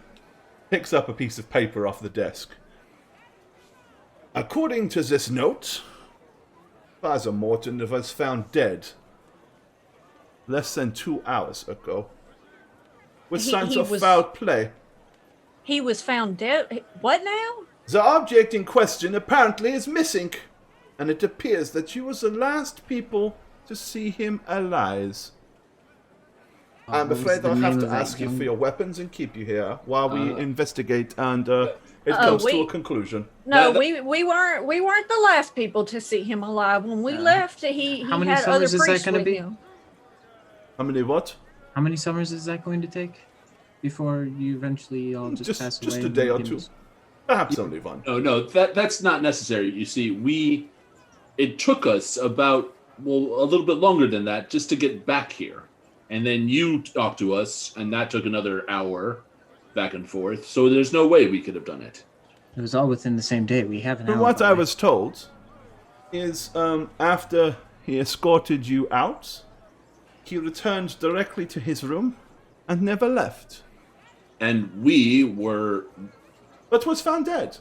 S1: picks up a piece of paper off the desk. "According to this note, Father Morton was found dead less than 2 hours ago, with signs
S5: he
S1: of
S5: was-
S1: foul play.
S5: He was found dead. What now?
S1: The object in question apparently is missing, and it appears that you was the last people to see him alive. I'm
S3: What was
S1: afraid
S3: the
S1: I'll
S3: name
S1: have
S3: of
S1: to
S3: that
S1: ask you
S3: young-
S1: for your weapons and keep you here while we investigate and it comes to a
S5: No,
S1: conclusion."
S4: No,
S5: we weren't the last people to see him alive. When we left, he
S3: how many
S5: had other
S3: summers is that
S5: priests
S3: gonna
S5: with
S3: be?
S5: him.
S1: How many what?
S3: How many summers is that going to take before you eventually all just pass away?
S1: Just a
S3: and
S1: day or
S3: give
S1: two.
S3: us-
S1: Perhaps only one.
S4: No, that's not necessary. You see, it took us about a little bit longer than that just to get back here, and then you talked to us, and that took another hour, back and forth. So there's no way we could have done it.
S3: It was all within the same day. We have an
S1: From
S3: alibi.
S1: what I was told, is after he escorted you out, he returned directly to his room and never left,
S4: And
S1: but was found dead.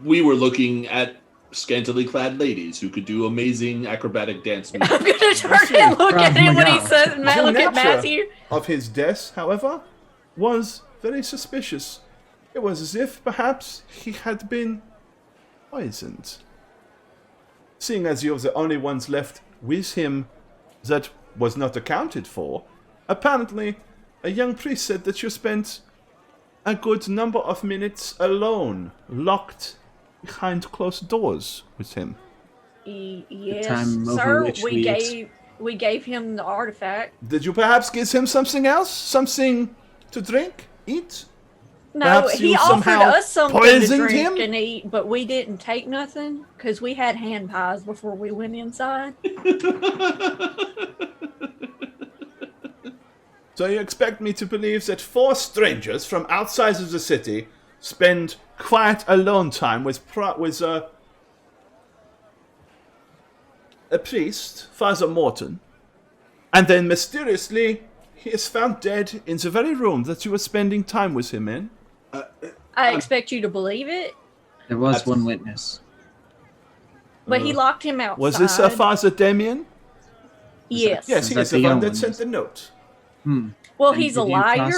S4: we were looking at scantily clad ladies who could do amazing acrobatic dance moves.
S5: I'm gonna turn and look at
S3: Oh
S5: him
S3: my
S5: when he
S3: God.
S5: says,
S1: The
S5: look at
S1: nature
S5: Matthew.
S1: of his death, however, was very suspicious. It was as if perhaps he had been poisoned. Seeing as you're the only ones left with him that was not accounted for, apparently a young priest said that you spent a good number of minutes alone, locked behind closed doors with him.
S5: Yes,
S3: time over
S5: sir.
S3: which
S5: We gave him the artifact.
S1: Did you perhaps give him something else? Something to drink? Eat?
S5: No,
S1: Perhaps
S5: he
S1: you
S5: offered
S1: somehow
S5: us something to
S1: poisoned
S5: drink
S1: him?
S5: and eat, but we didn't take nothing because we had hand pies before we went inside.
S1: So you expect me to believe that 4 strangers from outside of the city spend quiet alone time with a priest, Father Morton, and then mysteriously he is found dead in the very room that you were spending time with him in?
S5: I expect you to believe it,
S3: There was one witness.
S5: but he locked him outside.
S1: Was this Father Damien?
S5: Yes.
S1: Yes,
S3: Is
S1: he
S3: that
S1: is
S3: the
S1: the one
S3: young
S1: that
S3: one?
S1: sent the note.
S5: Well,
S3: And
S5: he's a
S3: did you
S5: liar.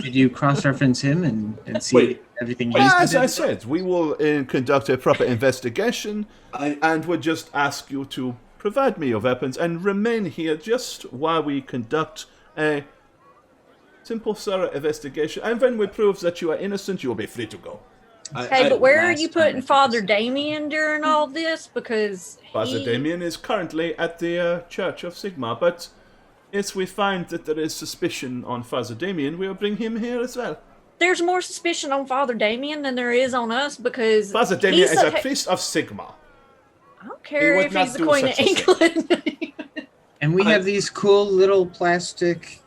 S3: did you cross-reference him and see
S4: Wait.
S3: everything
S1: Well,
S3: he's
S1: as
S3: been
S1: I
S3: doing?
S1: said, we will conduct a proper investigation
S4: I-
S1: and would just ask you to provide me your weapons and remain here just while we conduct a simple, thorough investigation. And when we prove that you are innocent, you will be free to go.
S5: Hey, but where are
S3: last
S5: you
S3: time I
S5: putting
S3: did
S5: Father
S3: this.
S5: Damien during all this? Because
S1: Father
S5: he...
S1: Damien is currently at the Church of Sigma, but if we find that there is suspicion on Father Damien, we'll bring him here as well.
S5: There's more suspicion on Father Damien than there is on us because
S1: Father Damien
S5: he's
S1: is a priest of Sigma.
S5: I don't care
S1: would
S5: if
S1: not
S5: he's the
S1: do
S5: Queen of
S1: such a thing.
S5: England.
S3: And we have these cool little plastic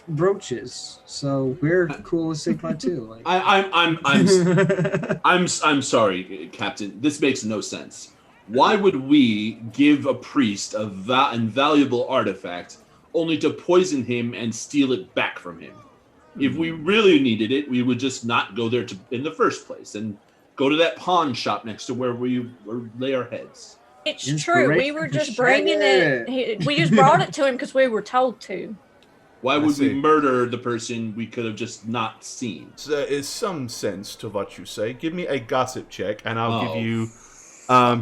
S3: brooches, so we're cool with Sigma too. Like,
S4: I'm sorry, Captain. This makes no sense. Why would we give a priest a invaluable artifact only to poison him and steal it back from him? If we really needed it, we would just not go there in the first place and go to that pawn shop next to where we lay our heads.
S5: It's true. We were just bringing it. We just brought it to him because we were told to.
S4: Why
S1: I
S4: would we
S1: see.
S4: murder the person we could have just not seen?
S1: There is some sense to what you say. Give me a gossip check, and I'll
S4: Oh.
S1: give you...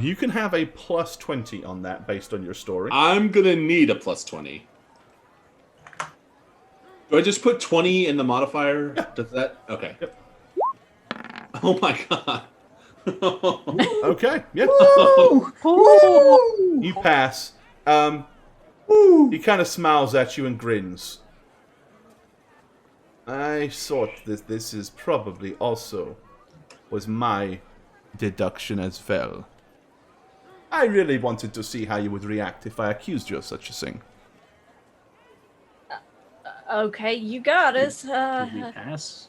S1: you can have a plus 20 on that based on your story.
S4: I'm gonna need a plus 20. Do I just put 20 in the modifier? Does that? Okay.
S1: Yep.
S4: Oh my god.
S1: Okay, yeah.
S3: Woo!
S1: You pass. He kind of smiles at you and grins. I thought that this is probably also was my deduction as well. I really wanted to see how you would react if I accused you of such a thing.
S5: Okay, you got us.
S3: Did we pass?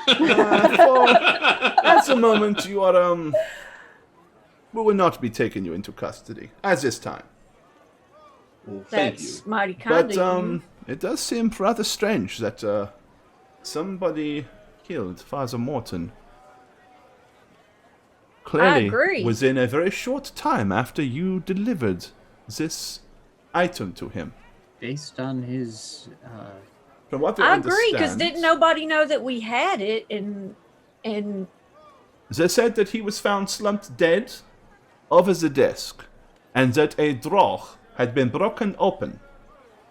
S1: At the moment, you are, we will not be taking you into custody, as this time.
S4: Well, thank you.
S5: That's mighty kind
S1: But,
S5: of you.
S1: it does seem rather strange that, somebody killed Father Morton. Clearly,
S5: agree.
S1: within a very short time after you delivered this item to him.
S3: Based on his
S1: From what
S5: I
S1: I
S5: agree because
S1: understand,
S5: didn't nobody know that we had it, and
S1: they said that he was found slumped dead over the desk, and that a drawer had been broken open,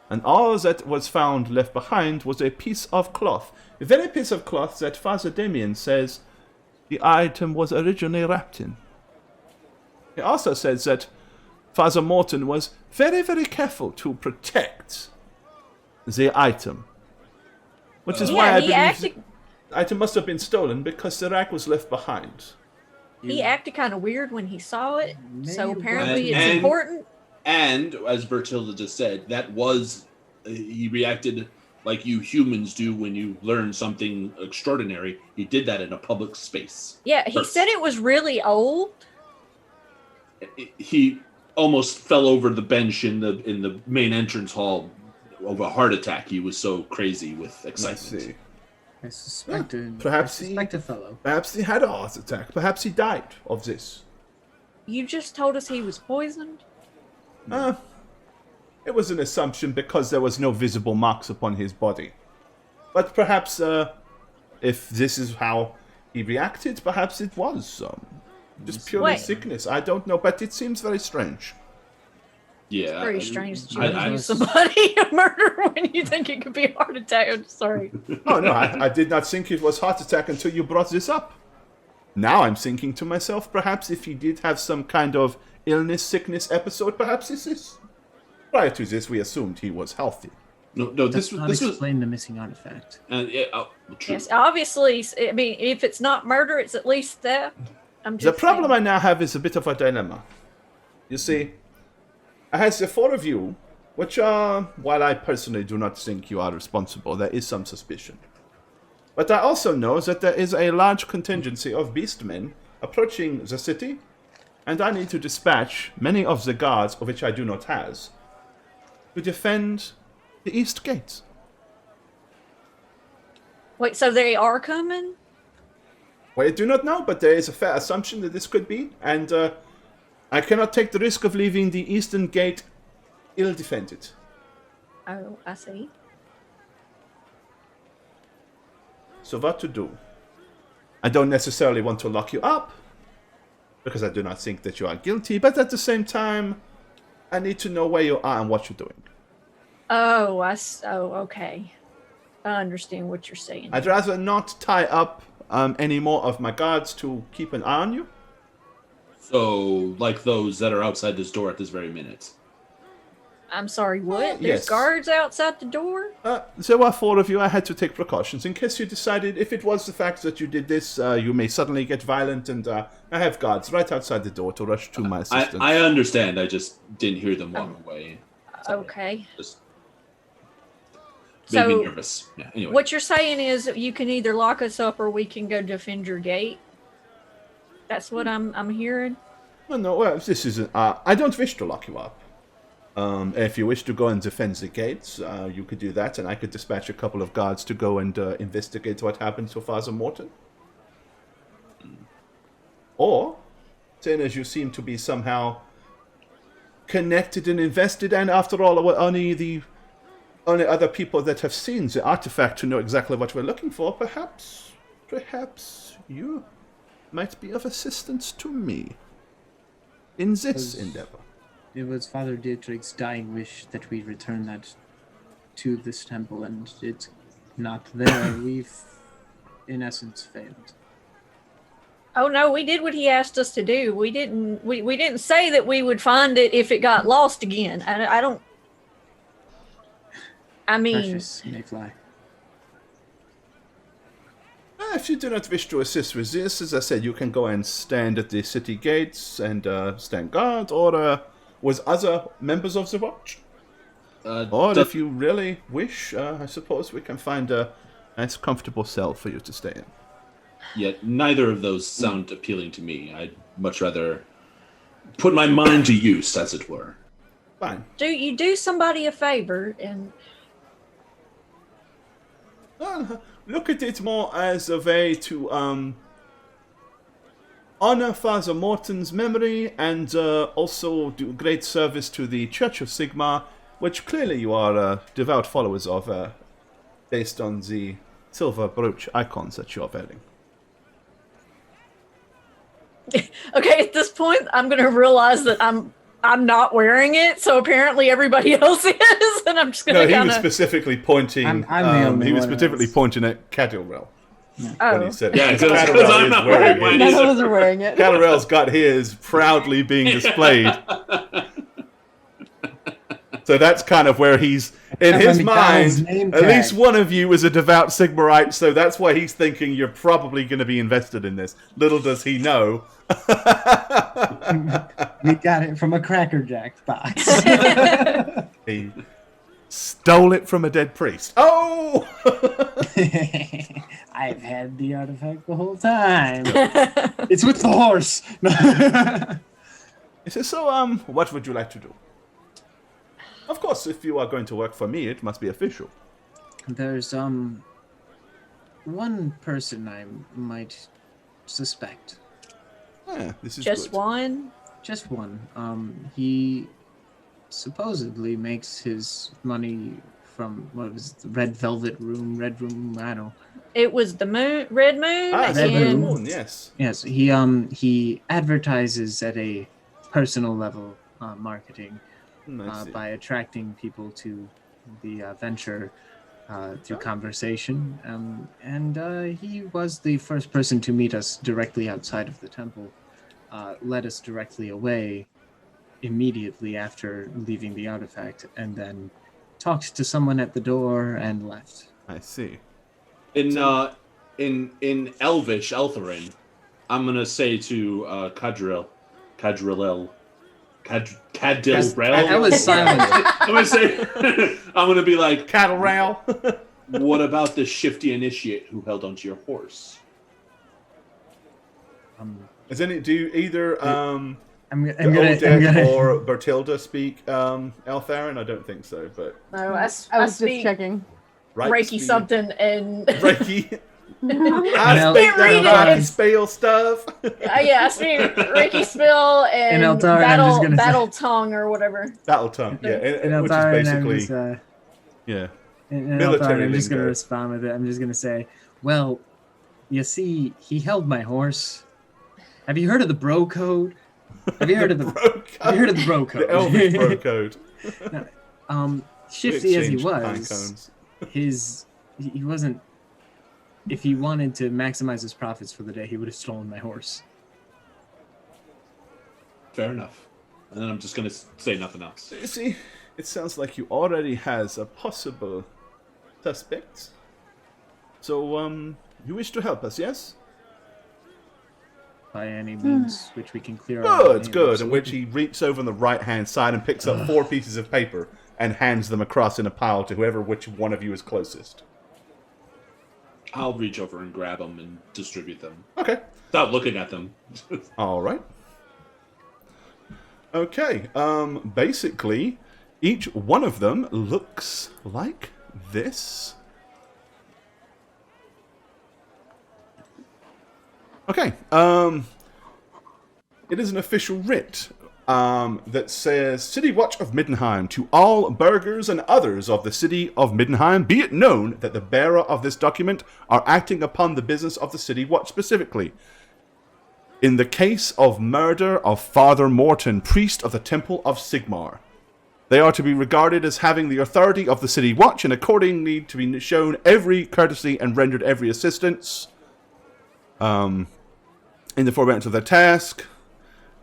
S1: and all that was found left behind was a piece of cloth, the very piece of cloth that Father Damien says the item was originally wrapped in. He also says that Father Morton was very, very careful to protect the item, which is why I believe the item must have been stolen because the rack was left behind.
S5: he acted kind of weird when he saw it. So
S3: Maybe
S5: apparently,
S4: And-
S5: it's important.
S4: And as Bertilda just said, that was he reacted like you humans do when you learn something extraordinary. He did that in a public space.
S5: Yeah, he said it was really old.
S4: he almost fell over the bench in the main entrance hall of a heart attack. He was so crazy with excitement.
S1: see.
S3: I suspect,
S1: Perhaps
S3: a fellow.
S1: Perhaps he had a heart attack. Perhaps he died of this.
S5: You just told us he was poisoned?
S1: It was an assumption because there was no visible marks upon his body. But perhaps, if this is how he reacted, perhaps it was just purely
S5: Wait.
S1: sickness. I don't know, but it seems very strange.
S4: Yeah,
S5: Very strange that you
S4: I-
S5: would
S4: I-
S5: use somebody a murder when you think it could be a heart attack. I'm sorry.
S1: Oh, no, I did not think it was heart attack until you brought this up. Now I'm thinking to myself, perhaps if he did have some kind of illness, sickness episode, perhaps this is... Prior to this, we assumed he was healthy.
S4: No,
S3: This
S4: this was
S3: explain the missing artifact.
S4: true.
S5: Yes, obviously. I mean, if it's not murder, it's at least theft. I'm just
S1: The problem
S5: saying.
S1: I now have is a bit of a dilemma. You see, as the four of you, which are, while I personally do not think you are responsible, there is some suspicion. But I also know that there is a large contingency of beastmen approaching the city, and I need to dispatch many of the guards, of which I do not have, to defend the east gates.
S5: Wait, so they are coming?
S1: Well, I do not know, but there is a fair assumption that this could be, and I cannot take the risk of leaving the eastern gate ill-defended.
S5: Oh, I see.
S1: So what to do? I don't necessarily want to lock you up, because I do not think that you are guilty, but at the same time, I need to know where you are and what you're doing.
S5: Oh, okay. I understand what you're saying.
S1: I'd rather not tie up any more of my guards to keep an eye on you.
S4: So, like those that are outside this door at this very minute.
S5: I'm sorry, what? There's
S1: yes.
S5: guards outside the door?
S1: There were four of you. I had to take precautions in case you decided, if it was the fact that you did this, you may suddenly get violent, and I have guards right outside the door to rush to my assistance.
S4: I understand. I just didn't hear them walk away.
S5: Okay.
S4: Just made me
S5: So,
S4: nervous. Yeah. Anyway.
S5: what you're saying is you can either lock us up or we can go defend your gate? That's what I'm hearing?
S1: No, well, this isn't... I don't wish to lock you up. If you wish to go and defend the gates, you could do that, and I could dispatch a couple of guards to go and investigate what happened to Father Morton. Or, seeing as you seem to be somehow connected and invested, and after all, we're only other people that have seen the artifact to know exactly what we're looking for, perhaps you might be of assistance to me in this endeavor.
S3: It was Father Dietrich's dying wish that we return that to this temple, and it's not there. We've, in essence, failed.
S5: Oh no, we did what he asked us to do. We didn't say that we would find it if it got lost again. I mean,
S3: Precious may fly.
S1: If you do not wish to assist with this, as I said, you can go and stand at the city gates and stand guard, or with other members of the watch. Or if you really wish, I suppose we can find a nice, comfortable cell for you to stay in.
S4: Yet neither of those sound appealing to me. I'd much rather put my mind to use, as it were.
S1: Fine.
S5: do you do somebody a favor and
S1: Look at it more as a way to honor Father Morton's memory, and also do great service to the Church of Sigmar, which clearly you are devout followers of, based on the silver brooch icons that you're wearing.
S5: okay, at this point I'm gonna realize that I'm not wearing it, so apparently everybody else is, and I'm just gonna
S1: No, he
S5: kind
S1: was
S5: of.
S1: specifically pointing.
S6: I'm the only
S1: he was
S6: one
S1: specifically
S6: else.
S1: pointing at Cadorel when
S5: Oh,
S1: he said,
S4: Yeah,
S1: it.
S4: 'cause
S1: Cadorel
S4: I'm
S1: is
S4: not
S1: wearing
S4: wearing
S1: it.
S4: mine.
S2: None of us are wearing it.
S1: Cadorel's got his proudly being displayed. So that's kind of where he's, in
S6: Got
S1: his
S6: my McDonald's
S1: mind,
S6: name
S1: at
S6: tag.
S1: least one of you is a devout Sigmarite, so that's why he's thinking you're probably going to be invested in this. Little does he know.
S6: We got it from a Cracker Jack box.
S1: He stole it from a dead priest. Oh!
S6: I've had the artifact the whole time. It's with the horse.
S1: He says, so, what would you like to do? Of course, if you are going to work for me, it must be official.
S3: There's one person I might suspect.
S1: This is
S5: Just
S1: good.
S5: one.
S3: Just one. He supposedly makes his money from what was it, the red room, I don't know.
S5: It was the red moon.
S1: Ah,
S3: Red
S1: Red
S3: Moon.
S1: Moon, yes.
S3: Yes, he advertises at a personal level, marketing,
S1: I see.
S3: by attracting people to the venture through conversation. And he was the first person to meet us directly outside of the temple, led us directly away immediately after leaving the artifact, and then talked to someone at the door and left.
S1: I see.
S4: In Elvish, Eltherin, I'm gonna say to Cadril,
S3: I was silent.
S4: I'm gonna be like,
S1: Cattle rail.
S4: what about the shifty initiate who held onto your horse?
S1: Is any do either
S3: I'm
S1: the
S3: gonna
S1: Odette or Bertilda speak Eltharin? I don't think so, but
S5: No,
S2: I
S5: I
S2: was just
S5: speak
S2: checking.
S1: right
S5: Reiki
S1: speak-
S5: something and
S1: Reiki.
S3: No,
S1: I speak
S5: read it.
S1: that spell stuff.
S5: yeah, I speak Reiki spell and
S3: Eltharin, I'm just gonna
S5: battle tongue or whatever.
S1: Battle tongue, yeah,
S3: in
S1: which is
S3: Eltharin,
S1: basically
S3: in
S1: military
S3: Eltharin, I'm just gonna
S1: lingo.
S3: respond with it. I'm just gonna say, well, you see, he held my horse. Have you heard of the bro code? Have you heard of the Have you heard of the bro code?
S1: The Elvish bro code.
S3: Shifty as he
S1: exchanged pine
S3: was,
S1: cones.
S3: he wasn't. If he wanted to maximize his profits for the day, he would have stolen my horse.
S4: Fair enough. And then I'm just gonna say nothing else.
S1: You see, it sounds like you already has a possible suspect. So, you wish to help us, yes?
S3: By any means, which we can clear out.
S1: Good, good. In which he reaches over on the right-hand side and picks up 4 pieces of paper and hands them across in a pile to which one of you is closest.
S4: I'll reach over and grab them and distribute them.
S1: Okay.
S4: Without looking at them.
S1: All right. Okay. Basically, each one of them looks like this. Okay. It is an official writ that says, City Watch of Middenheim, to all burghers and others of the city of Middenheim, be it known that the bearer of this document are acting upon the business of the City Watch specifically. In the case of murder of Father Morton, priest of the Temple of Sigmar. They are to be regarded as having the authority of the City Watch and accordingly to be shown every courtesy and rendered every assistance in the forbearance of their task,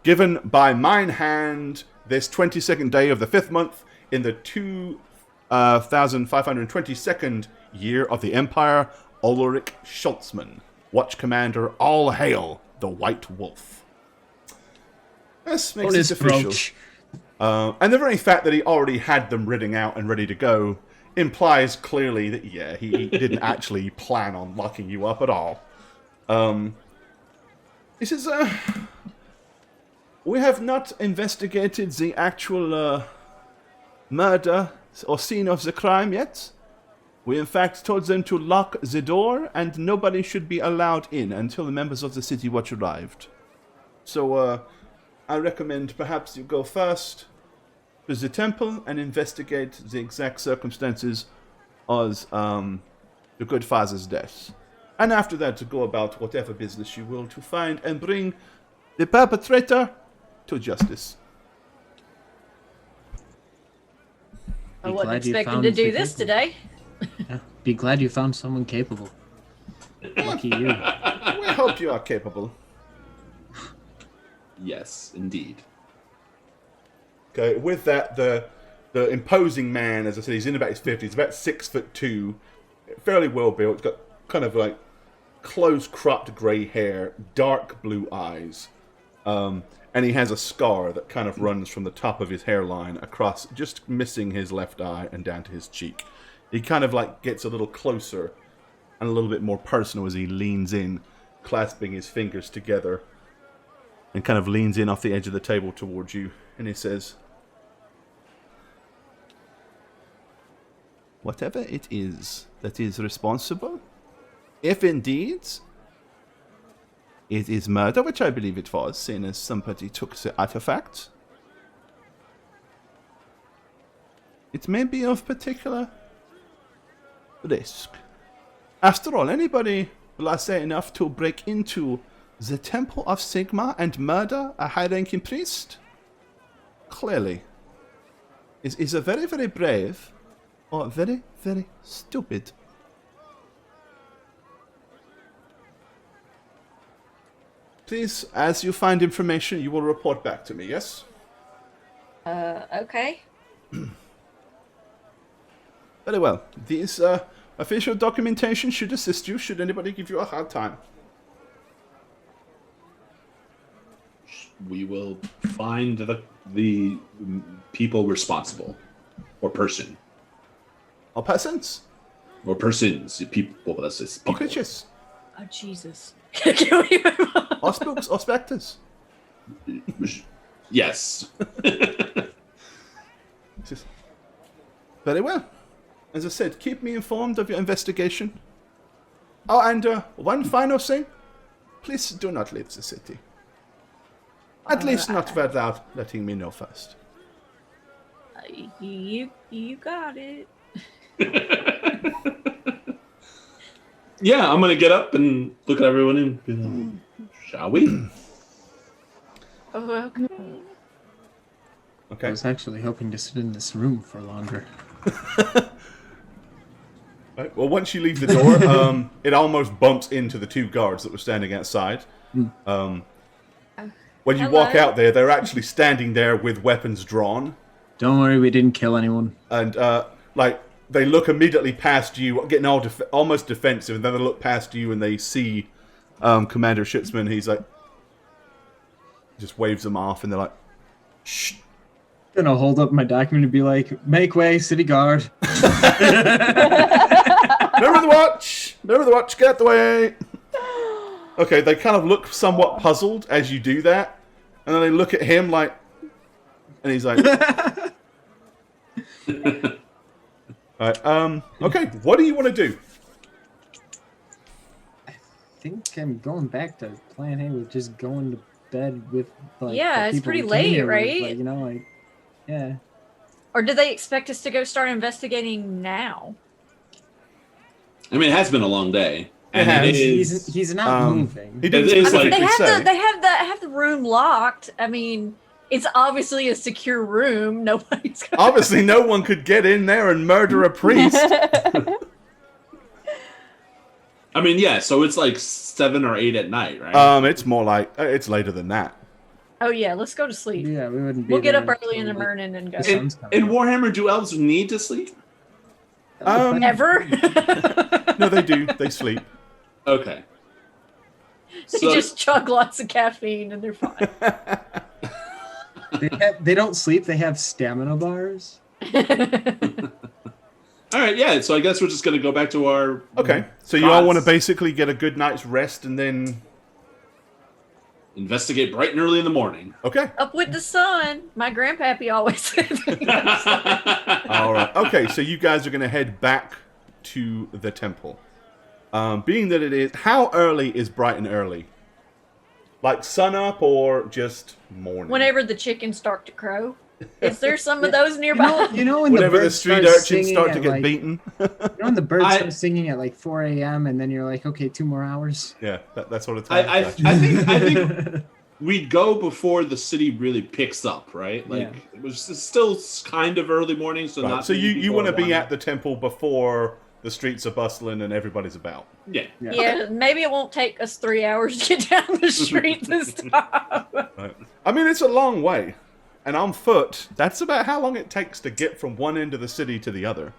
S1: given by mine hand this 22nd day of the 5th month in the 2522nd year of the Empire, Ulrich Schultzmann, Watch Commander, all hail the White Wolf. This makes it official. And the very fact that he already had them written out and ready to go implies clearly that, yeah, he didn't actually plan on locking you up at all. He says, we have not investigated the actual murder or scene of the crime yet. We in fact told them to lock the door and nobody should be allowed in until the members of the City Watch arrived. So I recommend perhaps you go first to the temple and investigate the exact circumstances of the good father's death. And after that to go about whatever business you will to find and bring the perpetrator to justice.
S5: I
S3: Be
S5: wasn't
S3: glad you
S5: expecting
S3: found
S5: to do
S3: the
S5: this
S3: people.
S5: today.
S3: Yeah, be glad you found someone capable. Lucky you.
S1: We hope you are capable.
S4: Yes, indeed.
S1: Okay, with that, the imposing man, as I said, he's in about his 50s, about 6'2", fairly well built, got kind of like close-cropped grey hair, dark blue eyes, and he has a scar that kind of runs from the top of his hairline across, just missing his left eye and down to his cheek. He kind of like gets a little closer and a little bit more personal as he leans in, clasping his fingers together. and kind of leans in off the edge of the table towards you, and he says, "Whatever it is that is responsible, if indeed it is murder, which I believe it was, seeing as somebody took the artifact, it may be of particular risk. After all, anybody blasé enough to break into the Temple of Sigma and murder a high-ranking priest, clearly, is a very, very brave, or very, very stupid. Please, as you find information, you will report back to me, yes?
S5: Okay.
S1: Very well. These official documentation should assist you, should anybody give you a hard time.
S4: We will find the people responsible, or person,
S1: Or persons?
S4: or persons, people. That's just
S1: Or
S4: people.
S1: creatures?
S5: Oh, Jesus. Can we move on?
S1: Or spooks? Or specters?
S4: Yes.
S1: Just- Very well. As I said, keep me informed of your investigation. Oh, and one final thing. Please do not leave the city. At least not without letting me know first.
S5: You got it.
S4: Yeah, I'm gonna get up and look at everyone and be like, shall we?
S5: Oh, okay.
S3: I
S1: Okay.
S3: was actually hoping to sit in this room for longer.
S1: Right. Well, once you leave the door, it almost bumps into the two guards that were standing outside. When you walk
S5: Hello?
S1: out there, they're actually standing there with weapons drawn.
S3: Don't worry, we didn't kill anyone.
S1: And, they look immediately past you, getting almost defensive, and then they look past you and they see Commander Schitzman. He's like, just waves them off, and they're like, shh.
S3: Gonna hold up my document and be like, make way, city guard.
S1: Remember the watch! Remember the watch, get the way! Okay, they kind of look somewhat puzzled as you do that, and then they look at him like, and he's like, Alright, okay, what do you want to do?
S3: I think I'm going back to plan A with just going to bed with like
S5: Yeah,
S3: the
S5: it's
S3: people
S5: pretty
S3: we came
S5: late,
S3: here with,
S5: right?
S3: like, you know, like yeah.
S5: Or do they expect us to go start investigating now?
S4: I mean, it has been a long day, and
S1: It
S4: it
S1: has.
S4: is.
S3: He's not moving.
S1: He didn't
S4: It is like-
S1: specifically say.
S5: They have the room locked. I mean, it's obviously a secure room. Nobody's gonna
S1: Obviously, no one could get in there and murder a priest.
S4: I mean, yeah. So it's like 7 or 8 at night, right?
S1: It's more like, it's later than that.
S5: Oh yeah, let's go to sleep.
S3: Yeah, we wouldn't be
S5: We'll get
S3: there
S5: up early in the
S3: until, like,
S5: morning and go.
S3: the sun's coming
S4: in
S3: up.
S4: Warhammer, do elves need to sleep?
S5: Ever?
S1: No, they do. They sleep.
S4: Okay.
S5: They
S4: So-
S5: just chug lots of caffeine and they're fine.
S3: They don't sleep, they have stamina bars.
S4: All right, yeah. So I guess we're just gonna go back to our.
S1: Okay, so you all want to
S4: Gods.
S1: basically get a good night's rest and then...
S4: Investigate bright and early in the morning.
S1: Okay.
S5: Up with the sun. My grandpappy always said.
S1: All right. Okay, so you guys are going to head back to the temple. Being that it is... How early is bright and early? Like sunup or just morning?
S5: Whenever the chickens start to crow. Is there some of those nearby?
S3: You know when
S1: Whenever
S3: the
S1: the
S3: birds
S1: street
S3: start
S1: urchins
S3: singing
S1: start to
S3: at,
S1: get
S3: like,
S1: beaten.
S3: You know when the birds
S4: I-
S3: start singing at like 4 a.m. and then you're like, okay, 2 more hours.
S1: Yeah, that sort of time.
S4: I
S1: Gotcha.
S4: think we'd go before the city really picks up, right? Like
S3: Yeah.
S4: it was still kind of early morning, so
S1: Right,
S4: not.
S1: so
S4: many
S1: you
S4: people
S1: want to
S4: are
S1: be
S4: wandering.
S1: at the temple before the streets are bustling and everybody's about.
S4: Yeah.
S5: Yeah, maybe it won't take us 3 hours to get down the street this time.
S1: Right. I mean, it's a long way. And on foot, that's about how long it takes to get from one end of the city to the other.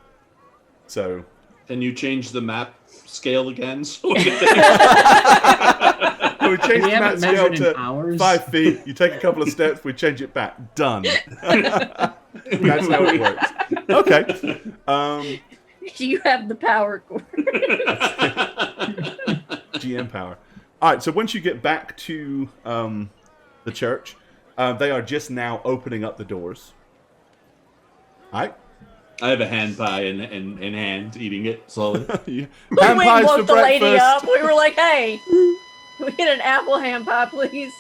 S1: So,
S4: Can you change the map scale again? So we can
S1: we change
S3: We
S1: the map
S3: haven't
S1: scale
S3: measured in
S1: to
S3: hours.
S1: 5 feet. You take a couple of steps, we change it back. Done. That's how it works. Okay.
S5: You have the power cord.
S1: GM power. All right, so once you get back to the church. They are just now opening up the doors. All right.
S4: I have a hand pie in hand, eating it slowly.
S1: Yeah.
S5: We
S1: Hand
S5: went and
S1: pies for
S5: woke the lady
S1: breakfast.
S5: up. We were like, "Hey, can we get an apple ham pie, please?"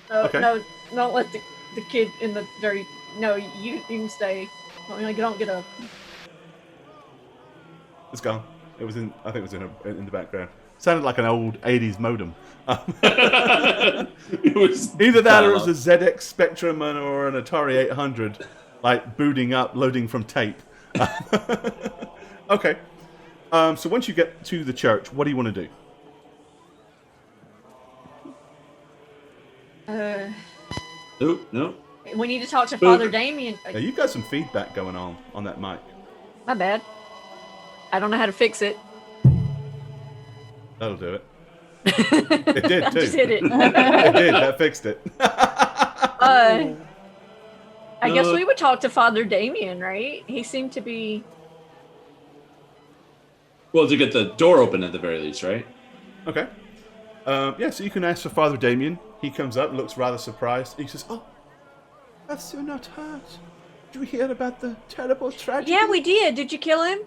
S5: No,
S1: Okay.
S5: no, don't let the kid in the dirty. No, you can stay. Don't get up.
S1: It's gone. It was in. I think it was in the background. Sounded like an old '80s modem.
S4: It was
S1: Either that or it
S4: dial-up.
S1: was a ZX Spectrum or an Atari 800, like booting up, loading from tape. Okay. So once you get to the church, what do you want to do?
S4: No.
S5: We need to talk to Father Damien.
S1: Now, you got some feedback going on that mic.
S5: My bad. I don't know how to fix it.
S1: That'll do it. It did
S5: I
S1: too.
S5: just hit it.
S1: It did. That fixed it.
S5: I guess we would talk to Father Damien, right? He seemed to be.
S4: Well, to get the door open at the very least, right?
S1: Okay. Yeah, so you can ask for Father Damien. He comes up, looks rather surprised. He says, "Oh, that's you're not hurt. Did you hear about the terrible tragedy?"
S5: Yeah, we did. Did you kill him?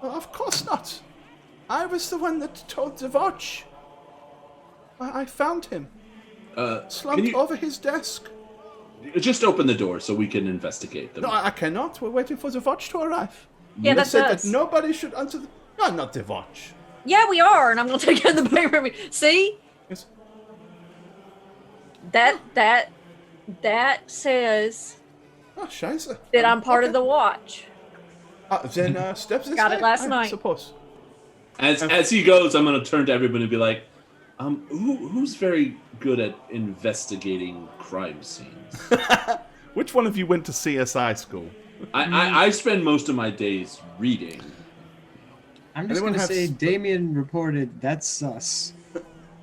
S1: Of course not. I was the one that told the watch. I found him,
S4: Can
S1: slumped
S4: you
S1: over his desk.
S4: just open the door so we can investigate them?
S1: No, I cannot. We're waiting for the watch to arrive.
S5: Yeah,
S1: They
S5: that's
S1: said
S5: us.
S1: that nobody should answer the... No, not the watch.
S5: Yeah, we are, and I'm gonna take out the paper. See
S1: Yes.
S5: that says
S1: Oh, scheiße.
S5: that I'm part
S1: okay.
S5: of the watch.
S1: Then steps this
S5: Got it
S1: way,
S5: last
S1: I
S5: night.
S1: suppose.
S4: As he goes, I'm gonna turn to everybody and be like, who's very good at investigating crime scenes?
S1: Which one of you went to CSI school?
S4: I spend most of my days reading.
S6: I'm just
S1: Anyone
S6: gonna
S1: have
S6: say
S1: sp-
S6: Damien reported that's sus.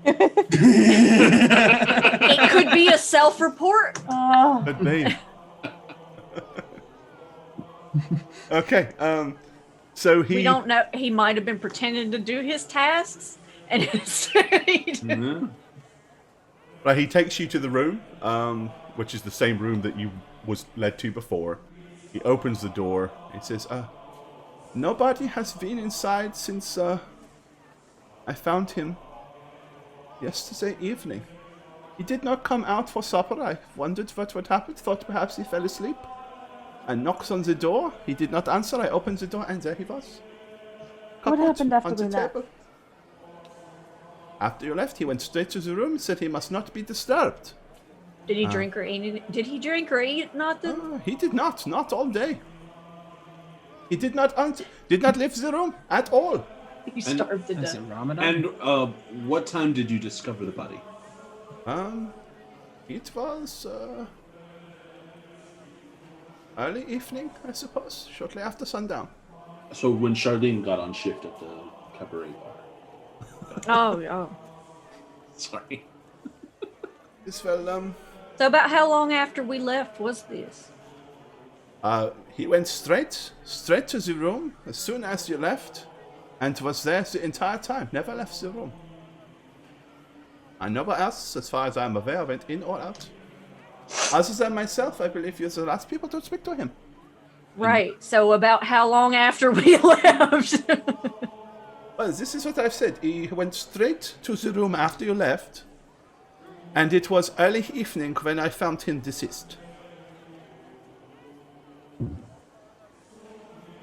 S5: It could be a self-report.
S2: Oh,
S1: But me. Okay. So he.
S5: We don't know. He might have been pretending to do his tasks, and instead
S4: Mhm.
S1: Right, he takes you to the room, which is the same room that you was led to before. He opens the door. He says, "Nobody has been inside since I found him yesterday evening. He did not come out for supper. I wondered what would happen. Thought perhaps he fell asleep. I knocked on the door. He did not answer. I opened the door, and there he was.
S2: What
S1: Kaput
S2: happened after
S1: on the
S2: we left?
S1: table. After you left, he went straight to the room and said he must not be disturbed.
S5: did he drink or eat? Did he drink or eat? Not the.
S1: He did not all day. He did not leave the room at all.
S5: He starved to
S3: Is
S5: death.
S3: it Ramadan?
S4: And what time did you discover the body?
S1: It was early evening, I suppose, shortly after sundown.
S4: So when Charlene got on shift at the cabaret bar.
S5: Oh.
S4: Sorry.
S1: This well,
S5: So about how long after we left was this?
S1: he went straight to the room as soon as you left, and was there the entire time. Never left the room. And nobody else, as far as I'm aware, went in or out. Other than myself, I believe you're the last people to speak to him.
S5: Right. So about how long after we left?
S1: Well, this is what I've said. He went straight to the room after you left, and it was early evening when I found him deceased.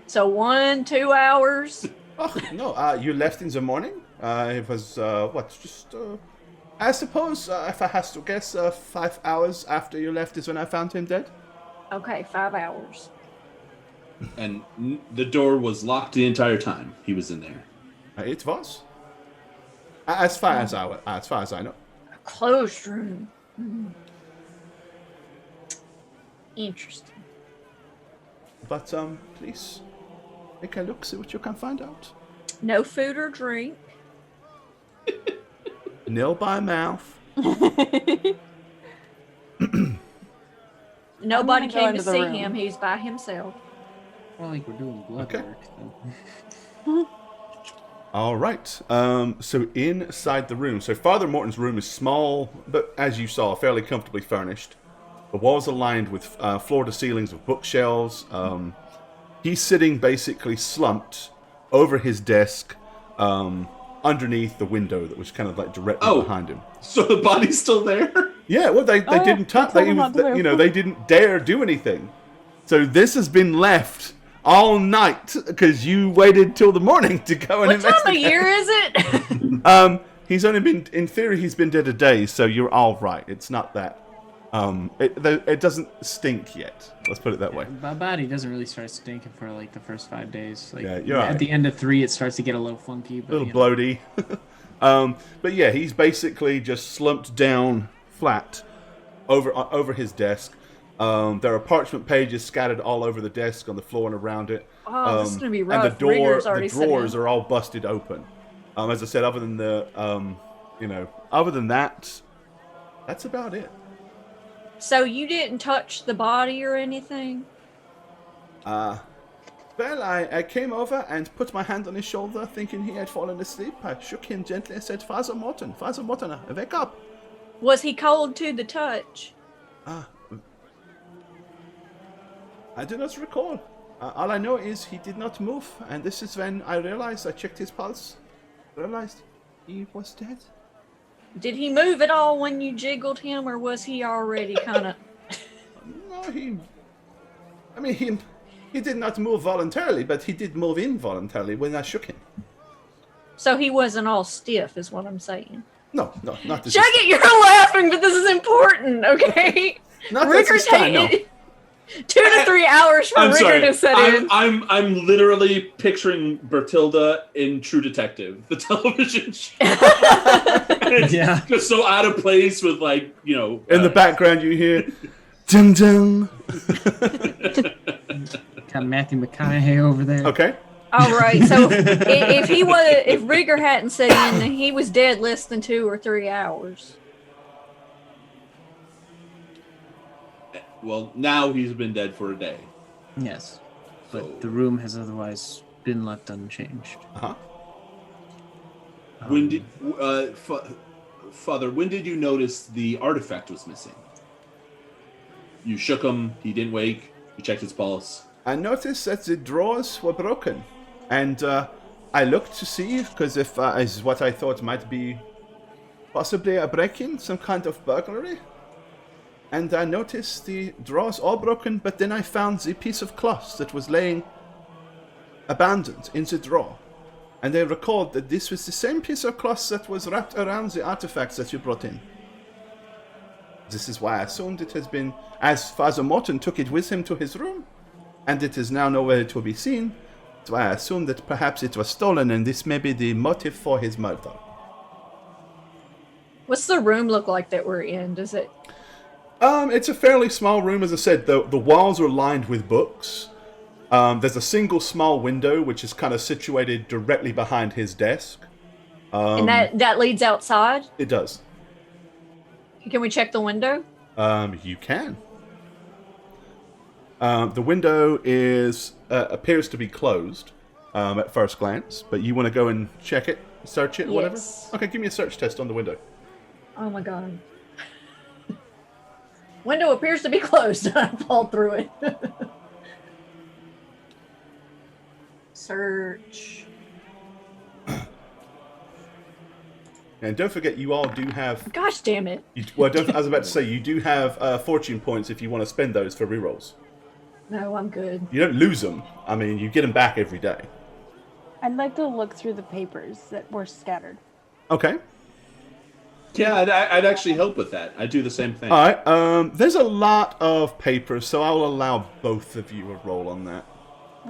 S5: So 1-2 hours.
S1: Oh, no, you left in the morning? It was, I suppose, if I has to guess, 5 hours after you left is when I found him dead?
S5: Okay, 5 hours.
S4: And the door was locked the entire time he was in there.
S1: It was. As far as I know.
S5: A closed room. Interesting.
S1: But, please, take a look, see what you can find out.
S5: No food or drink.
S1: Nil by mouth.
S5: Nobody
S2: go
S5: came to
S2: into the
S5: see
S2: room.
S5: him. He's by himself.
S3: Well, like we're doing blood
S1: Okay.
S3: work. Then.
S1: All right. So inside the room. So Father Morton's room is small, but as you saw, fairly comfortably furnished. The walls are lined with floor to ceilings of bookshelves. He's sitting basically slumped over his desk, underneath the window that was kind of like directly behind him.
S4: So the body's still there?
S1: Yeah. Well, they didn't touch. They didn't dare do anything. So this has been left all night because you waited till the morning to go and
S5: What
S1: investigate.
S5: time of year is it?
S1: He's only been, in theory, he's been dead a day, so you're all right. It's not that. It doesn't stink yet. Let's put it that way.
S3: My body doesn't really start stinking for like the first 5 days. Like,
S1: Yeah, you're
S3: at
S1: right.
S3: the end of 3, it starts to get a little funky. But,
S1: A little bloaty. But yeah, he's basically just slumped down flat over his desk. There are parchment pages scattered all over the desk, on the floor, and around it.
S5: Oh, this is gonna be rough.
S1: And the
S5: Rigger's already
S1: the
S5: set
S1: drawers
S5: in.
S1: are all busted open. As I said, other than other than that, that's about it.
S5: So you didn't touch the body or anything?
S1: Well, I came over and put my hand on his shoulder, thinking he had fallen asleep. I shook him gently and said, Father Morton, wake up.
S5: Was he cold to the touch?
S1: I do not recall. All I know is he did not move, and this is when I realized, I checked his pulse, realized he was dead.
S5: Did he move at all when you jiggled him, or was he already kind of...
S1: No, he did not move voluntarily, but he did move involuntarily when I shook him.
S5: So he wasn't all stiff, is what I'm saying.
S1: No, not this
S5: Shugget, you're laughing, but this is important, okay?
S1: Not
S5: Rigger's
S1: this time, no.
S5: 2 to 3 hours for
S4: I'm
S5: Rigger
S4: sorry.
S5: to set in.
S4: I'm literally picturing Bertilda in True Detective, the television show. It's
S3: Yeah.
S4: just so out of place with
S1: In the background you hear, ding ding.
S3: Got Matthew McConaughey over there.
S1: Okay.
S5: All right, so if Rigger hadn't set in, then he was dead less than 2 or 3 hours.
S4: Well, now he's been dead for a day.
S3: Yes. But
S4: So-
S3: the room has otherwise been left unchanged.
S1: Uh-huh.
S4: When did Father? When did you notice the artifact was missing? You shook him. He didn't wake. You checked his pulse.
S1: I noticed that the drawers were broken, and I looked to see, because if is what I thought might be possibly a break-in, some kind of burglary. And I noticed the drawers all broken, but then I found the piece of cloth that was laying abandoned in the drawer. And I recalled that this was the same piece of cloth that was wrapped around the artifacts that you brought in. This is why I assumed it has been, as Father Morton took it with him to his room, and it is now nowhere to be seen. That's why I assumed that perhaps it was stolen, and this may be the motive for his murder.
S5: What's the room look like that we're in? Does it...
S1: It's a fairly small room, as I said. The walls are lined with books. There's a single small window, which is kind of situated directly behind his desk.
S5: and that leads outside?
S1: It does.
S5: Can we check the window?
S1: You can. The window appears to be closed at first glance, but you want to go and check it, search it, whatever?
S5: Yes.
S1: Okay, give me a search test on the window.
S5: Oh my god. Window appears to be closed. I fall through it. Search.
S1: And don't forget, you all do have...
S5: Gosh damn it.
S1: I was about to say, you do have fortune points if you want to spend those for rerolls.
S5: No, I'm good.
S1: You don't lose them. I mean, you get them back every day.
S2: I'd like to look through the papers that were scattered.
S1: Okay.
S4: Yeah, I'd actually help with that. I do the same thing.
S1: All right. There's a lot of papers, so I'll allow both of you a roll on that.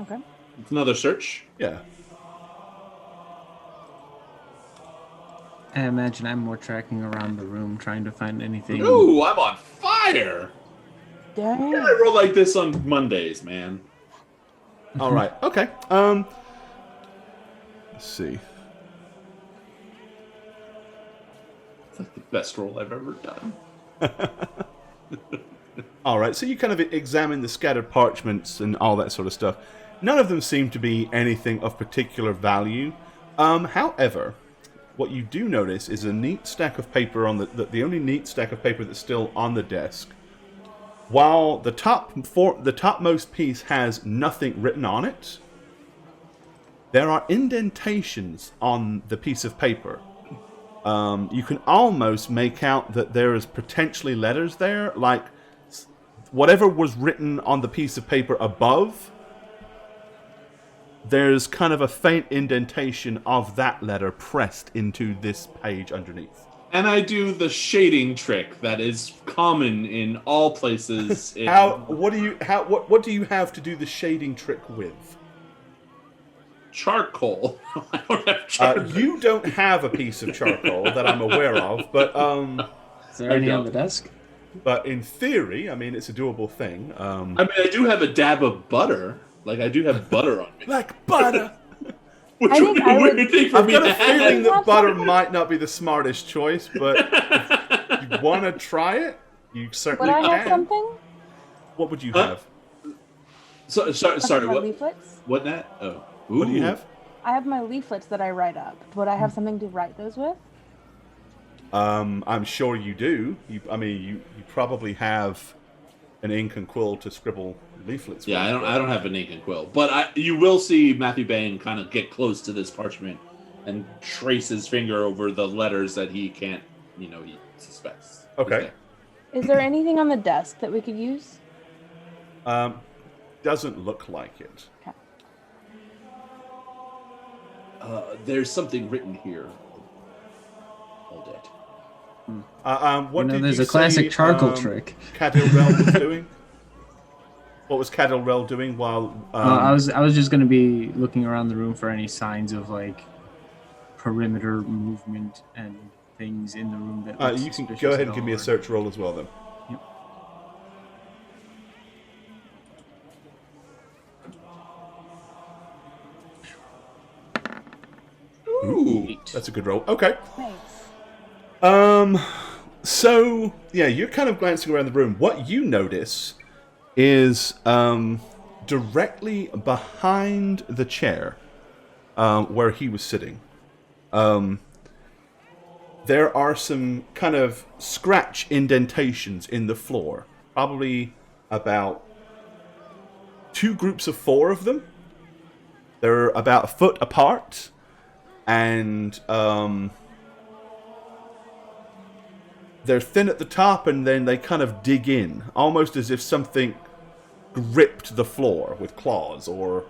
S2: Okay.
S4: It's another search.
S1: Yeah.
S3: I imagine I'm more tracking around the room trying to find anything.
S4: Ooh, I'm on fire!
S2: Dang.
S4: I roll like this on Mondays, man.
S1: All right. Okay. Let's see.
S4: It's like the best roll I've ever done.
S1: All right. So you kind of examine the scattered parchments and all that sort of stuff. None of them seem to be anything of particular value. However, what you do notice is a neat stack of paper on the only neat stack of paper that's still on the desk. While the topmost piece has nothing written on it, there are indentations on the piece of paper. You can almost make out that there is potentially letters there, like whatever was written on the piece of paper above. There's kind of a faint indentation of that letter pressed into this page underneath.
S4: And I do the shading trick that is common in all places.
S1: What do you have to do the shading trick with?
S4: Charcoal. I don't have charcoal.
S1: You don't have a piece of charcoal that I'm aware of, but
S3: Is there any on the desk?
S1: But in theory, I mean, it's a doable thing.
S4: I mean, I do have a dab of butter. Like, I do have butter on me.
S1: Like butter!
S4: Which
S2: I
S4: would
S2: think
S4: be
S2: I
S4: a
S2: would-
S4: weird thing for
S1: I've
S4: me
S1: got
S4: to
S1: a feeling
S4: have.
S1: that butter might not be the smartest choice, but if you want to try it, you
S2: Would
S1: certainly
S2: I
S1: can.
S2: have something?
S1: What would you
S4: Huh?
S1: have?
S4: Sorry,
S2: My
S4: what?
S2: leaflets?
S4: What, Nat? Oh.
S1: What do you
S4: Ooh.
S1: have?
S2: I have my leaflets that I write up. Would I have something to write those with?
S1: I'm sure you do. You probably have an ink and quill to scribble leaflets with.
S4: Yeah, I don't have an ink and quill, but you will see Matthew Bain kind of get close to this parchment and trace his finger over the letters that he can't, he suspects.
S1: Okay.
S2: Is there anything on the desk that we could use?
S1: Doesn't look like it.
S2: Okay.
S4: There's something written here. Hold it.
S1: What did
S3: there's
S1: you
S3: a classic
S1: say,
S3: charcoal trick.
S1: Cadilrel was doing? What was Cadilrel doing while?
S3: I was just gonna be looking around the room for any signs of like perimeter movement and things in the room that. look
S1: You can
S3: suspicious
S1: go ahead
S3: at
S1: and give me a
S3: all.
S1: search roll as well, then.
S3: Yep.
S1: Ooh, that's a good roll. Okay.
S2: Thanks.
S1: So yeah, you're kind of glancing around the room. What you notice is directly behind the chair where he was sitting. There are some kind of scratch indentations in the floor. Probably about 2 groups of 4 of them. They're about a foot apart. And they're thin at the top, and then they kind of dig in, almost as if something gripped the floor with claws or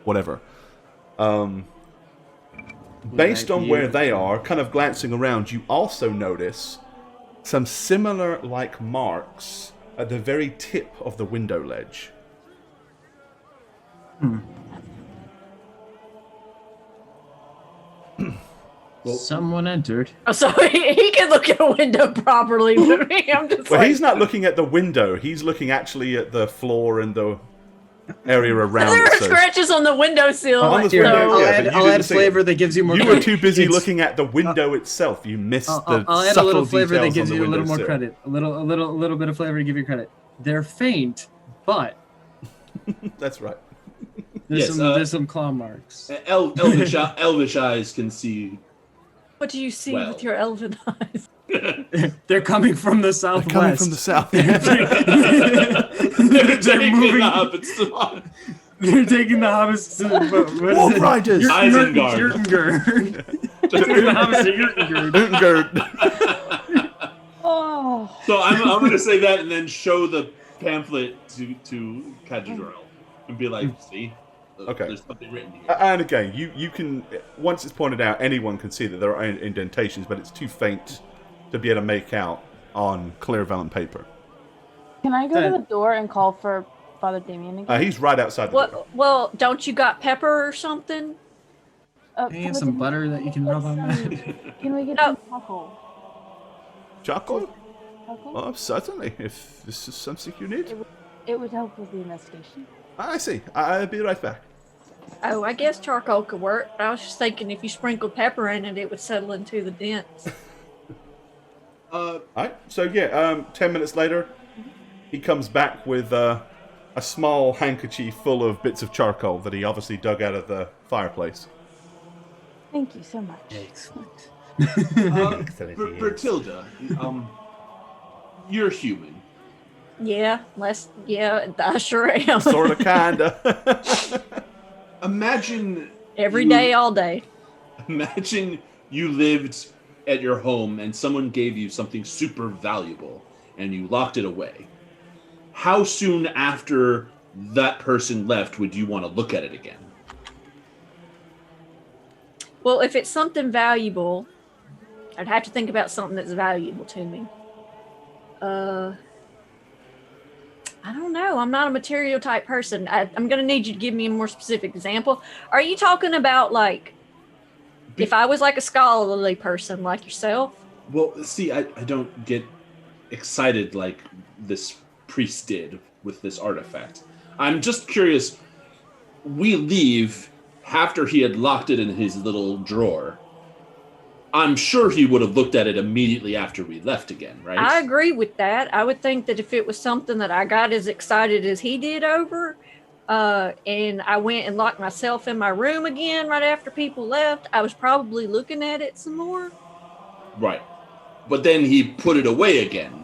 S1: whatever. Based on where they are, kind of glancing around, you also notice some similar like marks at the very tip of the window ledge.
S3: Someone entered.
S5: Oh, so he can look at a window properly. But me, I'm just
S1: Well,
S5: like,
S1: he's not looking at the window. He's looking actually at the floor and the area around
S5: there
S1: it.
S5: are
S1: So
S5: scratches on the windowsill.
S1: On the
S5: so-
S1: window,
S3: I'll
S1: yeah,
S3: add,
S1: but you
S3: I'll
S1: didn't
S3: add
S1: see
S3: flavor
S1: it.
S3: that gives you more.
S1: you were too busy
S3: It's-
S1: looking at the window itself. You missed the
S3: I'll add a
S1: subtle
S3: little flavor that
S1: details
S3: gives
S1: on the
S3: you a little more
S1: windowsill.
S3: credit. A little bit of flavor to give you credit. They're faint, but
S1: That's right.
S4: Yes,
S3: there's some claw marks.
S4: Elvish eyes can see.
S5: What do you see
S4: Well.
S5: with your elven eyes?
S3: They're coming from the southwest.
S1: Coming from the south.
S4: They're taking
S3: moving-
S4: the hobbits to
S3: They're taking the hobbits to what
S1: Wolf
S3: is it?
S1: Riders!
S4: Isengard.
S3: Yurtengard. Taking the hobbits to Yurtengard.
S1: Utengard.
S2: Oh.
S4: So I'm going to say that and then show the pamphlet to Cadriel and be like, see,
S1: Okay.
S4: there's something written here.
S1: And again, you can, once it's pointed out, anyone can see that there are indentations, but it's too faint to be able to make out on clear vellum paper.
S2: Can I go to the door and call for Father Damien again?
S1: He's right outside the door.
S5: What? Well, don't you got pepper or something?
S3: Hey, and some butter that you can rub on that.
S2: Can we get
S5: No.
S2: some charcoal?
S1: Chocolate?
S2: Charcoal?
S1: Oh, certainly, if this is something you need.
S2: It would help with the investigation.
S1: I see. I'll be right back.
S5: Oh, I guess charcoal could work. I was just thinking if you sprinkled pepper in it, it would settle into the dents.
S1: Alright, so yeah, 10 minutes later, he comes back with a small handkerchief full of bits of charcoal that he obviously dug out of the fireplace.
S2: Thank you so much.
S3: Excellent.
S4: Bertilda, you're human.
S5: Yeah, I sure am.
S1: Sorta, kinda.
S4: Imagine
S5: Every
S4: you-
S5: day, all day.
S4: Imagine you lived at your home and someone gave you something super valuable and you locked it away. How soon after that person left would you want to look at it again?
S5: Well, if it's something valuable, I'd have to think about something that's valuable to me. I don't know. I'm not a material type person. I'm going to need you to give me a more specific example. Are you talking about, like, if I was like a scholarly person like yourself?
S4: Well, see, I don't get excited like this priest did with this artifact. I'm just curious. We leave after he had locked it in his little drawer. I'm sure he would have looked at it immediately after we left again, right?
S5: I agree with that. I would think that if it was something that I got as excited as he did over, and I went and locked myself in my room again right after people left, I was probably looking at it some more.
S4: Right. But then he put it away again.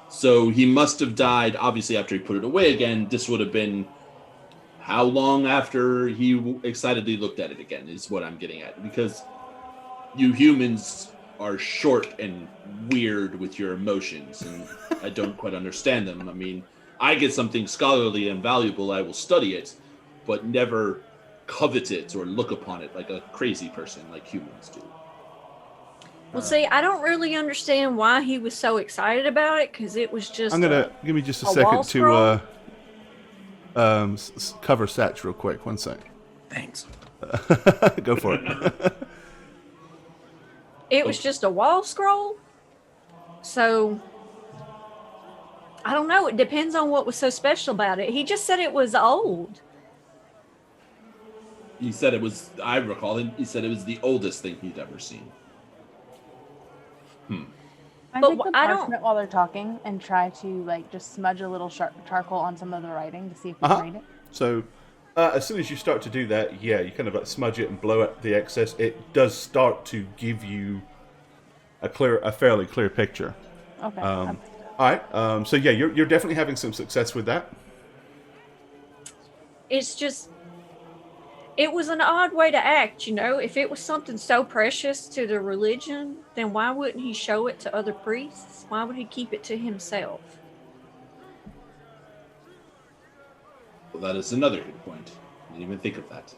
S4: So he must have died, obviously, after he put it away again. This would have been how long after he excitedly looked at it again is what I'm getting at. Because you humans are short and weird with your emotions, and I don't quite understand them. I mean, I get something scholarly and valuable, I will study it, but never covet it or look upon it like a crazy person like humans do.
S5: Well, see, I don't really understand why he was so excited about it, because it was just.
S1: I'm gonna give me just a
S5: wall
S1: second
S5: scroll?
S1: to cover Satch real quick. 1 sec.
S3: Thanks.
S1: Go for it.
S5: It was just a wall scroll. So I don't know. It depends on what was so special about it. He just said it was old.
S4: He said it was, I recall, he said it was the oldest thing he'd ever seen.
S2: I
S5: But
S2: take the
S5: I don't-
S2: parchment while they're talking and try to like just smudge a little charcoal on some of the writing to see if we can read it.
S1: So, as soon as you start to do that, yeah, you kind of like smudge it and blow out the excess. It does start to give you a fairly clear picture.
S2: Okay.
S1: All right. So yeah, you're definitely having some success with that.
S5: It's just, it was an odd way to act, you know? If it was something so precious to the religion, then why wouldn't he show it to other priests? Why would he keep it to himself?
S4: Well, that is another good point. I didn't even think of that.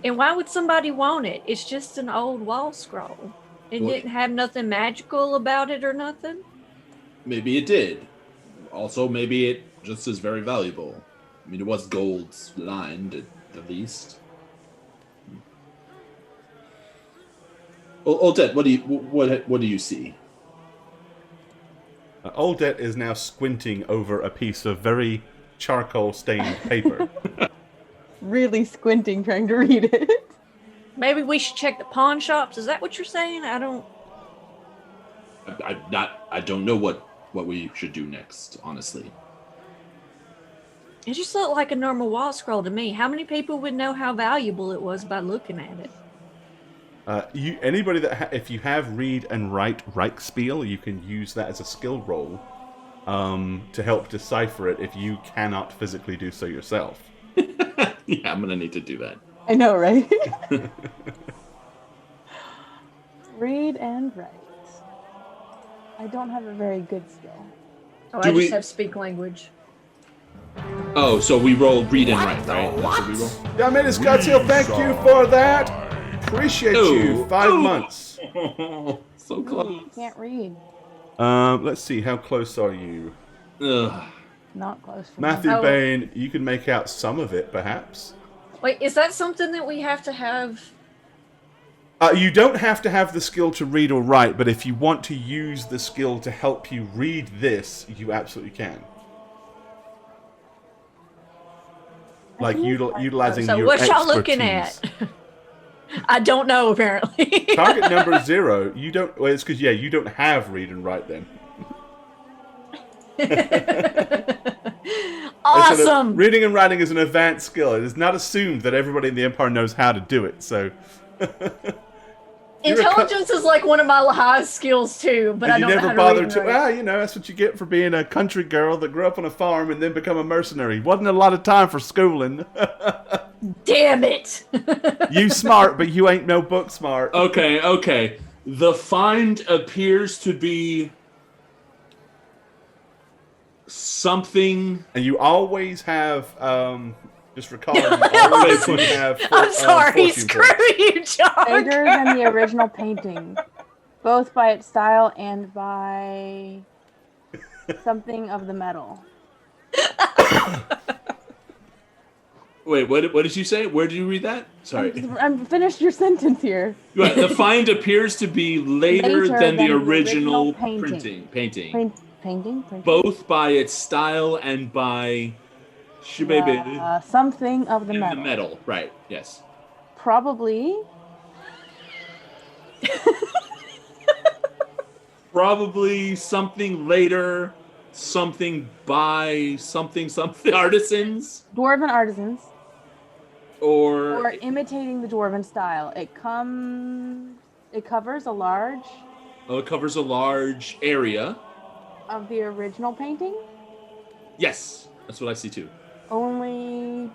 S5: And why would somebody want it? It's just an old wall scroll. It
S4: Well,
S5: didn't have nothing magical about it or nothing.
S4: Maybe it did. Also, maybe it just is very valuable. I mean, it was gold lined at the least. Odette, what do you see?
S1: Odette is now squinting over a piece of very charcoal-stained paper.
S2: Really squinting trying to read it.
S5: Maybe we should check the pawn shops. Is that what you're saying? I don't.
S4: I don't know what we should do next, honestly.
S5: It just looked like a normal wall scroll to me. How many people would know how valuable it was by looking at it?
S1: Anybody that if you have read and write Reichspiel, you can use that as a skill roll to help decipher it if you cannot physically do so yourself.
S4: Yeah, I'm gonna need to do that.
S2: I know, right? Read and write. I don't have a very good skill.
S5: Oh,
S4: Do
S5: I
S4: we-
S5: just have speak language.
S4: Oh, so we roll read and write, right? That's what we roll.
S1: Damn it, Scotshill, thank you for that. Appreciate you. 5 months.
S4: So close.
S2: Can't read.
S1: Let's see, how close are you?
S4: Ugh.
S2: Not close for
S1: Matthew
S2: me.
S5: Oh.
S1: Bain, you can make out some of it, perhaps.
S5: Wait, is that something that we have to have?
S1: You don't have to have the skill to read or write, but if you want to use the skill to help you read this, you absolutely can. Like utilizing
S5: So
S1: your
S5: what y'all
S1: expertise.
S5: looking at? I don't know, apparently.
S1: Target number 0. You don't. Well, it's because you don't have read and write then.
S5: Awesome.
S1: Reading and writing is an advanced skill. It is not assumed that everybody in the Empire knows how to do it. So,
S5: Intelligence is like one of my highest skills too, but I don't know how to read and write.
S1: Well, you know, that's what you get for being a country girl that grew up on a farm and then become a mercenary. Wasn't a lot of time for schooling.
S5: Damn it!
S1: You smart, but you ain't no book smart.
S4: Okay. The find appears to be something.
S1: And you always have, just recall, you always would have.
S5: I'm sorry,
S1: fortune
S5: screw
S1: points.
S5: you, John.
S2: Bigger than the original painting, both by its style and by something of the metal.
S4: Wait, what did you say? Where did you read that? Sorry.
S2: I'm finished your sentence here.
S4: Right, the find appears to be later than the original
S2: painting.
S4: painting.
S2: Painting?
S4: Both by its style and by
S2: Something of the
S4: in
S2: metal.
S4: the metal. Right, yes.
S2: Probably.
S4: Probably something later, something by something artisans.
S2: Dwarven artisans.
S4: Or
S2: imitating the dwarven style. It covers a large
S4: it covers a large area.
S2: of the original painting.
S4: Yes, that's what I see too.
S2: Only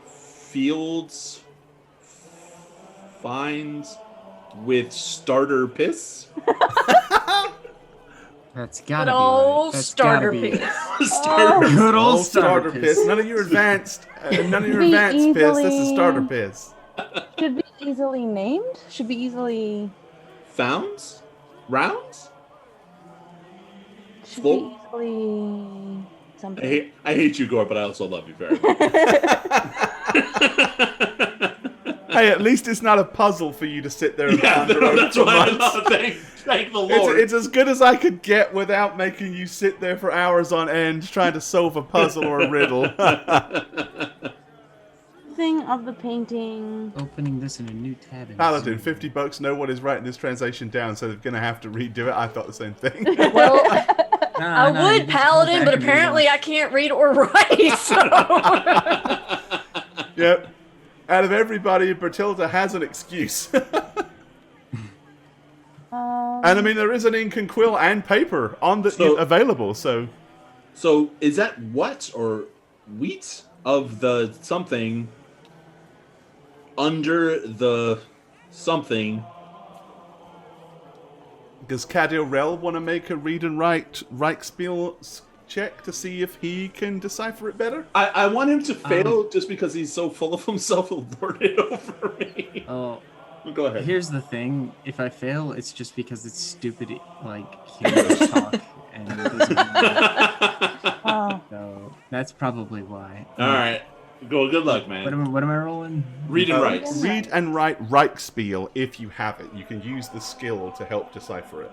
S4: Fields finds with starter piss.
S3: That's gotta
S5: Good
S3: be
S5: old
S3: right. That's
S5: starter
S3: gotta be.
S5: piece.
S3: Good
S1: Old
S3: old
S1: starter piss. None of your advanced advanced piss. This is starter piss.
S2: should be easily named. Should be easily.
S4: Founds? Rounds?
S2: Should
S4: Full?
S2: be easily something.
S4: I hate you, Gore, but I also love you very much.
S1: Hey, at least it's not a puzzle for you to sit there and
S4: Yeah,
S1: ponder
S4: no,
S1: over
S4: that's
S1: for
S4: why I
S1: months.
S4: love it. Thank the Lord.
S1: It's as good as I could get without making you sit there for hours on end trying to solve a puzzle or a riddle.
S2: Thing of the painting.
S3: Opening this in a new tab.
S1: Paladin, $50. No one is writing this translation down, so they're going to have to redo it. I thought the same thing.
S5: Well, I would, Paladin, but apparently I can't read or write, so...
S1: Yep. Out of everybody, Bertilda has an excuse. And I mean, there is an ink and quill and paper on the available, so...
S4: So, is that what or wheat of the something under the something?
S1: Does Cadil Rel want to make a read and write Reichspiel check to see if he can decipher it better?
S4: I want him to fail just because he's so full of himself and lord it over me.
S3: Oh,
S4: Go ahead.
S3: here's the thing. If I fail, it's just because it's stupid, like, English talk. And it doesn't
S2: Oh.
S3: So that's probably why.
S4: All right. Good luck, man.
S3: What am I rolling?
S4: Read and write.
S1: Read and write Reichspiel if you have it. You can use the skill to help decipher it.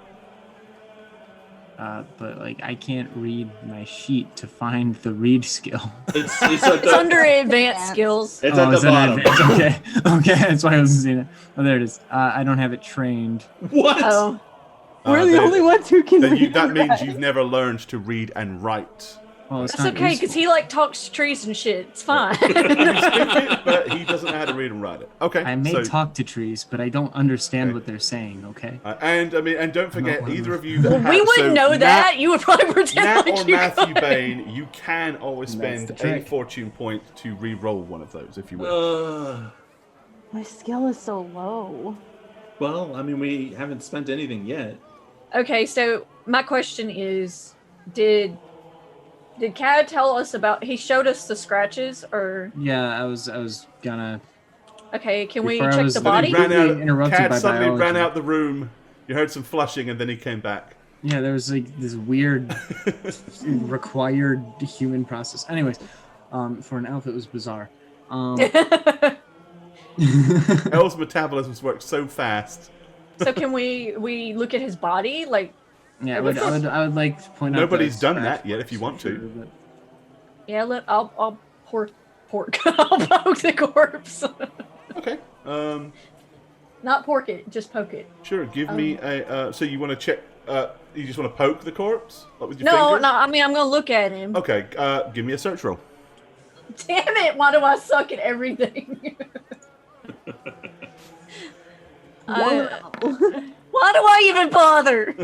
S3: But like I can't read my sheet to find the read skill.
S4: It's at
S5: It's under advanced skills.
S4: It's at the
S3: it's an
S4: bottom.
S3: advanced- okay, that's why I wasn't seeing it. Oh, there it is. I don't have it trained.
S4: What?
S5: Oh.
S2: We're the only ones who can read.
S1: That means
S2: and
S1: you've
S2: write.
S1: never learned to read and write.
S3: Well, it's
S5: That's
S3: not
S5: okay,
S3: useful.
S5: because he, like, talks to trees and shit. It's fine.
S1: He can speak it, but he doesn't know how to read and write it. Okay.
S3: I may
S1: so,
S3: talk to trees, but I don't understand
S1: Okay.
S3: what they're saying. Okay.
S1: and I mean, and don't forget,
S3: one of
S1: either
S3: those.
S1: of you that
S5: Well, we
S1: have-
S5: wouldn't
S1: so
S5: know that. You would probably pretend
S1: Nat
S5: like
S1: or
S5: you
S1: Matthew
S5: could.
S1: Bain, you can always
S3: And that's
S1: spend
S3: the
S1: a
S3: trick.
S1: fortune point to re-roll one of those if you wish.
S2: My skill is so low.
S4: Well, I mean, we haven't spent anything yet.
S5: Okay, so my question is, did Cad tell us about? He showed us the scratches, or
S3: Yeah, I was gonna.
S5: okay? Can we
S3: Before I
S5: check
S3: was-
S5: the
S3: Then
S5: body?
S1: He ran out.
S3: Interrupted
S1: Cad
S3: by
S1: suddenly ran
S3: biology.
S1: out the room. You heard some flushing, and then he came back.
S3: Yeah, there was like this weird required human process. Anyways, for an elf, it was bizarre.
S1: El's metabolisms work so fast.
S5: So can we look at his body? Like,
S3: Yeah, I would like to point out.
S1: Nobody's
S3: the
S1: done that
S3: scratch
S1: yet, if you want to.
S3: picture, but-
S5: yeah, I'll pork. I'll poke the corpse.
S1: Okay.
S5: Not pork it, just poke it.
S1: Sure. Give me a. So you want to check You just want to poke the corpse? Like with your
S5: No,
S1: finger?
S5: no. I mean, I'm gonna look at him.
S1: Okay, give me a search roll.
S5: Damn it! Why do I suck at everything? Why do I even bother?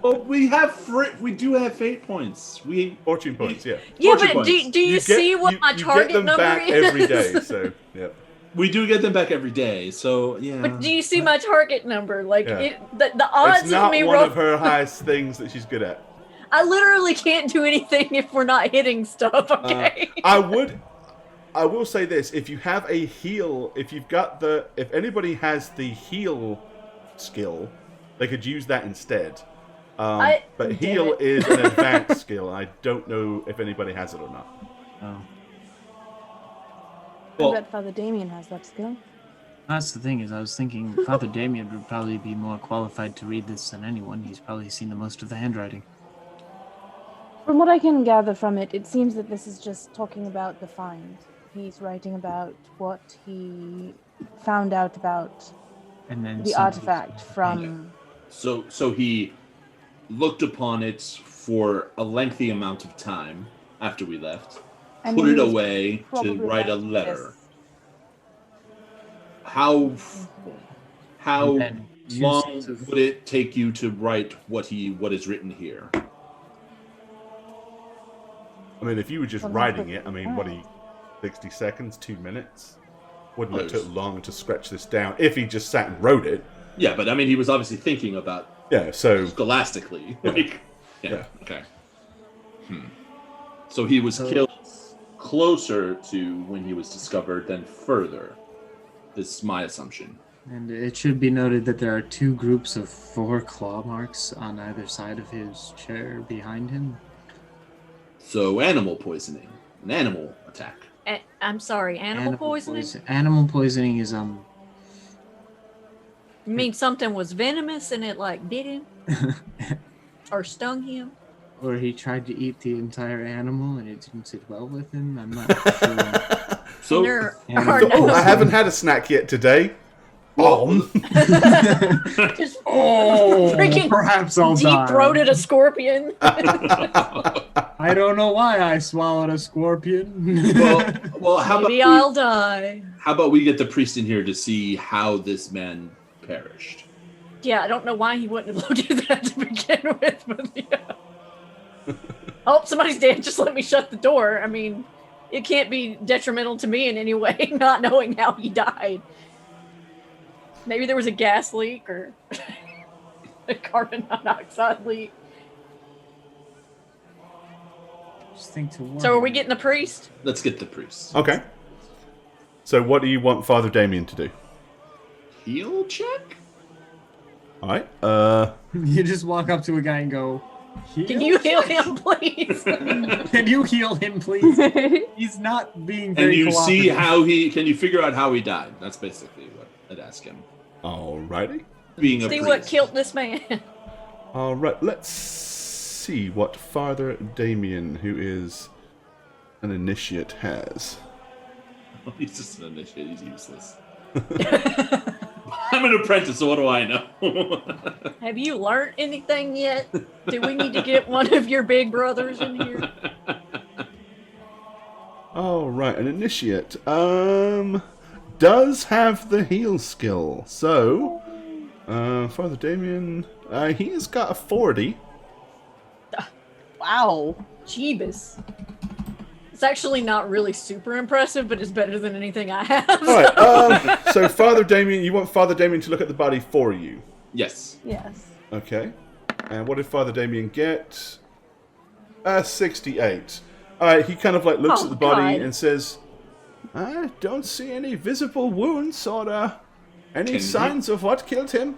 S4: Well, we do have fate points.
S1: Fortune points, yeah.
S5: Yeah,
S4: Fortune
S5: but
S4: points.
S5: do you see what my target
S1: get them
S5: number
S1: back
S5: is?
S1: every day, so, yeah.
S4: We do get them back every day, so yeah.
S5: But do you see my target number? Like
S1: Yeah.
S5: the odds
S1: It's not
S5: of me
S1: one
S5: roll.
S1: of her highest things that she's good at.
S5: I literally can't do anything if we're not hitting stuff. Okay.
S1: I will say this: if you have a heal, if anybody has the heal skill, they could use that instead. But
S5: damn
S1: heal
S5: it.
S1: is an advanced skill. I don't know if anybody has it or not.
S3: Oh.
S2: I
S4: Well,
S2: bet Father Damien has that skill.
S3: That's the thing, is I was thinking Father Damien would probably be more qualified to read this than anyone. He's probably seen the most of the handwriting.
S2: From what I can gather from it, it seems that this is just talking about the find. He's writing about what he found out about
S3: And then
S2: the
S3: somebody's-
S2: artifact from.
S4: so he looked upon it for a lengthy amount of time after we left,
S2: and
S4: put
S2: he
S4: it
S2: was
S4: away to
S2: probably
S4: write a
S2: writing
S4: letter.
S2: this.
S4: How
S3: And two
S4: long
S3: sets of-
S4: would it take you to write what is written here?
S1: I mean, if you were just
S2: Well,
S1: writing
S2: that's
S1: it, I mean, what 60 seconds, 2 minutes? Wouldn't have
S4: Close.
S1: took long to scratch this down if he just sat and wrote it.
S4: Yeah, but I mean, he was obviously thinking about
S1: Yeah, so
S4: scholastically.
S1: Yeah.
S4: Like, yeah.
S1: Yeah.
S4: Okay. So he was killed closer to when he was discovered than further. This is my assumption.
S3: And it should be noted that there are 2 groups of 4 claw marks on either side of his chair behind him.
S4: So animal poisoning, an animal attack.
S5: I'm sorry, animal poisoning?
S3: Animal poisoning is
S5: You mean something was venomous and it like bit him or stung him?
S3: or he tried to eat the entire animal and it didn't sit well with him. I'm not sure.
S4: So
S5: There
S3: Yeah.
S5: are
S1: oh, I
S5: no
S1: haven't had a snack yet today.
S4: Well,
S5: just
S3: Oh,
S5: freaking
S3: perhaps I'll
S5: deep
S3: die.
S5: throated a scorpion.
S3: I don't know why I swallowed a scorpion.
S4: well, how
S5: Maybe
S4: about
S5: I'll die.
S4: how about we get the priest in here to see how this man perished?
S5: Yeah, I don't know why he wouldn't have looked at that to begin with. But yeah. Oh, somebody's dead. Just let me shut the door. I mean, it can't be detrimental to me in any way, not knowing how he died. Maybe there was a gas leak or a carbon monoxide leak.
S3: Just think to warn
S5: So are we
S3: him.
S5: getting a priest?
S4: Let's get the priest.
S1: Okay. So what do you want Father Damien to do?
S4: Heal check?
S1: Alright,
S3: You just walk up to a guy and go,
S5: Can you heal him, please?
S3: Can you heal him, please? He's not being very
S4: And you see
S3: cooperative.
S4: can you figure out how he died? That's basically what I'd ask him.
S1: alrighty.
S4: Being a
S5: See
S4: priest.
S5: what killed this man.
S1: Alright, let's see what Father Damien, who is an initiate, has.
S4: He's just an initiate. He's useless. I'm an apprentice, so what do I know?
S5: Have you learned anything yet? Do we need to get one of your big brothers in here?
S1: Alright, an initiate. Does have the heal skill. So, Father Damien, he's got a 40.
S2: Wow.
S5: Jeebus. It's actually not really super impressive, but it's better than anything I have.
S1: Alright, so Father Damien, you want Father Damien to look at the body for you.
S4: Yes.
S2: Yes.
S1: Okay. And what did Father Damien get? 68. Alright, he kind of like looks
S5: Oh,
S1: at the body
S5: God.
S1: and says, I don't see any visible wounds or any
S4: Can he-
S1: signs of what killed him.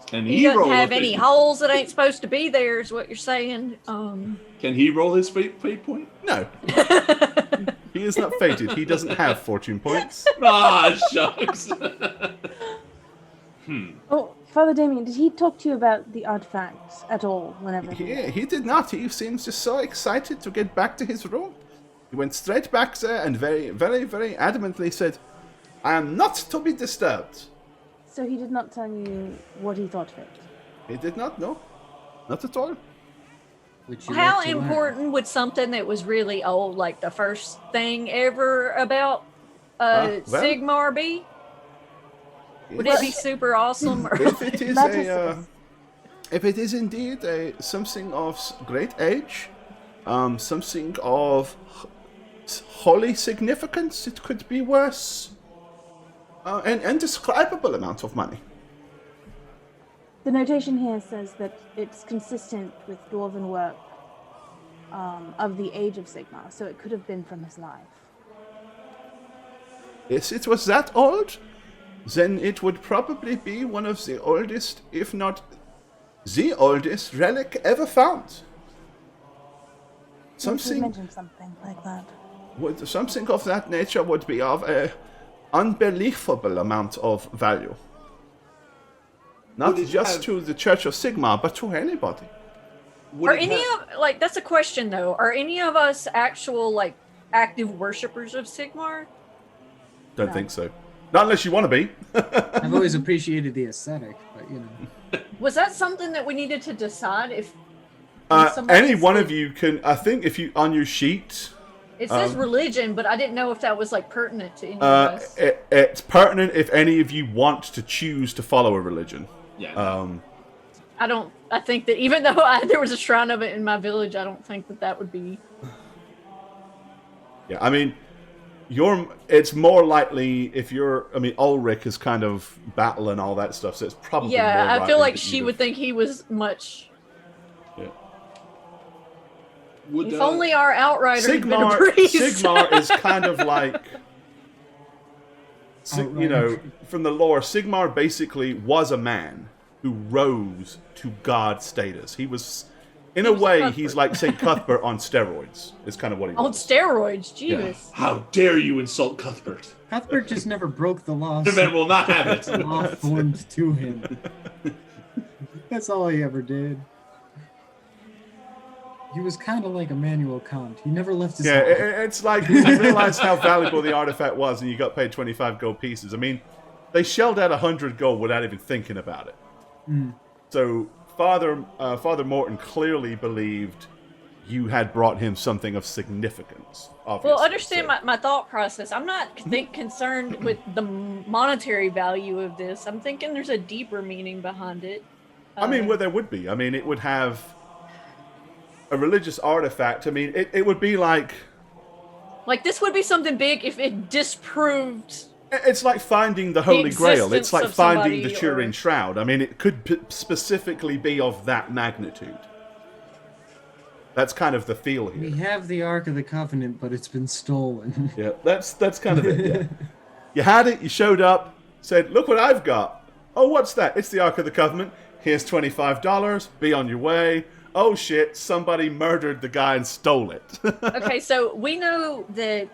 S4: Can
S5: He
S4: he
S5: doesn't
S4: roll
S5: have
S4: a
S5: any
S4: fate?
S5: holes that ain't supposed to be there, is what you're saying.
S4: Can he roll his fate point?
S1: No. He is not fated. He doesn't have fortune points.
S4: Ah, shucks.
S2: Oh, Father Damien, did he talk to you about the artifacts at all whenever
S1: He did not. He seems just so excited to get back to his room. He went straight back there and very, very, very adamantly said, I am not to be disturbed.
S2: So he did not tell you what he thought of it?
S1: He did not know. Not at all.
S3: Would you
S5: How
S3: like to learn?
S5: important would something that was really old, like the first thing ever about
S1: Well,
S5: Sigmar be? Would it be super awesome? Or
S1: If it is
S2: That
S1: a, if it is indeed something of great age, something of holy significance, it could be worth an indescribable amount of money.
S2: The notation here says that it's consistent with dwarven work of the age of Sigmar, so it could have been from his life.
S1: If it was that old, then it would probably be one of the oldest, if not the oldest, relic ever found.
S2: You
S1: Something,
S2: mentioned something like that.
S1: something of that nature would be of a unbelievable amount of value. Not
S4: Would it
S1: just
S4: have-
S1: to the Church of Sigmar, but to anybody.
S4: Would
S5: Are
S4: it
S5: any
S4: have-
S5: of like that's a question though? Are any of us actual like active worshippers of Sigmar?
S1: Don't think so. Not unless you want to be.
S3: I've always appreciated the aesthetic, but you know.
S5: Was that something that we needed to decide if somebody
S1: Any one
S5: said-
S1: of you can. I think if you on your sheet,
S5: it says religion, but I didn't know if that was like pertinent to any of us.
S1: it's pertinent if any of you want to choose to follow a religion.
S4: Yeah.
S5: I think that even though there was a shrine of it in my village, I don't think that would be.
S1: Yeah, I mean, it's more likely if you're. I mean, Ulrich is kind of battle and all that stuff, so it's probably.
S5: Yeah,
S1: more
S5: I feel
S1: likely
S5: like
S1: that
S5: she
S1: you'd
S5: would
S1: have-
S5: think he was much.
S1: Yeah.
S4: Would,
S5: If only our outrider had been a
S1: Sigmar,
S5: priest.
S1: Sigmar is kind of like, you know, from the lore, Sigmar basically was a man who rose to god status. He was, in a
S5: was
S1: way,
S5: Cuthbert.
S1: he's like St. Cuthbert on steroids. Is kind of what he
S5: On
S1: was.
S5: steroids, Jesus.
S4: How dare you insult Cuthbert?
S6: Cuthbert just never broke the law.
S4: The man will not have it.
S6: Law formed to him. That's all he ever did. He was kind of like Immanuel Kant. He never left his
S1: Yeah,
S6: law.
S1: it's like you realize how valuable the artifact was, and you got paid 25 gold pieces. I mean, they shelled out 100 gold without even thinking about it. So Father Morton clearly believed you had brought him something of significance. Obviously.
S5: Well, understand
S1: So-
S5: my thought process. I'm not concerned with the monetary value of this. I'm thinking there's a deeper meaning behind it.
S1: I mean, well, there would be. I mean, it would have a religious artifact. I mean, it would be like
S5: this would be something big if it disproved.
S1: it's like finding the Holy Grail. It's
S5: existence
S1: like
S5: of
S1: finding the
S5: somebody
S1: Turin
S5: or-
S1: Shroud. I mean, it could specifically be of that magnitude. That's kind of the feel
S6: We
S1: here.
S6: have the Ark of the Covenant, but it's been stolen.
S1: Yeah, that's kind of it. Yeah. You had it. You showed up. Said, "Look what I've got." Oh, what's that? It's the Ark of the Covenant. Here's $25. Be on your way. Oh shit! Somebody murdered the guy and stole it.
S5: Okay, so we know that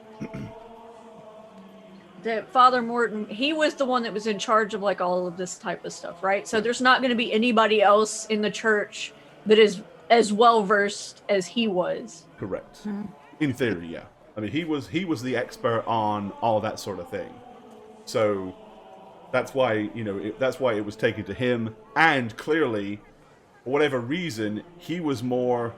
S5: Father Morton, he was the one that was in charge of like all of this type of stuff, right? So there's not going to be anybody else in the church that is as well versed as he was.
S1: Correct. In theory, yeah. I mean, he was the expert on all that sort of thing. So that's why that's why it was taken to him. And clearly, for whatever reason, he was more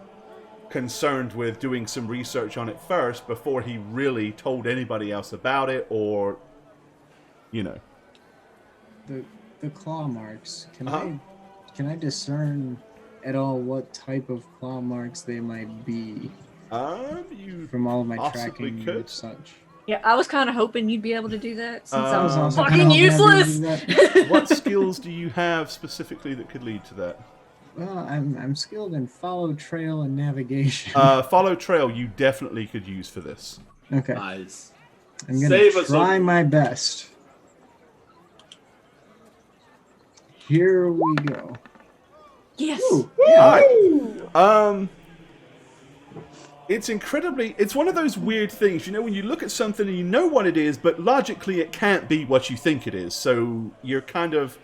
S1: concerned with doing some research on it first before he really told anybody else about it, or
S6: The claw marks.
S1: Uh-huh.
S6: Can I discern at all what type of claw marks they might be
S1: you
S6: from all of my
S1: possibly
S6: tracking
S1: could.
S6: and such?
S5: Yeah, I was kind of hoping you'd be able to do that since
S6: I was
S5: I'm
S6: also
S5: fucking
S6: kinda hoping I'd be able
S5: useless.
S6: to do that.
S1: what skills do you have specifically that could lead to that?
S6: Well, I'm skilled in follow trail and navigation.
S1: Follow trail you definitely could use for this.
S6: Okay,
S4: Nice.
S6: I'm gonna
S4: Save us
S6: try
S4: a-
S6: my best. Here we go.
S5: Yes.
S6: Ooh, yeah.
S1: Alright. It's one of those weird things, when you look at something and you know what it is, but logically it can't be what you think it is. So you're kind of,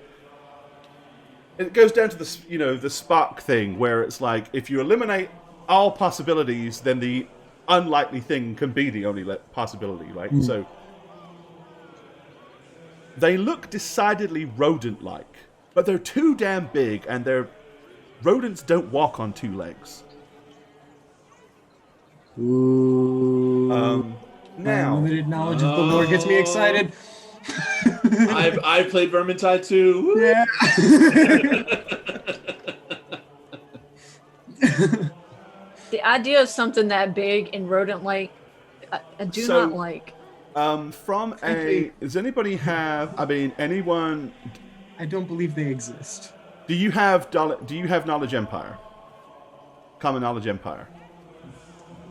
S1: it goes down to the Spock thing, where it's like, if you eliminate all possibilities, then the unlikely thing can be the only possibility, right? So they look decidedly rodent-like, but they're too damn big, and they're rodents don't walk on two legs.
S3: Ooh. My
S1: Now,
S3: limited knowledge of the lore gets me excited.
S4: I've played Vermintide too. Woo!
S3: Yeah.
S5: The idea of something that big and rodent-like, I do
S1: So-
S5: not like.
S1: does anybody have? I mean, anyone?
S3: I don't believe they exist.
S1: Do you have Knowledge Empire? Common Knowledge Empire.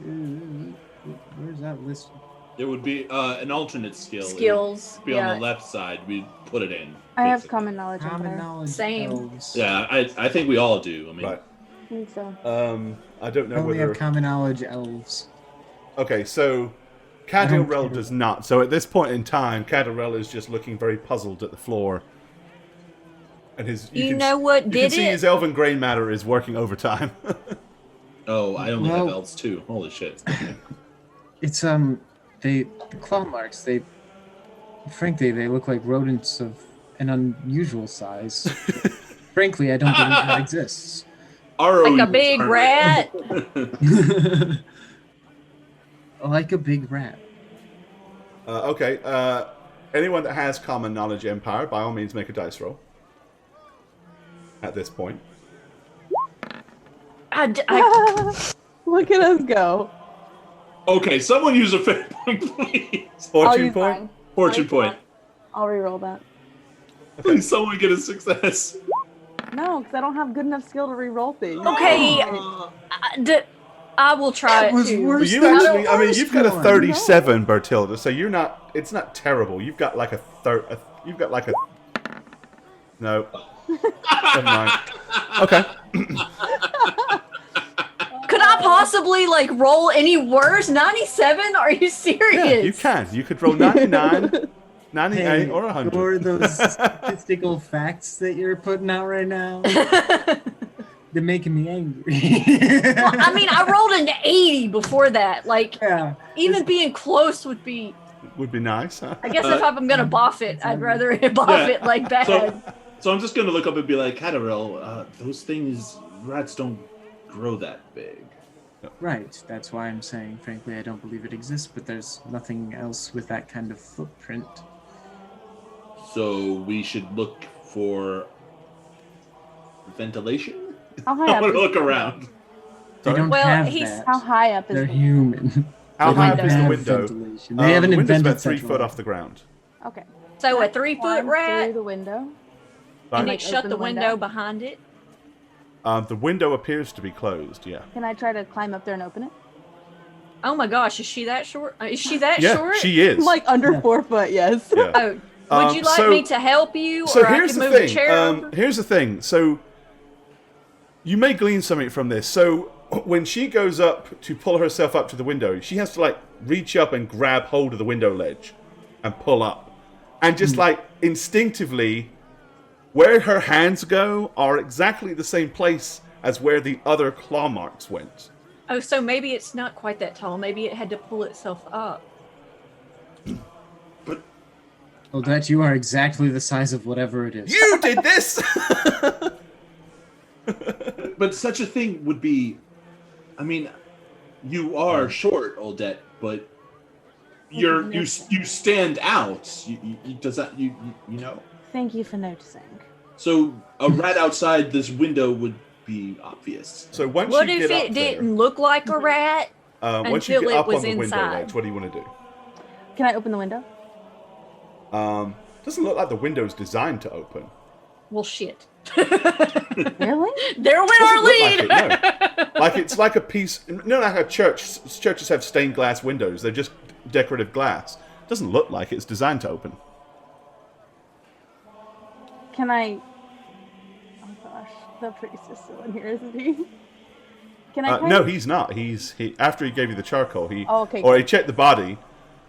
S3: Where's that listed?
S4: There would be an alternate skill.
S5: Skills,
S4: It would be on the left side. We put it in.
S2: I have
S4: basically.
S2: common knowledge.
S3: Common
S2: Empire.
S3: knowledge.
S5: Same.
S3: Elves.
S4: Yeah, I think we all do. I mean,
S1: Right.
S2: I think so.
S1: I don't know
S3: I only
S1: whether.
S3: have common knowledge elves.
S1: Okay, so Cadorel does not. So at this point in time, Cadorel is just looking very puzzled at the floor. And
S5: You know what
S1: you
S5: did
S1: can see
S5: it?
S1: his elven grain matter is working overtime.
S4: oh, I only have
S3: Well-
S4: elves too. Holy shit.
S3: It's the claw marks. Frankly, they look like rodents of an unusual size. Frankly, I don't believe that exists.
S5: Like a big rat.
S3: Like a big rat.
S1: Okay, anyone that has Common Knowledge Empire, by all means, make a dice roll. At this point.
S2: Look at us go.
S4: Okay, someone use a fate point, please.
S2: I'll
S1: Fortune
S2: use
S1: point?
S2: mine.
S4: Fortune point.
S2: I'll reroll that.
S4: Please, someone get a success.
S2: No, because I don't have good enough skill to reroll things.
S5: Okay, I will try
S3: That
S5: it
S3: was
S5: too.
S3: worse.
S1: You
S3: than
S1: actually,
S3: the
S1: I mean,
S3: first
S1: you've got a
S3: one.
S1: 37, Bertilda, so you're not, it's not terrible. You've got like you've got like a, no. Never mind. Okay.
S5: Could I possibly like roll any worse? 97? Are you serious?
S1: Yeah, you can. You could roll 99, 98,
S3: Hey,
S1: or 100.
S3: or those statistical facts that you're putting out right now. They're making me angry.
S5: Well, I mean, I rolled an 80 before that. Like,
S3: yeah.
S5: even being close would be.
S1: Would be nice, huh?
S5: I guess if I'm gonna boff it, I'd rather boff
S4: Yeah.
S5: it like bad.
S4: So I'm just gonna look up and be like, Cadorel, those things, rats don't grow that big.
S3: Right. That's why I'm saying, frankly, I don't believe it exists, but there's nothing else with that kind of footprint.
S4: So we should look for ventilation?
S2: How high
S4: I
S2: up
S4: want
S2: is
S4: to look
S2: the
S4: around.
S3: They don't
S5: Well,
S3: have
S5: he's-
S3: that.
S2: How high up is
S3: They're
S2: the
S3: human.
S1: How
S3: They
S1: high
S3: don't
S1: up is the
S3: have
S1: window?
S3: ventilation. They haven't
S1: the window's
S3: invented
S1: about 3
S3: central
S1: foot
S3: air.
S1: off the ground.
S2: Okay.
S5: So a
S2: Can I
S5: 3-foot
S2: climb
S5: rat,
S2: through the window?
S5: and
S1: Right?
S5: they
S2: Like,
S5: shut
S2: open
S5: the
S2: the
S5: window
S2: window?
S5: behind it.
S1: The window appears to be closed, yeah.
S2: Can I try to climb up there and open it?
S5: Oh my gosh, is she that short? Is she that
S1: Yeah,
S5: short?
S1: she is.
S2: I'm like under 4 foot, yes.
S1: Yeah.
S5: Oh, would you like
S1: so-
S5: me to help you,
S1: So
S5: or I
S1: here's
S5: can
S1: the
S5: move a
S1: thing.
S5: chair over?
S1: Here's the thing. So you may glean something from this. So when she goes up to pull herself up to the window, she has to like reach up and grab hold of the window ledge and pull up. And just like instinctively, where her hands go are exactly the same place as where the other claw marks went.
S5: Oh, so maybe it's not quite that tall. Maybe it had to pull itself up.
S3: Oh, that you are exactly the size of whatever it is.
S1: You did this!
S4: But such a thing would be, I mean, you are short, Odette, but you stand out. Does that you know?
S2: Thank you for noticing.
S4: So a rat outside this window would be obvious.
S1: So once
S5: What
S1: you
S5: if
S1: get
S5: it
S1: up there,
S5: didn't look like a rat?
S1: once you
S5: until
S1: get
S5: it
S1: up
S5: was
S1: on the window
S5: inside?
S1: ledge, what do you want to do?
S2: Can I open the window?
S1: Doesn't look like the window's designed to open.
S5: Well, shit.
S2: Really?
S5: There went
S1: Doesn't
S5: our
S1: look
S5: lead.
S1: like it, no. Like it's like a piece. No, like a church. Churches have stained glass windows. They're just decorative glass. Doesn't look like it's designed to open.
S2: Can I? Oh gosh, the priest is still in here, isn't he? Can I?
S1: No, he's not. He after he gave you the charcoal. He
S2: Oh, okay,
S1: or
S2: good.
S1: he checked the body.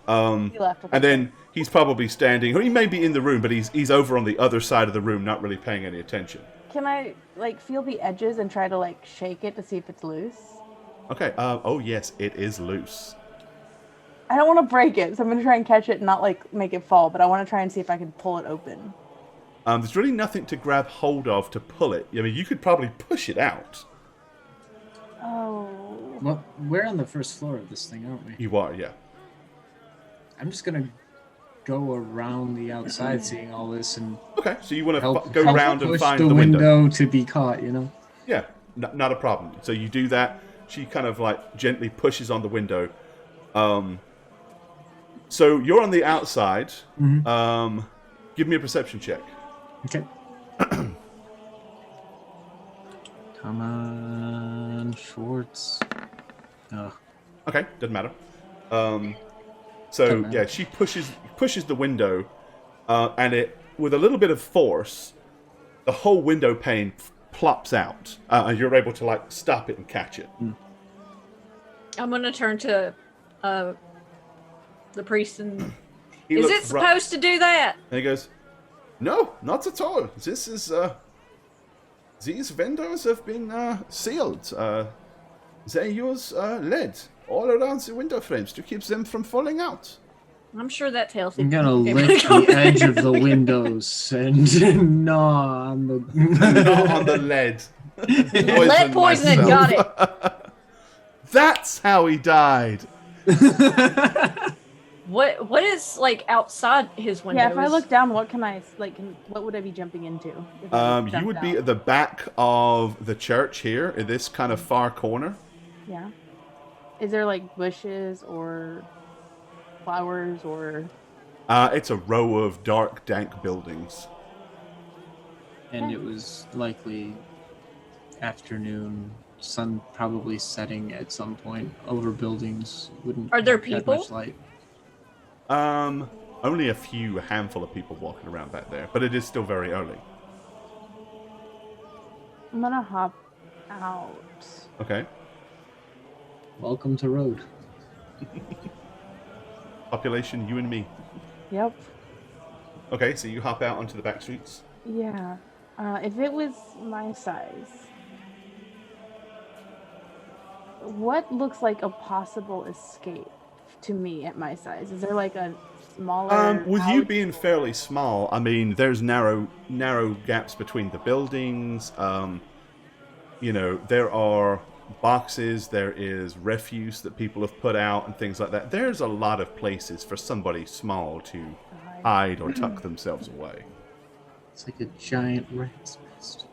S2: He left. Okay.
S1: And then he's probably standing, or he may be in the room, but he's over on the other side of the room, not really paying any attention.
S2: Can I like feel the edges and try to like shake it to see if it's loose?
S1: Okay. Oh yes, it is loose.
S2: I don't want to break it, so I'm gonna try and catch it and not like make it fall, but I want to try and see if I can pull it open.
S1: There's really nothing to grab hold of to pull it. I mean, you could probably push it out.
S2: Oh.
S3: Well, we're on the first floor of this thing, aren't we?
S1: You are, yeah.
S3: I'm just gonna go around the outside, seeing all this, and
S1: Okay, so you want to
S3: help
S1: go around and
S3: push
S1: find
S3: the
S1: the window.
S3: window to be caught. You know.
S1: Yeah, not a problem. So you do that. She kind of like gently pushes on the window. So you're on the outside.
S3: Mhm.
S1: Give me a perception check.
S3: Okay. Come on, Schwartz. Oh.
S1: Okay, doesn't matter.
S3: Doesn't
S1: So
S3: matter.
S1: yeah, she pushes the window, and it with a little bit of force, the whole window pane plops out, and you're able to like stop it and catch it.
S5: I'm gonna turn to the priest and.
S1: He
S5: Is
S1: looks
S5: it supposed to do that?
S1: And he goes, "No, not at all. This is these windows have been sealed. They use lead all around the window frames to keep them from falling out."
S5: I'm sure that's healthy.
S3: I'm gonna
S5: Okay,
S3: lick
S5: go
S3: the edge of
S5: ahead.
S3: the windows and gnaw on the.
S1: Not on the lead.
S5: Lead poisoning, got it.
S1: That's how he died.
S5: What is like outside his window?
S2: Yeah, if I look down, what can I like? What would I be jumping into? If I
S1: You
S2: jumped
S1: would be
S2: out?
S1: at the back of the church here, in this kind of far corner.
S2: Yeah. Is there like bushes or flowers or?
S1: It's a row of dark, dank buildings.
S3: And it was likely afternoon, sun probably setting at some point over buildings. Wouldn't
S5: Are there
S3: have that
S5: people?
S3: much light.
S1: Only a handful of people walking around back there, but it is still very early.
S2: I'm gonna hop out.
S1: Okay.
S3: Welcome to road.
S1: Population, you and me.
S2: Yep.
S1: Okay, so you hop out onto the back streets.
S2: Yeah. If it was my size, what looks like a possible escape to me at my size? Is there like a smaller?
S1: With you
S2: out-
S1: being fairly small, I mean, there's narrow gaps between the buildings. You know, there are boxes, there is refuse that people have put out and things like that. There's a lot of places for somebody small to hide or tuck themselves away.
S3: It's like a giant rat's nest.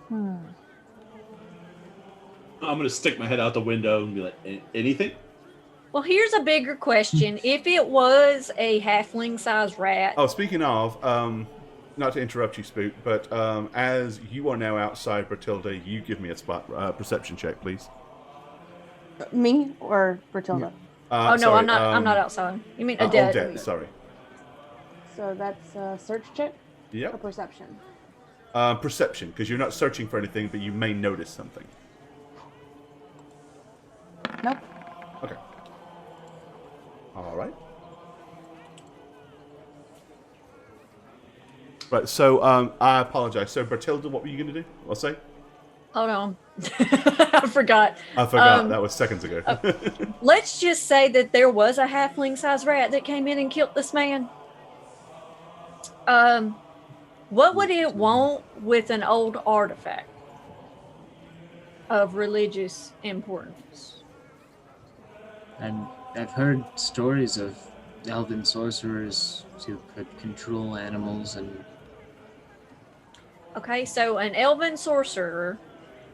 S2: Hmm.
S4: I'm gonna stick my head out the window and be like, anything?
S5: Well, here's a bigger question: if it was a halfling-sized rat,
S1: Oh, speaking of, not to interrupt you, Spook, but as you are now outside Bertilda, you give me a spot perception check, please.
S2: Me or Bertilda?
S5: oh no,
S1: sorry,
S5: I'm not outside. You mean a dead?
S1: Odette, sorry.
S2: So that's a search check or
S1: Yep.
S2: perception.
S1: Perception, because you're not searching for anything, but you may notice something.
S2: Nope.
S1: Okay. All right. Right, so I apologize. So Bertilda, what were you going to do? I'll say.
S5: Hold on, I forgot.
S1: I forgot. That was seconds ago.
S5: Let's just say that there was a halfling-sized rat that came in and killed this man. What would it want with an old artifact of religious importance?
S3: And I've heard stories of elven sorcerers who could control animals and
S5: Okay, so an elven sorcerer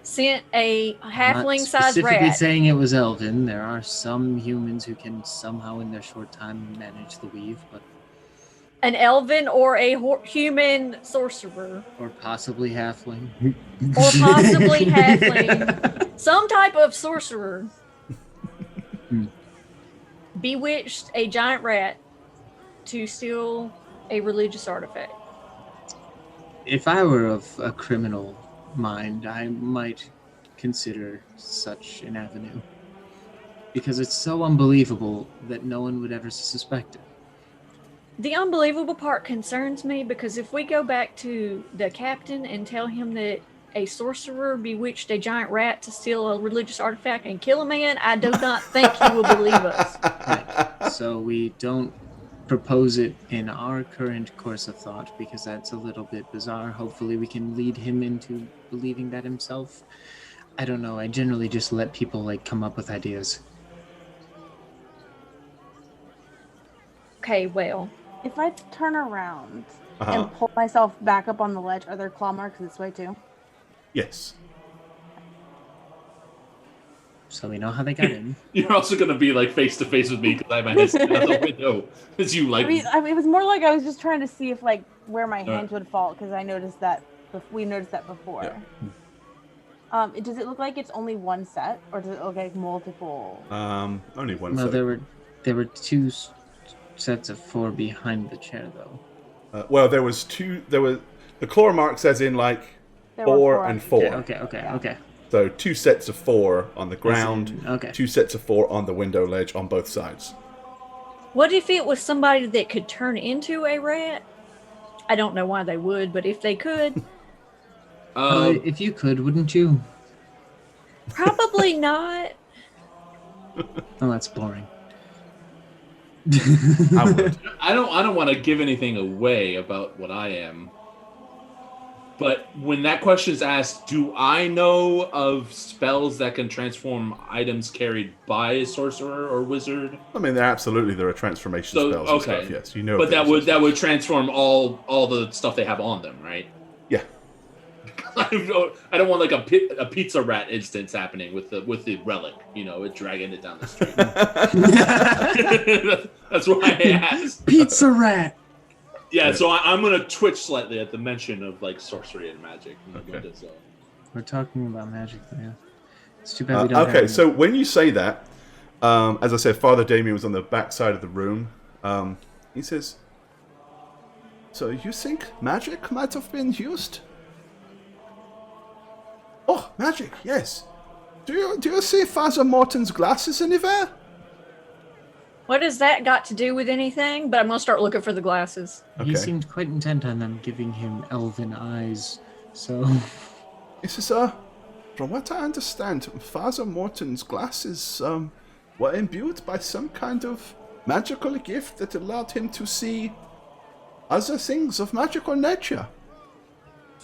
S5: sent a
S3: not
S5: halfling-sized
S3: specifically
S5: rat.
S3: saying it was elven. There are some humans who can somehow in their short time manage the weave, but
S5: An elven or a human sorcerer,
S3: or possibly halfling.
S5: or possibly halfling, some type of sorcerer, bewitched a giant rat to steal a religious artifact.
S3: If I were of a criminal mind, I might consider such an avenue. Because it's so unbelievable that no one would ever suspect it.
S5: The unbelievable part concerns me because if we go back to the captain and tell him that a sorcerer bewitched a giant rat to steal a religious artifact and kill a man, I do not think he will believe us.
S3: Right. So we don't propose it in our current course of thought because that's a little bit bizarre. Hopefully we can lead him into believing that himself. I don't know. I generally just let people like come up with ideas.
S5: Okay, well,
S2: If I turn around
S1: Uh-huh.
S2: and pull myself back up on the ledge, are there claw marks this way too?
S1: Yes.
S3: So we know how they got in.
S4: You're also gonna be like face to face with me because I have my head sticking out the window. As you like.
S2: I mean, it was more like I was just trying to see if like where my hands would fall because I noticed that we noticed that before.
S1: Yeah.
S2: Does it look like it's only one set, or does it look like multiple?
S1: Only one
S3: Well,
S1: set.
S3: there were two sets of 4 behind the chair, though.
S1: Well, there was two. There was the claw marks, as in like
S2: There were
S1: 4
S2: four
S1: and
S2: on-
S1: 4.
S3: Okay.
S1: So 2 sets of 4 on the ground.
S3: Okay.
S1: 2 sets of 4 on the window ledge on both sides.
S5: what if it was somebody that could turn into a rat? I don't know why they would, but if they could,
S3: If you could, wouldn't you?
S5: probably not.
S3: Oh, that's boring.
S1: I would.
S4: I don't want to give anything away about what I am. But when that question is asked, do I know of spells that can transform items carried by a sorcerer or wizard?
S1: I mean, there are transformation
S4: So,
S1: spells and
S4: okay.
S1: stuff. Yes, you know.
S4: But that
S1: things.
S4: would transform all the stuff they have on them, right?
S1: Yeah.
S4: I don't want like a pizza rat instance happening with the relic, it dragging it down the street. That's why I asked.
S3: Pizza rat.
S4: Yeah, so I'm gonna twitch slightly at the mention of like sorcery and magic.
S1: Okay.
S3: We're talking about magic, though. Yeah. It's too bad we don't.
S1: Okay,
S3: have
S1: so when you say that, as I said, Father Damien was on the back side of the room. He says, "So you think magic might have been used?" Oh, magic, yes. Do you see Father Morton's glasses anywhere?
S5: What has that got to do with anything? But I'm gonna start looking for the glasses.
S3: He
S1: Okay.
S3: seemed quite intent on them giving him elven eyes. So
S1: He says, from what I understand, Father Morton's glasses were imbued by some kind of magical gift that allowed him to see other things of magical nature.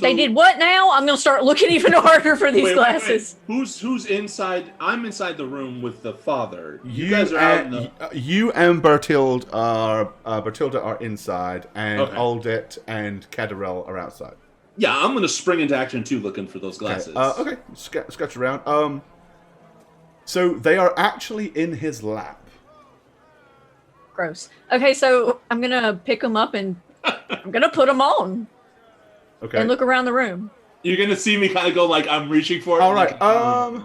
S5: They did what now? I'm gonna start looking even harder for these glasses.
S4: Who's inside? I'm inside the room with the father. You
S1: You
S4: guys are out in
S1: and,
S4: the.
S1: you and Bertilda are inside, and
S4: Okay.
S1: Aldet and Cadarel are outside.
S4: Yeah, I'm gonna spring into action too, looking for those glasses.
S1: Okay. Sketch around. So they are actually in his lap.
S5: Gross. Okay, so I'm gonna pick them up and I'm gonna put them on
S1: Okay.
S5: and look around the room.
S4: You're gonna see me kind of go like I'm reaching for it.
S1: All right.
S4: like,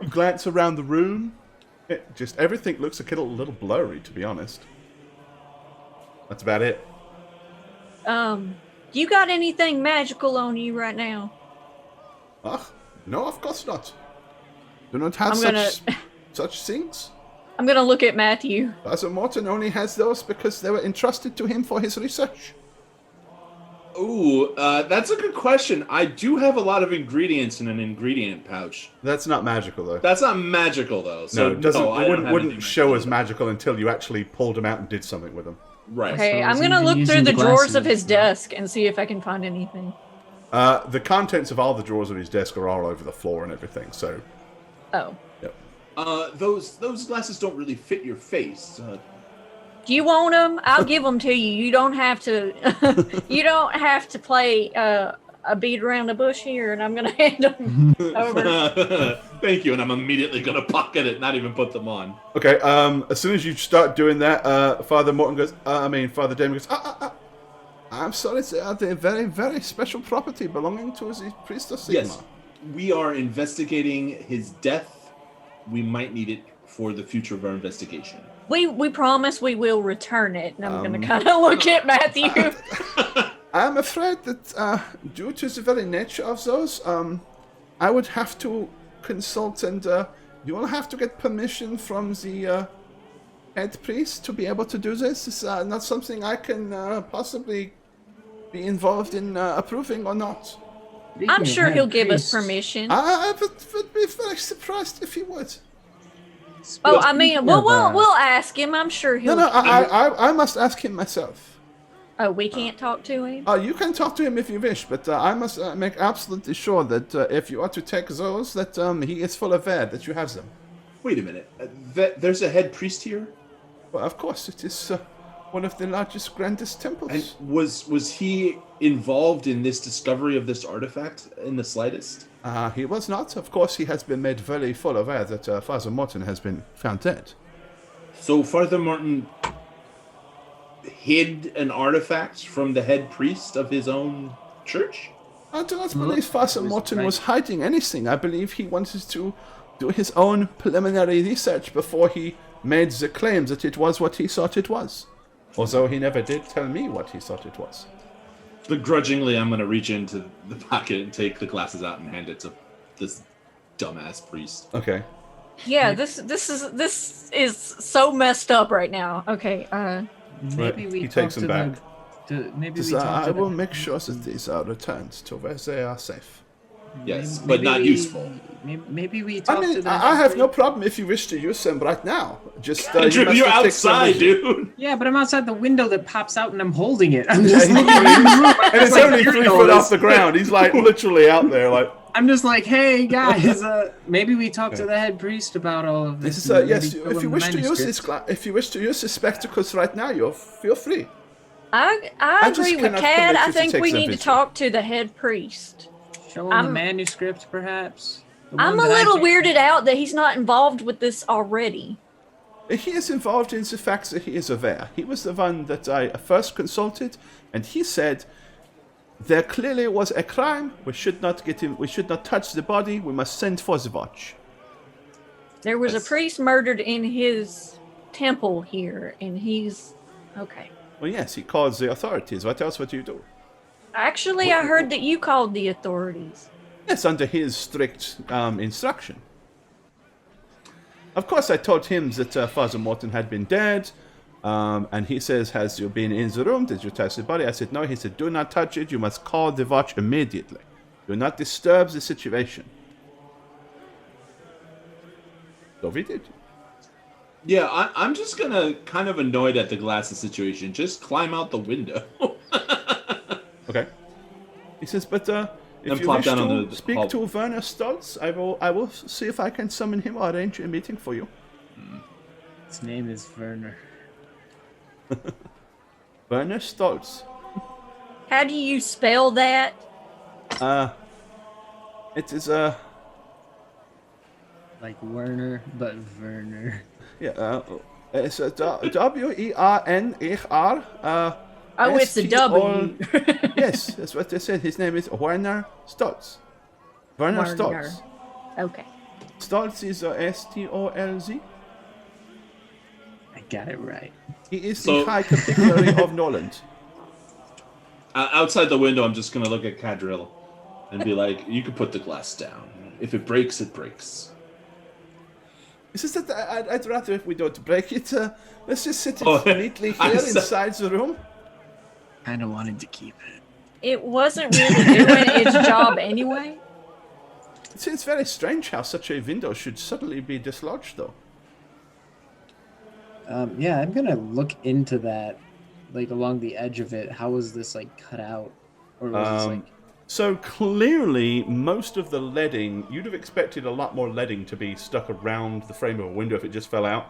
S1: You glance around the room. Everything looks a little blurry, to be honest. That's about it.
S5: You got anything magical on you right now?
S1: No, of course not. Do not have
S5: I'm gonna-
S1: such things.
S5: I'm gonna look at Matthew.
S1: Father Morton only has those because they were entrusted to him for his research.
S4: Ooh, that's a good question. I do have a lot of ingredients in an ingredient pouch.
S1: That's not magical, though.
S4: That's not magical though. So
S1: No, it doesn't.
S4: I
S1: It
S4: don't have
S1: wouldn't
S4: anything
S1: show as
S4: magical.
S1: magical until you actually pulled them out and did something with them.
S4: Right.
S5: Okay,
S3: So
S5: I'm
S3: is
S5: gonna
S3: he
S5: look
S3: using
S5: through the
S3: the
S5: drawers of
S3: glasses?
S5: his desk and see if I can find anything.
S1: The contents of all the drawers of his desk are all over the floor and everything. So,
S5: Oh.
S1: yep.
S4: Those glasses don't really fit your face.
S5: Do you want them? I'll give them to you. You don't have to. You don't have to play a beat around the bush here, and I'm gonna hand them over.
S4: Thank you, and I'm immediately gonna pocket it, not even put them on.
S1: Okay. As soon as you start doing that, Father Damien goes. I'm sorry, they are the very, very special property belonging to the priest of Sigma.
S4: Yes, we are investigating his death. We might need it for the future of our investigation.
S5: We promise we will return it, and I'm gonna kind of look at Matthew.
S1: I'm afraid that due to the very nature of those, I would have to consult, and you will have to get permission from the head priest to be able to do this. It's not something I can possibly be involved in approving or not.
S5: I'm sure he'll give us
S3: permission.
S5: permission.
S1: I would be very surprised if he would.
S5: Oh, I mean, we'll ask him. I'm sure he'll.
S1: No, I must ask him myself.
S5: Oh, we can't talk to him?
S1: You can talk to him if you wish, but I must make absolutely sure that if you are to take those, that he is full aware that you have them.
S4: Wait a minute. There's a head priest here?
S1: Well, of course, it is one of the largest, grandest temples.
S4: And was he involved in this discovery of this artifact in the slightest?
S1: He was not. Of course, he has been made very full aware that Father Morton has been found dead.
S4: So Father Morton hid an artifact from the head priest of his own church?
S1: I do not believe Father Morton was hiding anything. I believe he wanted to do his own preliminary research before he made the claim that it was what he thought it was. Although he never did tell me what he thought it was.
S4: Begrudgingly, I'm going to reach into the pocket and take the glasses out and hand it to this dumbass priest.
S1: Okay.
S5: Yeah, this is so messed up right now. Okay,
S3: Maybe we
S1: he
S3: talk
S1: takes
S3: to
S1: them back.
S3: maybe we talk
S1: I
S3: to
S1: will
S3: the-
S1: make sure that these are returned to where they are safe.
S4: Yes,
S3: maybe
S4: but not
S3: we-
S4: useful.
S3: Maybe we talk
S1: I
S3: to
S1: mean,
S3: the
S1: I have no problem if you wish to use them right now. Just
S4: Andrew, you're outside, dude.
S3: Yeah, but I'm outside the window that pops out and I'm holding it. I'm
S1: Yeah,
S3: just looking in the room.
S1: And it's
S3: Like,
S1: only
S3: here
S1: 3
S3: it
S1: foot
S3: goes.
S1: off the ground. He's like literally out there, like.
S3: I'm just like, hey guys, maybe we talk to the head priest about all of this.
S1: This is
S3: and
S1: yes.
S3: maybe show
S1: If you
S3: him
S1: wish
S3: the
S1: to use
S3: manuscript.
S1: if you wish to use the spectacles right now, you feel free.
S5: I
S1: just
S5: agree with
S1: cannot
S5: Cad.
S1: permit
S5: I
S1: you to
S5: think
S1: take
S5: we
S1: them
S5: need to
S1: with you.
S5: talk to the head priest.
S3: Show him the
S5: I'm-
S3: manuscript, perhaps. The
S5: I'm a
S3: one that I
S5: little
S3: can't-
S5: weirded out that he's not involved with this already.
S1: He is involved in the fact that he is aware. He was the one that I first consulted, and he said there clearly was a crime. We should not get him. We should not touch the body. We must send for the watch.
S5: There was a
S4: That's-
S5: priest murdered in his temple here, and he's okay.
S1: Well, yes, he calls the authorities. What else would you do?
S5: Actually, I heard that you called the authorities.
S1: Yes, under his strict instruction. Of course, I told him that Father Morton had been dead, and he says, has you been in the room? Did you touch the body? I said, no. He said, do not touch it. You must call the watch immediately. Do not disturb the situation. So we did.
S4: Yeah, I'm just gonna kind of annoyed at the glasses situation. Just climb out the window.
S1: Okay. He says, but if
S4: And
S1: you
S4: plop
S1: wish
S4: down on
S1: to
S4: the
S1: speak
S4: hall.
S1: to Werner Stoltz, I will see if I can summon him or arrange a meeting for you.
S3: His name is Werner.
S1: Werner Stoltz.
S5: How do you spell that?
S1: It is
S3: Like Werner, but Werner.
S1: yeah, it's a W-E-R-N-E-R.
S5: Oh, it's a W.
S1: Yes, that's what they said. His name is Werner Stoltz. Werner
S5: Werner.
S1: Stoltz.
S5: Okay.
S1: Stoltz is S-T-O-L-Z.
S3: I got it right.
S1: He is
S4: So-
S1: the High Capillary of Noland.
S4: Outside the window, I'm just gonna look at Cadrill and be like, "You can put the glass down. If it breaks, it breaks."
S1: It's just that I'd rather if we don't break it. Let's just sit it
S4: Oh,
S1: neatly
S4: I'm
S1: here
S4: so-
S1: inside the room.
S3: Kind of wanted to keep it.
S5: It wasn't really doing its job anyway.
S1: It's very strange how such a window should suddenly be dislodged, though.
S3: Yeah, I'm gonna look into that, like along the edge of it. How was this like cut out, or was this like?
S1: So clearly, most of the leading, you'd have expected a lot more leading to be stuck around the frame of a window if it just fell out.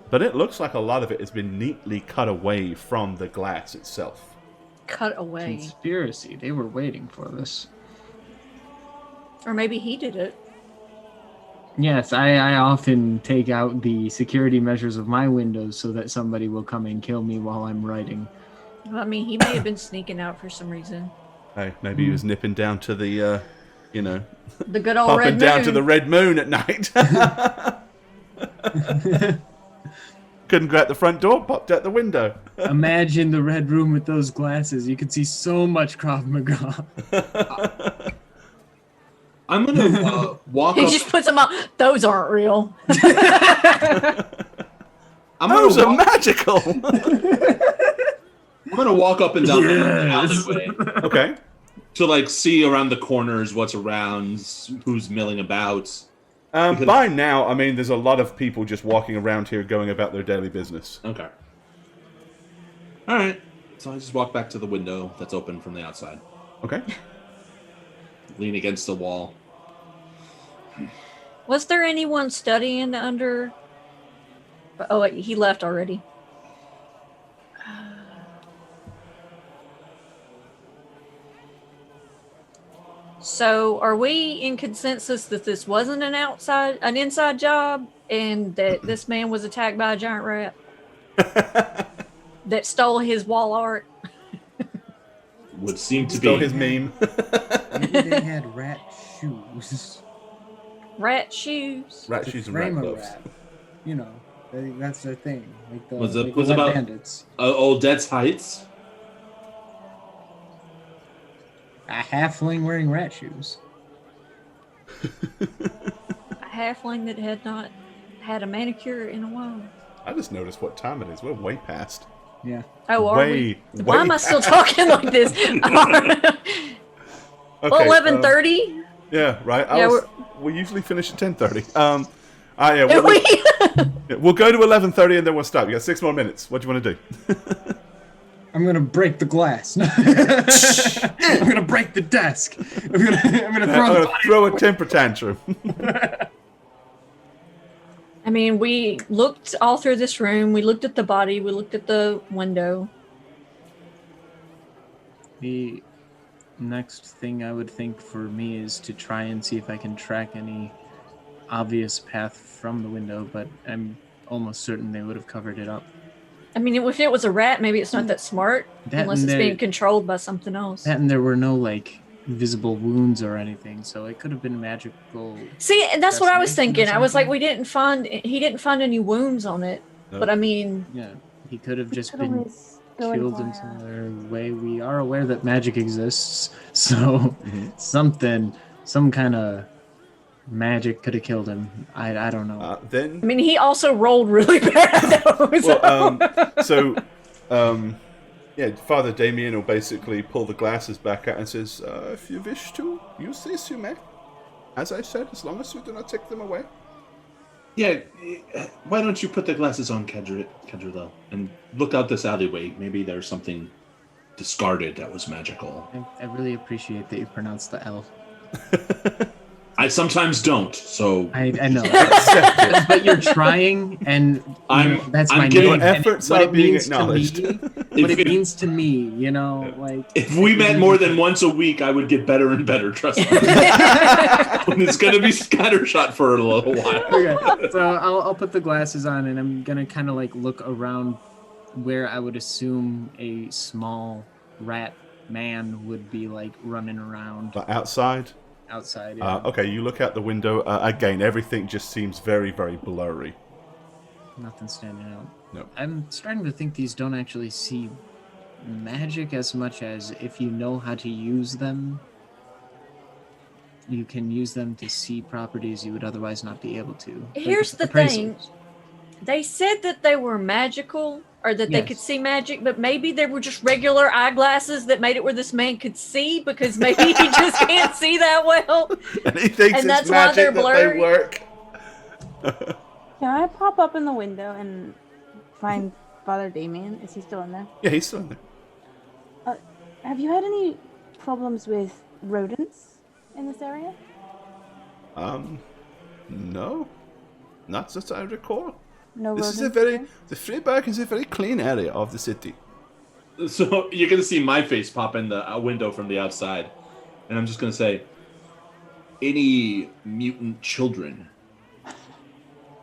S1: But it looks like a lot of it has been neatly cut away from the glass itself.
S5: Cut away.
S3: Conspiracy. They were waiting for this.
S5: Or maybe he did it.
S3: Yes, I often take out the security measures of my windows so that somebody will come and kill me while I'm writing.
S5: Well, I mean, he may have been sneaking out for some reason.
S1: Hey, maybe he was nipping down to the,
S5: The good old
S1: popping
S5: red
S1: down
S5: moon.
S1: to the red moon at night. Couldn't go out the front door, popped out the window.
S3: Imagine the red room with those glasses. You could see so much Krav Maga.
S4: I'm gonna walk
S5: He
S4: up.
S5: just puts them up. Those aren't real.
S4: I'm
S1: Those
S4: gonna
S1: are
S4: walk,
S1: magical!
S4: I'm gonna walk up and down the alleyway
S1: Okay.
S4: to like see around the corners what's around, who's milling about.
S1: By now, I mean, there's a lot of people just walking around here going about their daily business.
S4: Okay. All right. So I just walk back to the window that's open from the outside.
S1: Okay.
S4: Lean against the wall.
S5: Was there anyone studying under? Oh, wait, he left already. So, are we in consensus that this wasn't an inside job, and that this man was attacked by a giant rat that stole his wall art?
S4: Would seem to
S1: Stole
S4: be
S1: his meme.
S6: Maybe they had rat shoes.
S5: Rat shoes.
S1: Rat
S6: To
S1: shoes and rat
S6: frame a
S1: gloves.
S6: rat. You know, that's their thing. Like the,
S4: Was
S6: like
S4: it
S6: the wet
S4: about
S6: bandits.
S4: Odette's Heights?
S6: A halfling wearing rat shoes.
S5: A halfling that had not had a manicure in a while.
S1: I just noticed what time it is. We're way past.
S6: Yeah.
S5: Oh, are
S1: Way,
S5: we? Why
S1: way
S5: am I still talking like this? Well, 11:30.
S1: Yeah, right.
S5: Yeah,
S1: we usually finish at 10:30. Yeah,
S5: Did we?
S1: yeah, we'll go to 11:30 and then we'll stop. You got 6 more minutes. What do you want to do?
S6: I'm gonna break the glass. I'm gonna break the desk. I'm gonna
S1: throw a temper tantrum.
S5: I mean, we looked all through this room. We looked at the body. We looked at the window.
S3: The next thing I would think for me is to try and see if I can track any obvious path from the window, but I'm almost certain they would have covered it up.
S5: I mean, if it was a rat, maybe it's not that smart,
S3: That
S5: unless
S3: and
S5: it's
S3: there-
S5: being controlled by something else.
S3: That and there were no, like, visible wounds or anything, so it could have been magical.
S5: See, and that's what I was
S3: Fascination or
S5: thinking. I was like,
S3: something?
S5: he didn't find any wounds on it.
S1: No.
S5: But I mean,
S3: Yeah, he could have just
S2: Could
S3: been
S2: always go
S3: killed in
S2: and
S3: some other way. We are aware that magic exists, so some kind of magic could have killed him. I don't know.
S1: Then
S5: I mean, he also rolled really bad.
S1: yeah, Father Damien will basically pull the glasses back out and says, if you wish to use this, you may. As I said, as long as you do not take them away.
S4: Yeah, why don't you put the glasses on, Kedrilo, and look out this alleyway. Maybe there's something discarded that was magical.
S3: I really appreciate that you pronounced the L.
S4: I sometimes don't, so
S3: I know, but you're trying, and that's
S4: I'm
S3: my
S4: getting-
S3: name.
S1: Your
S3: And
S1: efforts
S3: what
S1: are
S3: it
S1: being
S3: means to
S1: acknowledged.
S3: me- what it means to me, you know, like
S4: if we met more than once a week, I would get better and better. Trust me. And it's gonna be scattershot for a little while.
S3: Okay, so I'll put the glasses on, and I'm gonna kind of like look around where I would assume a small rat man would be like running around
S1: But outside?
S3: outside. Yeah.
S1: Okay, you look out the window. Again, everything just seems very, very blurry.
S3: Nothing standing out.
S1: No.
S3: I'm starting to think these don't actually see magic as much as if you know how to use them, you can use them to see properties you would otherwise not be able to. Like
S5: Here's the thing.
S3: appraisals.
S5: They said that they were magical, or that they
S3: Yes.
S5: could see magic, but maybe they were just regular eyeglasses that made it where this man could see, because maybe he just can't see that well.
S1: And he thinks
S5: And
S1: it's
S5: that's why they're
S1: magic that
S5: blurry?
S1: they work.
S2: Can I pop up in the window and find Father Damien? Is he still in there?
S1: Yeah, he's still in there.
S2: Have you had any problems with rodents in this area?
S1: No. Not that I recall.
S2: No
S1: This
S2: rodents.
S1: is a very...
S2: there?
S1: The Freiburg is a very clean area of the city.
S4: So you're gonna see my face pop in the window from the outside, and I'm just gonna say, any mutant children?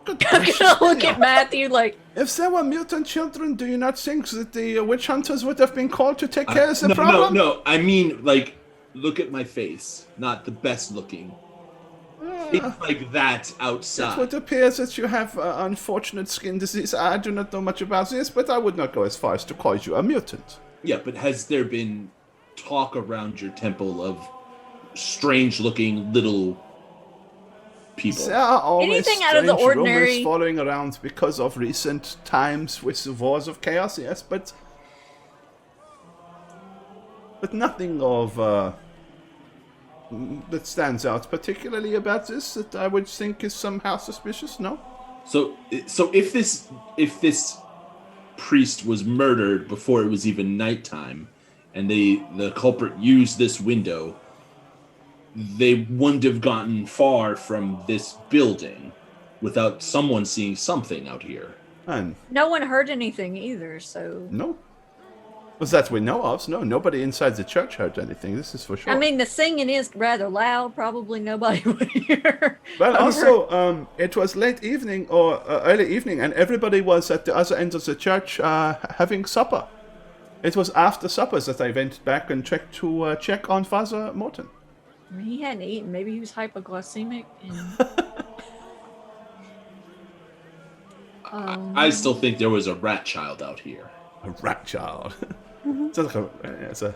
S5: I'm gonna look at Matthew like,
S1: If there were mutant children, do you not think that the witch hunters would have been called to take care of the problem?
S4: No. I mean, like, look at my face. Not the best looking. It's like that
S1: It
S4: outside.
S1: would appear that you have unfortunate skin disease. I do not know much about this, but I would not go as far as to call you a mutant.
S4: Yeah, but has there been talk around your temple of strange-looking little people?
S1: There are always
S5: Anything out of the
S1: strange
S5: ordinary-
S1: rumors following around because of recent times with the wars of chaos, yes, but nothing of that stands out particularly about this that I would think is somehow suspicious? No.
S4: So if this priest was murdered before it was even nighttime, and the culprit used this window, they wouldn't have gotten far from this building without someone seeing something out here.
S1: And
S5: No one heard anything either, so.
S1: no. Well, that we know of. No, nobody inside the church heard anything. This is for sure.
S5: I mean, the singing is rather loud. Probably nobody would hear.
S1: Well, also, it was late evening or early evening, and everybody was at the other end of the church having supper. It was after supper that I went back and checked to check on Father Morton.
S5: I mean, he hadn't eaten. Maybe he was hypoglycemic. And...
S4: I still think there was a rat child out here.
S1: A rat child. It's a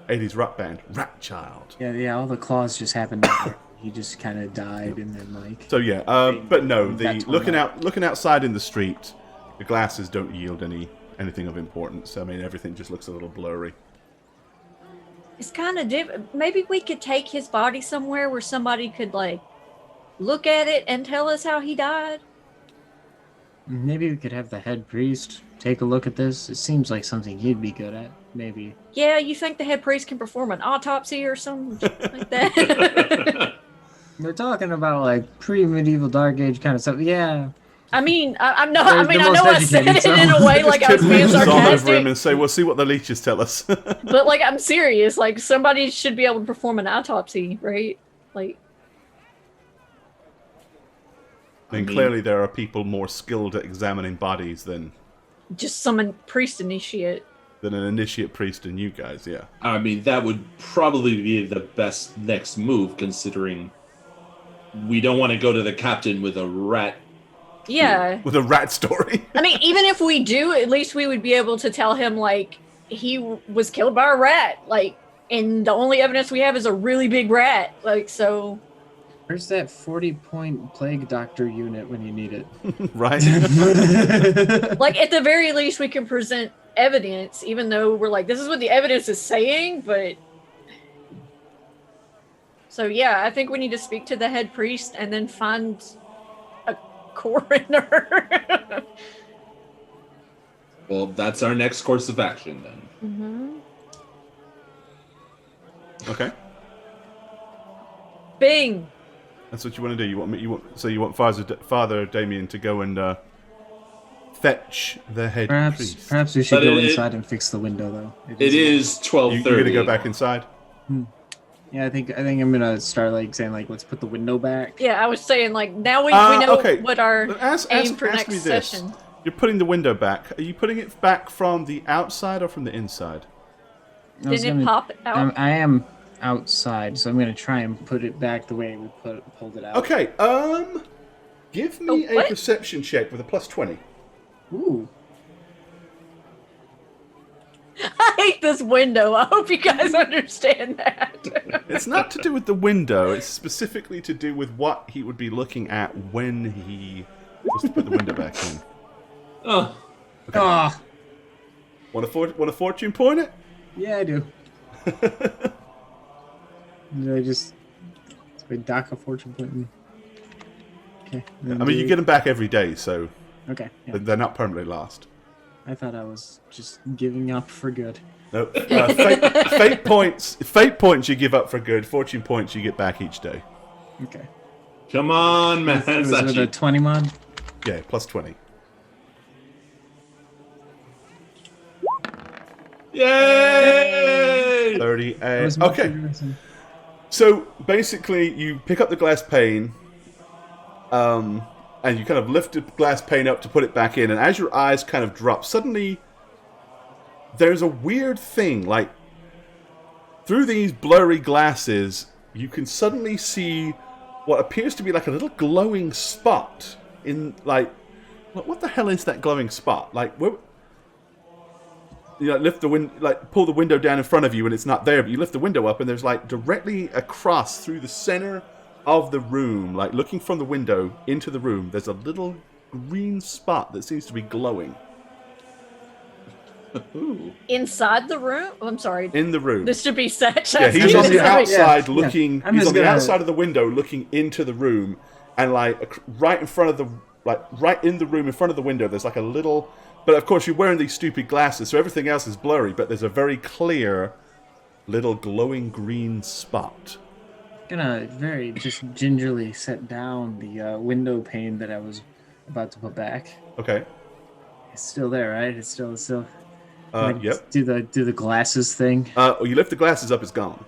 S1: 80s rock band. Rat child.
S3: Yeah, all the claws just happened. He just kind of died, and then like.
S1: So yeah, but no,
S3: That's
S1: looking outside in the street, the glasses don't yield anything of importance. I mean, everything just looks a little blurry.
S5: It's kind of different. Maybe we could take his body somewhere where somebody could like look at it and tell us how he died.
S3: Maybe we could have the head priest take a look at this. It seems like something he'd be good at. Maybe.
S5: Yeah, you think the head priest can perform an autopsy or something like that?
S3: They're talking about like pre-medieval Dark Age kind of stuff. Yeah.
S5: I mean, I know
S3: They're
S5: I said
S3: most
S5: it in a way like I was being
S1: Moves all over him
S5: sarcastic.
S1: and say, "We'll see what the leeches tell us."
S5: But like, I'm serious. Like, somebody should be able to perform an autopsy, right? Like,
S1: I mean, clearly there are people more skilled at examining bodies than
S5: just some priest initiate.
S1: an initiate priest and you guys. Yeah.
S4: I mean, that would probably be the best next move, considering we don't want to go to the captain with a rat.
S5: Yeah.
S1: With a rat story.
S5: I mean, even if we do, at least we would be able to tell him, like, he was killed by a rat. Like, and the only evidence we have is a really big rat. Like, so...
S3: Where's that 40-point plague doctor unit when you need it?
S1: Right.
S5: Like, at the very least, we can present evidence, even though we're like, this is what the evidence is saying, but... So, yeah, I think we need to speak to the head priest and then find a coroner.
S4: Well, that's our next course of action, then.
S1: Okay.
S5: Bing!
S1: That's what you want to do. You want Father Damien to go and fetch the head priest.
S3: Perhaps we should
S4: But
S3: go
S4: it-
S3: inside and fix the window, though.
S4: It is 12:30.
S1: You're gonna go back inside.
S3: Yeah, I think I'm gonna start like saying like let's put the window back.
S5: Yeah, I was saying, like, now we know
S1: okay.
S5: what our
S1: Ask
S5: aim for
S1: me
S5: next
S1: this.
S5: session.
S1: You're putting the window back. Are you putting it back from the outside or from the inside?
S5: Didn't it pop out?
S3: I am outside, so I'm gonna try and put it back the way we pulled it out.
S1: Okay. Give me a
S5: what?
S1: perception check with a +20.
S3: Ooh.
S5: I hate this window. I hope you guys understand that.
S1: It's not to do with the window. It's specifically to do with what he would be looking at when he was to put the window back in.
S4: Oh,
S3: Ah,
S1: Want a fortune point it?
S3: yeah, I do. Did I just dock a fortune point? Okay.
S1: I mean, you get them back every day, so
S3: Okay. Yeah.
S1: they're not permanently lost.
S3: I thought I was just giving up for good.
S1: No, fate points. Fate points you give up for good. Fortune points you get back each day.
S3: Okay.
S4: come on, man.
S3: It
S4: It's
S3: was
S4: not
S3: with a
S4: you.
S3: 20 mod.
S1: Yeah, +20.
S4: Yay!
S1: 38.
S3: That was my
S1: Okay.
S3: favorite.
S1: So basically, you pick up the glass pane, and you kind of lift the glass pane up to put it back in. And as your eyes kind of drop, suddenly there's a weird thing. Like through these blurry glasses, you can suddenly see what appears to be like a little glowing spot in like. What the hell is that glowing spot? Like where? You know, lift the pull the window down in front of you, and it's not there. But you lift the window up, and there's like directly across through the center of the room, like looking from the window into the room. There's a little green spot that seems to be glowing.
S4: Ooh.
S5: Inside the room? Oh, I'm sorry.
S1: In the room.
S5: This should be such.
S1: Yeah, he's on the outside
S3: Yeah.
S1: looking.
S3: I'm
S1: He's
S3: just
S1: on the
S3: gonna-
S1: outside of the window looking into the room, and like right in front of the, right in the room in front of the window. There's like a little, but of course you're wearing these stupid glasses, so everything else is blurry. But there's a very clear, little glowing green spot.
S3: Gonna very just gingerly set down the window pane that I was about to put back.
S1: Okay.
S3: It's still there, right? It's still. Like,
S1: Yep.
S3: Do the glasses thing.
S1: Well, you lift the glasses up, it's gone.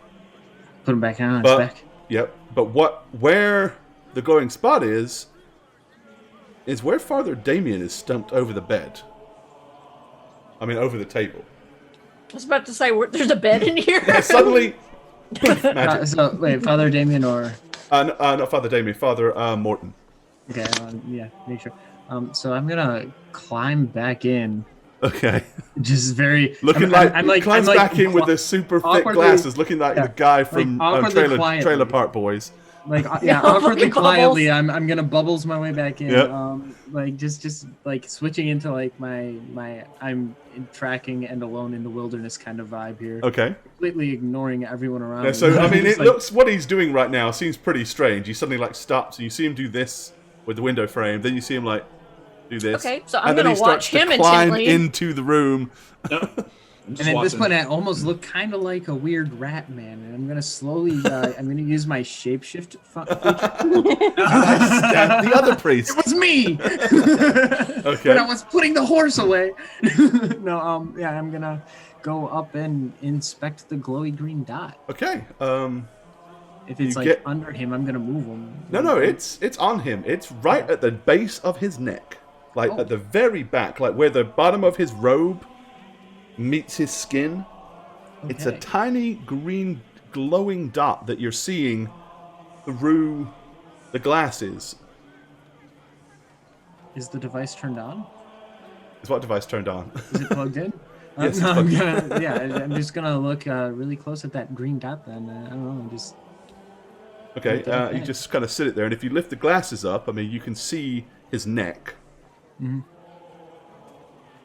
S3: Put them back on.
S1: But
S3: It's back.
S1: yep. But where the glowing spot is where Father Damien is stumped over the bed. I mean, over the table.
S5: I was about to say, there's a bed in here.
S1: Yeah, suddenly, magic.
S3: So wait, Father Damien or
S1: Not Father Damien, Father Morton.
S3: okay, yeah, make sure. So I'm gonna climb back in.
S1: Okay.
S3: Just very
S1: Looking climbs back in with the super thick
S3: awkwardly-
S1: glasses, looking like the guy from
S3: awkwardly quietly.
S1: Trailer Park Boys.
S3: Like
S5: Yeah,
S3: awkwardly
S5: Bubbles.
S3: quietly, I'm gonna bubbles my way back in.
S1: Yep.
S3: Like just like switching into like my I'm tracking and alone in the wilderness kind of vibe here.
S1: Okay.
S3: Completely ignoring everyone around.
S1: Yeah,
S3: me.
S1: so I mean,
S3: Just
S1: it
S3: like-
S1: looks what he's doing right now seems pretty strange. He suddenly like stops, and you see him do this with the window frame. Then you see him like do this.
S5: Okay, so I'm
S1: and then
S5: gonna
S1: he starts
S5: watch him
S1: to climb
S5: intently.
S1: into the room.
S3: And at this point, I almost look kind of like a weird rat man, and I'm gonna slowly, I'm gonna use my shapeshift feature.
S1: Stab the other
S3: It
S1: priest.
S3: was me.
S1: Okay.
S3: When I was putting the horse away. No, yeah, I'm gonna go up and inspect the glowy green dot.
S1: Okay.
S3: If it's
S1: You
S3: like
S1: get-
S3: under him, I'm gonna move him.
S1: No, it's on him. It's right at the base of his neck, like
S3: Oh.
S1: at the very back, like where the bottom of his robe meets his skin. It's a
S3: Okay.
S1: tiny green glowing dot that you're seeing through the glasses.
S3: Is the device turned on?
S1: Is what device turned on?
S3: Is it plugged in?
S1: Yes,
S3: No,
S1: it's
S3: I'm
S1: plugged
S3: gonna, yeah, I'm just gonna look really close at that green dot. Then I don't know, just
S1: Okay,
S3: Okay.
S1: you just kind of sit it there, and if you lift the glasses up, I mean, you can see his neck.
S3: Mhm.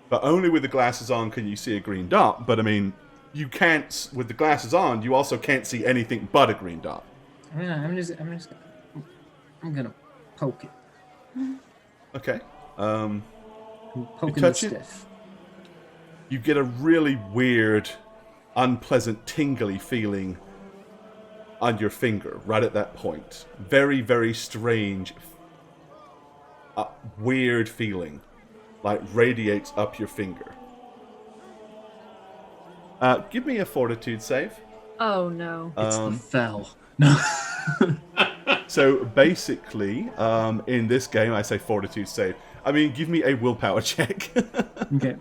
S1: But only with the glasses on can you see a green dot. But I mean, you can't, with the glasses on, you also can't see anything but a green dot.
S3: I'm gonna poke it.
S1: Okay.
S3: I'm poking the
S1: touch it?
S3: stiff.
S1: You get a really weird, unpleasant, tingly feeling on your finger right at that point. Very, very strange, weird feeling, like radiates up your finger. Give me a fortitude save.
S5: Oh no.
S3: It's the fell. No.
S1: So basically, in this game, I say fortitude save. I mean, give me a willpower check.
S3: Okay.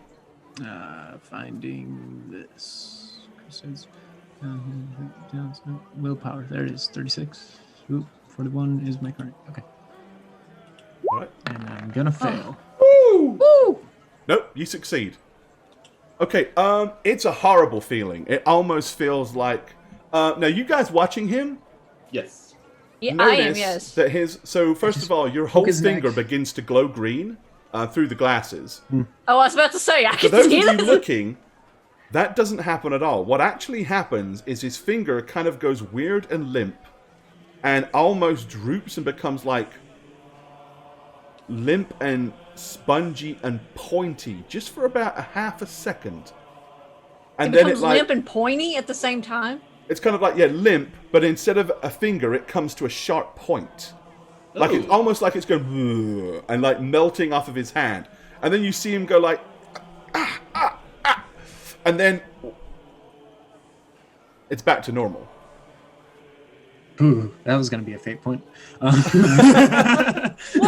S3: Finding this. Willpower. There it is. 36. Oop, 41 is my current. Okay.
S1: All right.
S3: And I'm gonna fail.
S5: Woo!
S1: Nope, you succeed. Okay, it's a horrible feeling. It almost feels like... now, you guys watching him,
S4: Yes.
S5: Yeah, I am.
S1: notice
S5: Yes.
S1: that his... So, first of all, your whole
S3: his
S1: finger
S3: neck.
S1: begins to glow green through the glasses.
S5: Oh, I was about to say I
S1: For
S5: can
S1: those of
S5: see
S1: you
S5: this.
S1: looking, that doesn't happen at all. What actually happens is his finger kind of goes weird and limp and almost droops and becomes like limp and spongy and pointy just for about a half a second. And
S5: It
S1: then
S5: becomes
S1: it like
S5: limp and pointy at the same time.
S1: it's kind of like limp, but instead of a finger it comes to a sharp point. Like it's
S4: Ooh.
S1: almost like it's going "Ugh," and like melting off of his hand. And then you see him go like and then it's back to normal.
S3: Ooh, that was gonna be a fate point.
S5: What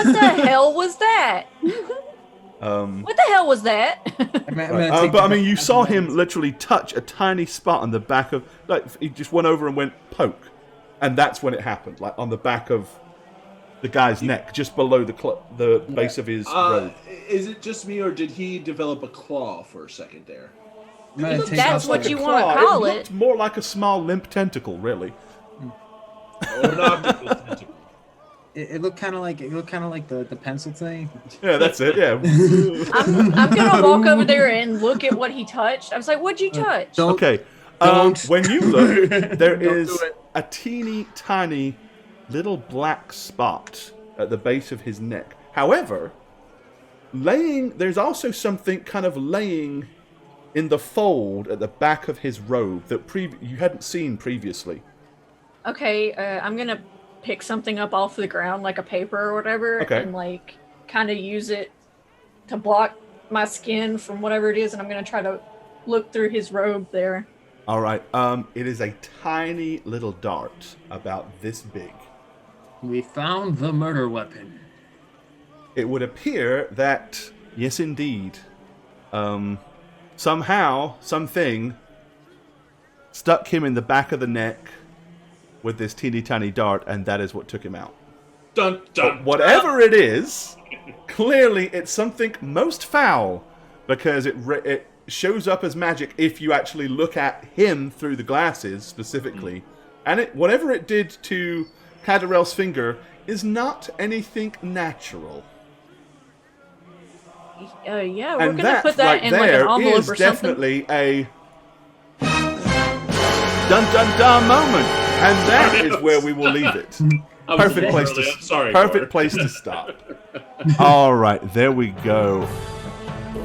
S5: the hell was that? What the hell was that?
S1: But I mean, you saw him literally touch a tiny spot on the back of, like, he just went over and went poke, and that's when it happened, like on the back of the guy's neck, just below the base of his robe.
S4: Is it just me, or did he develop a claw for a second there?
S3: I'm gonna take
S5: That's
S3: off
S5: what
S3: my-
S5: you want to call
S1: It looked
S5: it.
S1: more like a small limp tentacle, really.
S4: Or an optical tentacle?
S3: It looked kind of like the pencil thing.
S1: Yeah, that's it. Yeah.
S5: I'm gonna walk over there and look at what he touched. I was like, "What'd you touch?"
S3: Don't.
S1: Okay.
S3: Don't.
S1: When you look, there
S3: Don't
S1: is
S3: do it.
S1: a teeny tiny little black spot at the base of his neck. However, there's also something kind of laying in the fold at the back of his robe that you hadn't seen previously.
S5: Okay, I'm gonna pick something up off the ground, like a paper or whatever,
S1: Okay.
S5: and like kind of use it to block my skin from whatever it is, and I'm gonna try to look through his robe there.
S1: All right. It is a tiny little dart about this big.
S3: We found the murder weapon.
S1: It would appear that, yes, indeed, somehow, something stuck him in the back of the neck with this teeny tiny dart, and that is what took him out.
S4: Dun, dun,
S1: But whatever it is, clearly it's something most foul, because it shows up as magic if you actually look at him through the glasses specifically. And whatever it did to Cadarel's finger is not anything natural.
S5: Yeah, we're
S1: And
S5: gonna
S1: that
S5: put that
S1: right
S5: in like
S1: there
S5: an envelope
S1: is
S5: or something.
S1: definitely a dun dun dun moment, and that is where we will leave it.
S4: I was
S1: Perfect place
S4: early.
S1: to
S4: I'm sorry.
S1: perfect
S4: Cor.
S1: place to stop. All right, there we go.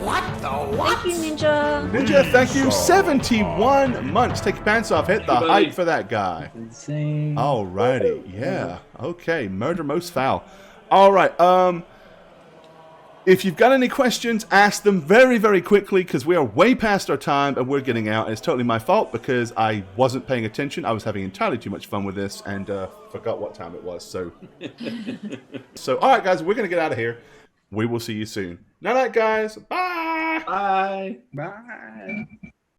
S5: Thank you, Ninja.
S1: Ninja, thank you. 71 months. Take your pants off. Hit the
S4: Thank you, buddy.
S1: hype for that guy.
S3: Insane.
S1: Alrighty, yeah. Okay, murder most foul. All right, if you've got any questions, ask them very, very quickly, because we are way past our time and we're getting out. And it's totally my fault because I wasn't paying attention. I was having entirely too much fun with this and forgot what time it was. So, all right, guys, we're going to get out of here. We will see you soon. Night, guys. Bye.
S4: Bye.
S3: Bye.